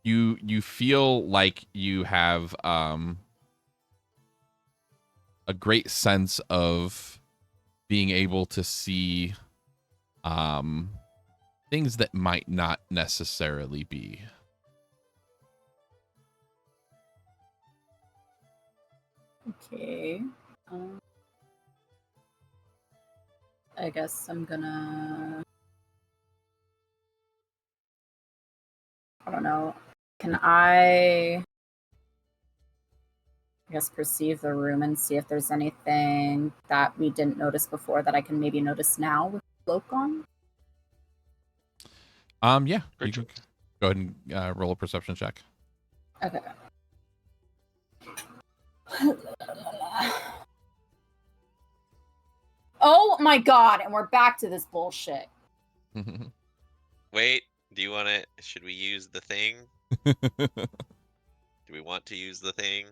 You feel like you have a great sense of being able to see things that might not necessarily be. Okay. I guess I'm gonna, I don't know. Can I guess perceive the room and see if there's anything that we didn't notice before that I can maybe notice now with the cloak on? Yeah. You can go ahead and roll a perception check. Okay. Oh my god, and we're back to this bullshit. Wait, do you want to? Should we use the thing? Do we want to use the thing?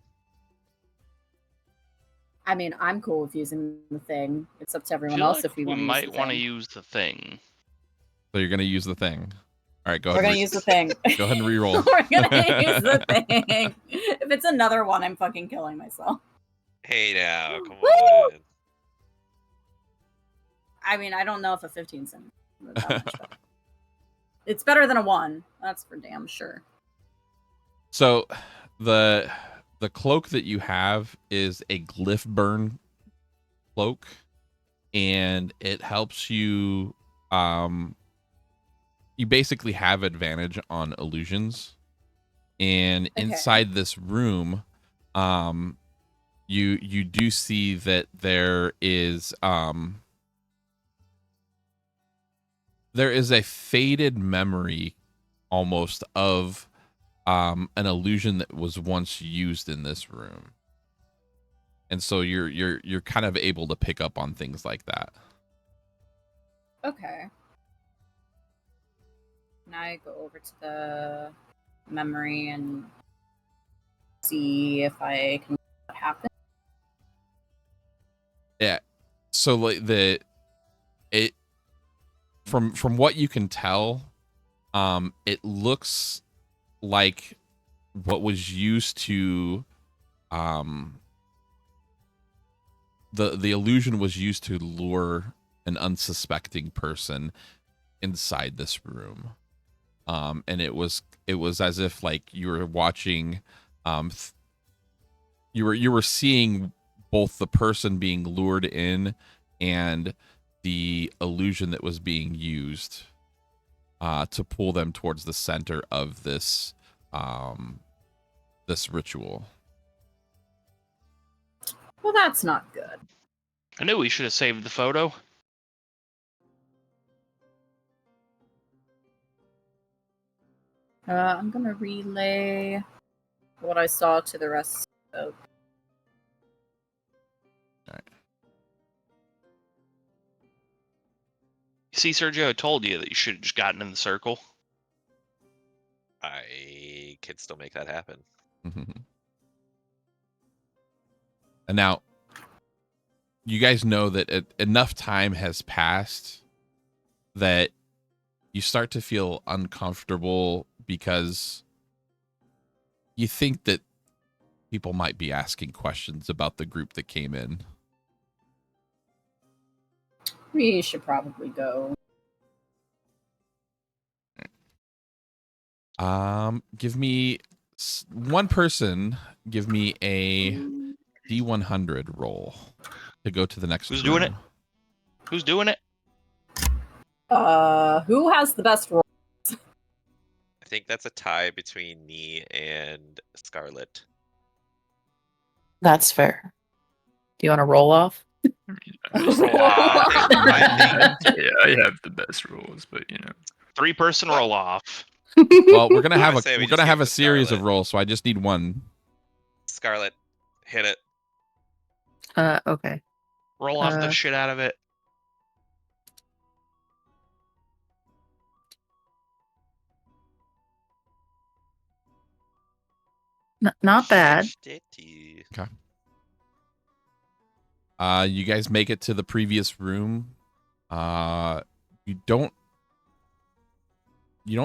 I mean, I'm cool with using the thing. It's up to everyone Feel else like if we want to use the might want to thing. use the thing. So you're gonna use the thing. All right, go We're ahead. gonna use the thing. Go ahead and re-roll. We're gonna use the thing. If it's another one, I'm fucking killing myself. Hey now, come Woo! on. I mean, I don't know if a 15's that much better. It's better than a 1. That's for damn sure. So the cloak that you have is a glyph burn cloak. and it helps you. You basically have advantage on illusions, and Okay. inside this room, you do see that there is a faded memory almost of an illusion that was once used in this room. And so you're kind of able to pick up on things like that. Okay. Can I go over to the memory and see if I can what happened? Yeah. So like it from what you can tell, it looks like what was used to the illusion was used to lure an unsuspecting person inside this room. And it was as if like you were watching you were seeing both the person being lured in and the illusion that was being used to pull them towards the center of this this ritual. Well, that's not good. I knew we should have saved the photo. I'm gonna relay what I saw to the rest of. See, Sergio, I told you that you should have just gotten in the circle. I can still make that happen. And now, you guys know that enough time has passed that you start to feel uncomfortable because you think that people might be asking questions about the group that came in. We should probably go. Give me one person. Give me a D100 roll to go to the next. Who's room. doing it? Who's doing it? Who has the best roll? I think that's a tie between me and Scarlet. That's fair. Do you want to roll off? I Yeah, I have the best rules, but you know. 3-person roll off. Well, we're gonna I have would say we we're just gonna give have it a to series of Scarlet. rolls, so I just need one. Scarlet, hit it. Okay. Roll off the shit out of it. Not bad. Shitty. You guys make it to the previous room. You don't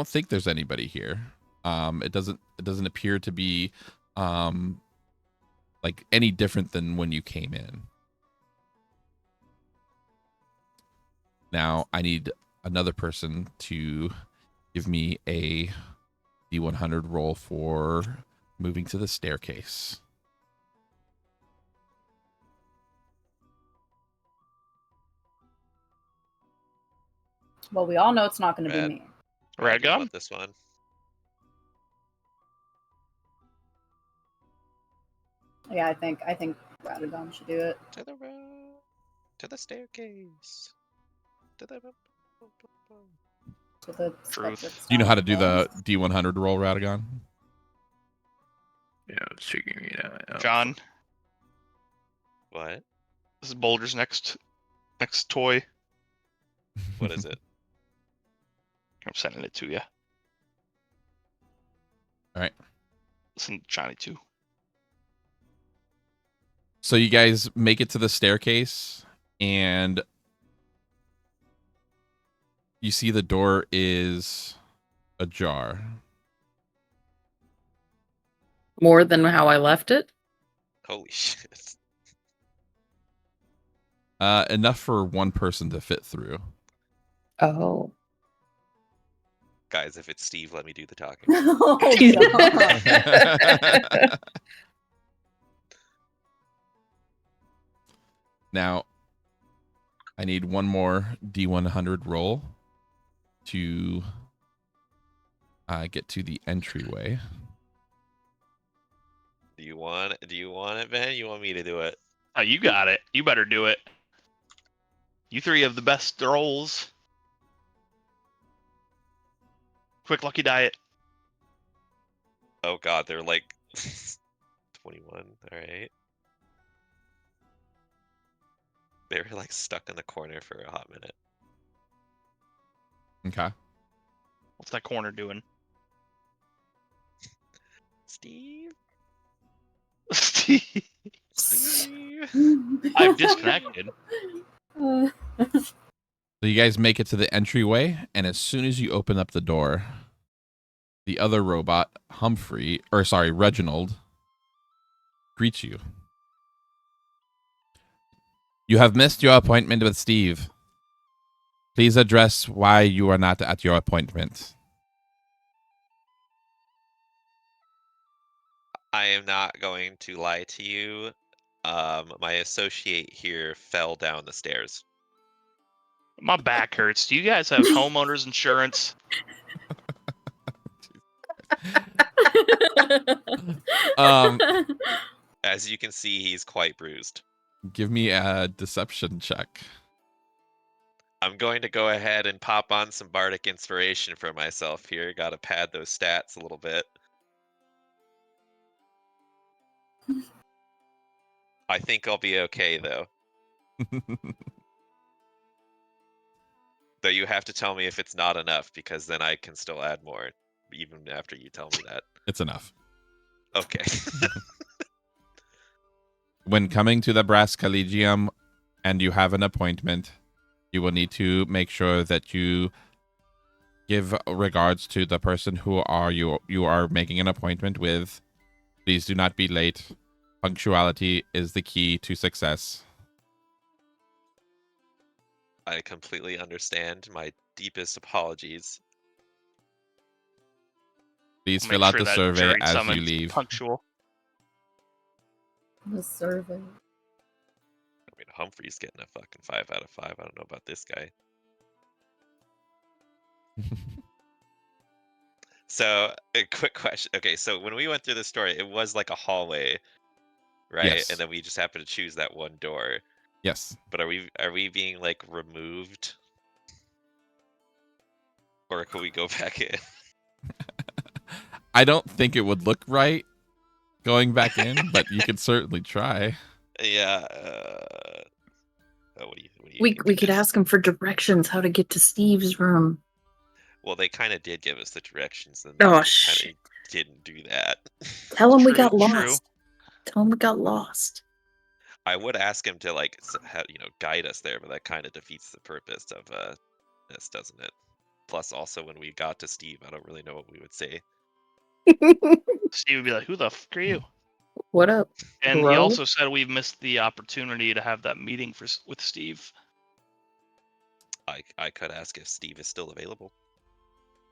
think there's anybody here. It doesn't appear to be like any different than when you came in. Now I need another person to give me a D100 roll for moving to the staircase. Well, we all know it's not going to be Red. me. Red Do you gun? want this one? Yeah, I think Radagon should do it. To the road. To the staircase. To the. To the Truth. spectral Do you know how to do stone. the D100 roll, Radagon? Yeah, I was figuring it out. John, What? this is Boulder's next toy. What is it? I'm sending it to you. All right. Send it to Johnny too. So you guys make it to the staircase, and you see the door is ajar. More than how I left it? Holy shit. Enough for one person to fit through. Oh. Guys, if it's Steve, let me do the talking. Oh, God. Now, I need one more D100 roll to get to the entryway. Do you want it, Ben? You want me to do it? Oh, you got it. You better do it. You three have the best rolls. Quick lucky diet. Oh god, they're like 21. All right. They were like stuck in the corner for a hot minute. Okay. What's that corner doing? Steve. Steve. Steve. I've disconnected. So you guys make it to the entryway, and as soon as you open up the door, the other robot, Reginald, greets you. You have missed your appointment with Steve. Please address why you are not at your appointment. I am not going to lie to you. My associate here fell down the stairs. My back hurts. Do you guys have homeowners insurance? As you can see, he's quite bruised. Give me a deception check. I'm going to go ahead and pop on some bardic inspiration for myself here. Got to pad those stats a little bit. I think I'll be okay, though. Though you have to tell me if it's not enough, because then I can still add more, even after you tell me that. It's enough. Okay. When coming to the Brass Collegium and you have an appointment, you will need to make sure that you give regards to the person who you are making an appointment with. Please do not be late. Punctuality is the key to success. I completely understand. My deepest apologies. Please I'll fill make out sure the that survey jury as you summon's leave. Punctual. The survey. I mean, Humphrey's getting a fucking 5 out of 5. I don't know about this guy. So, a quick question. Okay, so when we went through the story, it was like a hallway, right? Yes. And then we just happened to choose that one door. Yes. But are we being like removed? Or could we go back in? I don't think it would look right going back in, but you could certainly try. Yeah. What do you We think, could guys? ask him for directions how to get to Steve's room. Well, they kind of did give us the directions, and Oh, they kind shit. of didn't do that. Tell him we True, got true. lost. Tell him we got lost. I would ask him to like guide us there, but that kind of defeats the purpose of this, doesn't it? Plus, also when we got to Steve, I don't really know what we would say. Steve would be like, "Who the fuck are you?" What up? And he bro? also said we've missed the opportunity to have that meeting with Steve. I could ask if Steve is still available.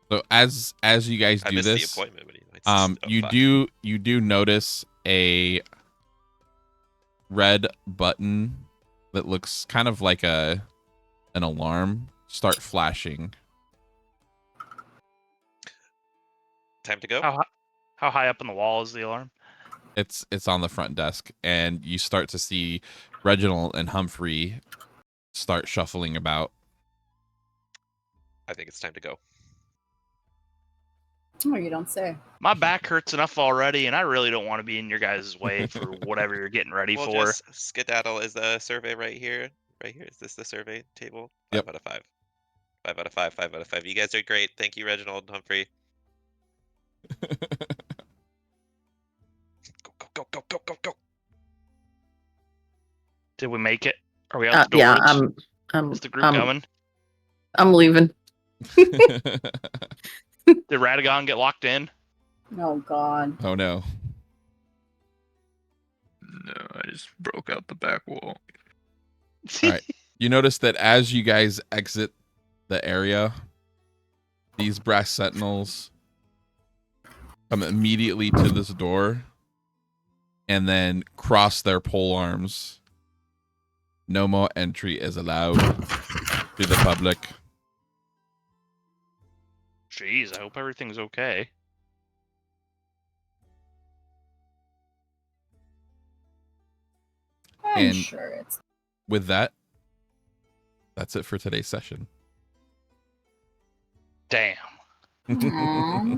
So as you guys I do missed the this, appointment, but he might you do notice a red button that looks kind of like an alarm start flashing. Time to go. How high up on the wall is the alarm? It's on the front desk, and you start to see Reginald and Humphrey start shuffling about. I think it's time to go. Oh, you don't say. My back hurts enough already, and I really don't want to be in your guys' way for whatever you're getting ready We'll for. just skedaddle. Is the survey right here? Right here. Is this the survey table? 5 Yep. out of 5. 5 out of 5. 5 out of 5. You guys are great. Thank you, Reginald and Humphrey. Go, go, go, go, go, go. Did we make it? Are we out the Yeah, doors? I'm Is the group coming? I'm leaving. Did Radagon get locked in? Oh God. Oh no. No, I just broke out the back wall. All right. You notice that as you guys exit the area, these brass sentinels come immediately to this door and then cross their pole arms No more entry is allowed to the public. Jeez, I hope everything's okay. I'm And- sure it's. With that, that's it for today's session. Damn. Aw.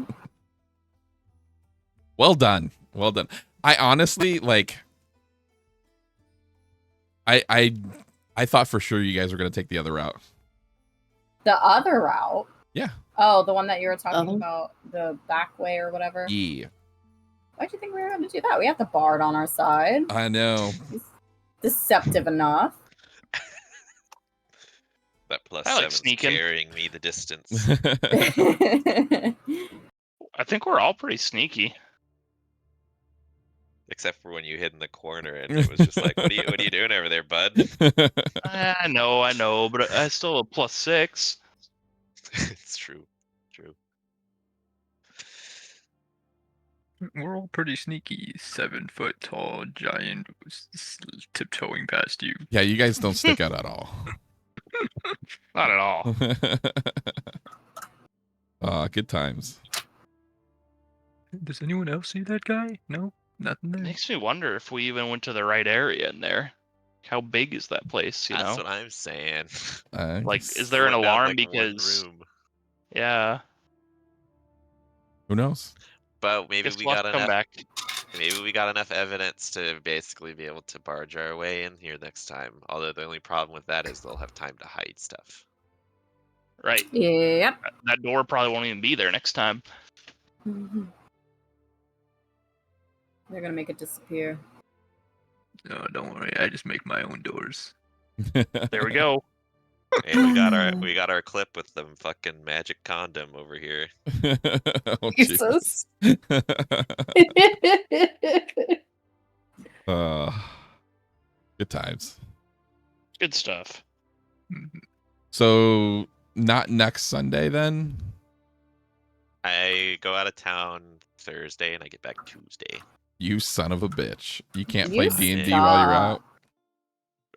Well done. Well done. I honestly I thought for sure you guys were gonna take the other route. The other route. Yeah. Oh, the one that you were talking Uh-huh. about, the back way or whatever. Yeah. Why'd you think we were going to do that? We have the bard on our side. I know. He's deceptive enough. That plus I like 7's sneaking. carrying me the distance. I think we're all pretty sneaky. Except for when you hid in the corner and it was just like, what are you doing over there, bud? I know, but I still have a +6. It's true. True. We're all pretty sneaky. 7-foot tall giant tiptoeing past you. Yeah, you guys don't stick out at all. Not at all. Good times. Does anyone else see that guy? No? Nothing there? Makes me wonder if we even went to the right area in there. How big is that place, you That's know? what I'm saying. Like, is there an Went down, alarm like, one because... room. Yeah. Who knows? But maybe Guess we we'll got have to come enough. back. Maybe we got enough evidence to basically be able to barge our way in here next time. Although the only problem with that is they'll have time to hide stuff. Right. Yep. That door probably won't even be there next time. Mhm. They're going to make it disappear. No, don't worry. I just make my own doors. There we go. Hey, we got our clip with the fucking magic condom over here. Oh, Jesus. Good times. Good stuff. Mhm. So not next Sunday then? I go out of town Thursday and I get back Tuesday. You son of a bitch. You can't You play D&D while you're suck. out.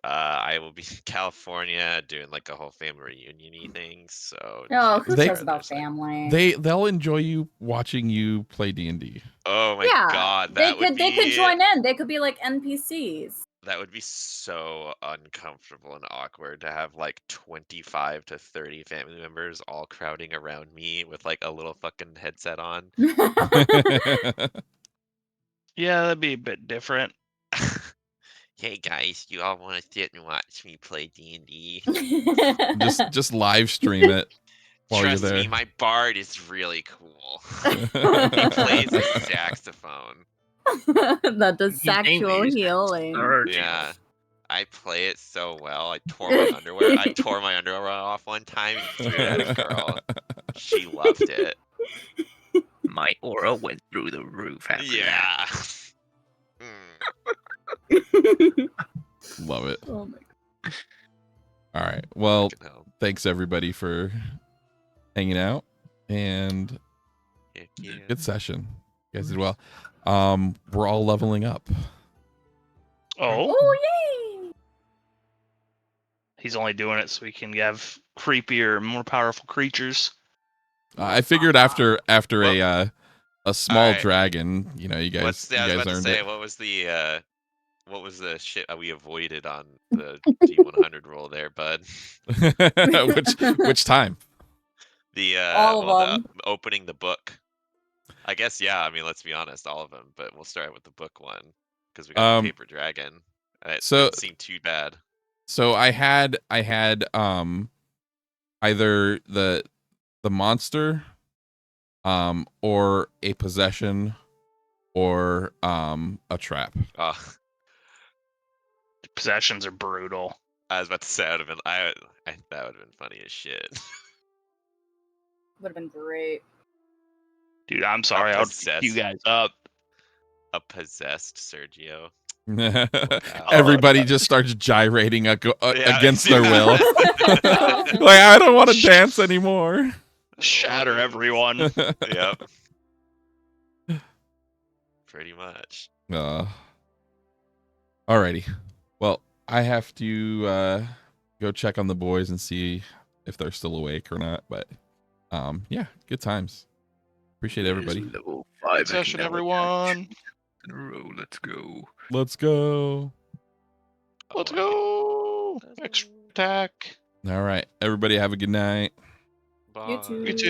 I will be in California doing like a whole family reunion thing. So No, who They- cares about family? They'll enjoy you watching you play D&D. Oh my yeah, god, they that would could be they could join in. They could be like NPCs. that would be so uncomfortable and awkward to have like 25 to 30 family members all crowding around me with like a little fucking headset on. Yeah, that'd be a bit different. Hey guys, you all want to sit and watch me play D&D? just live stream it while Trust you're there. me, my bard is really cool. He plays a saxophone. That does His name sexual is healing. Yeah. I play it so well. I tore my underwear off one time and threw it at a girl. She loved it. My aura went through the roof after that. Yeah. Love it. Oh my god. All right. Well, Fucking hell. thanks everybody for hanging out and Heck yeah. good session. You guys did well. We're all leveling up. Oh, Oh yay! he's only doing it so he can have creepier, more powerful creatures. I figured after a small Alright. dragon, you know, you I was guys about to earned say, it. what was the shit we avoided on the D100 roll there, bud? which time? All of them. The opening the book. I guess, yeah. I mean, let's be honest, all of them. But we'll start with the book one because we got the paper dragon. It so- didn't seem too bad. So I had either the monster or a possession or a trap. Oh, Possessions are brutal. I was about to say, that would have been funny as shit. Would have been great. Dude, I'm sorry. I would fuck you guys up. A possessed Sergio. Everybody just starts gyrating Yeah, against their will. Like, I don't want to dance anymore. Shatter everyone. Yep. Pretty much. Alrighty. Well, I have to go check on the boys and see if they're still awake or not. But yeah, good times. Appreciate everybody. Level Good 5. I can session, now attack everyone. in a row. Let's go. Let's go. Let's Oh, go. Let's Extra go. attack. All right, everybody have a good night. You too. You too.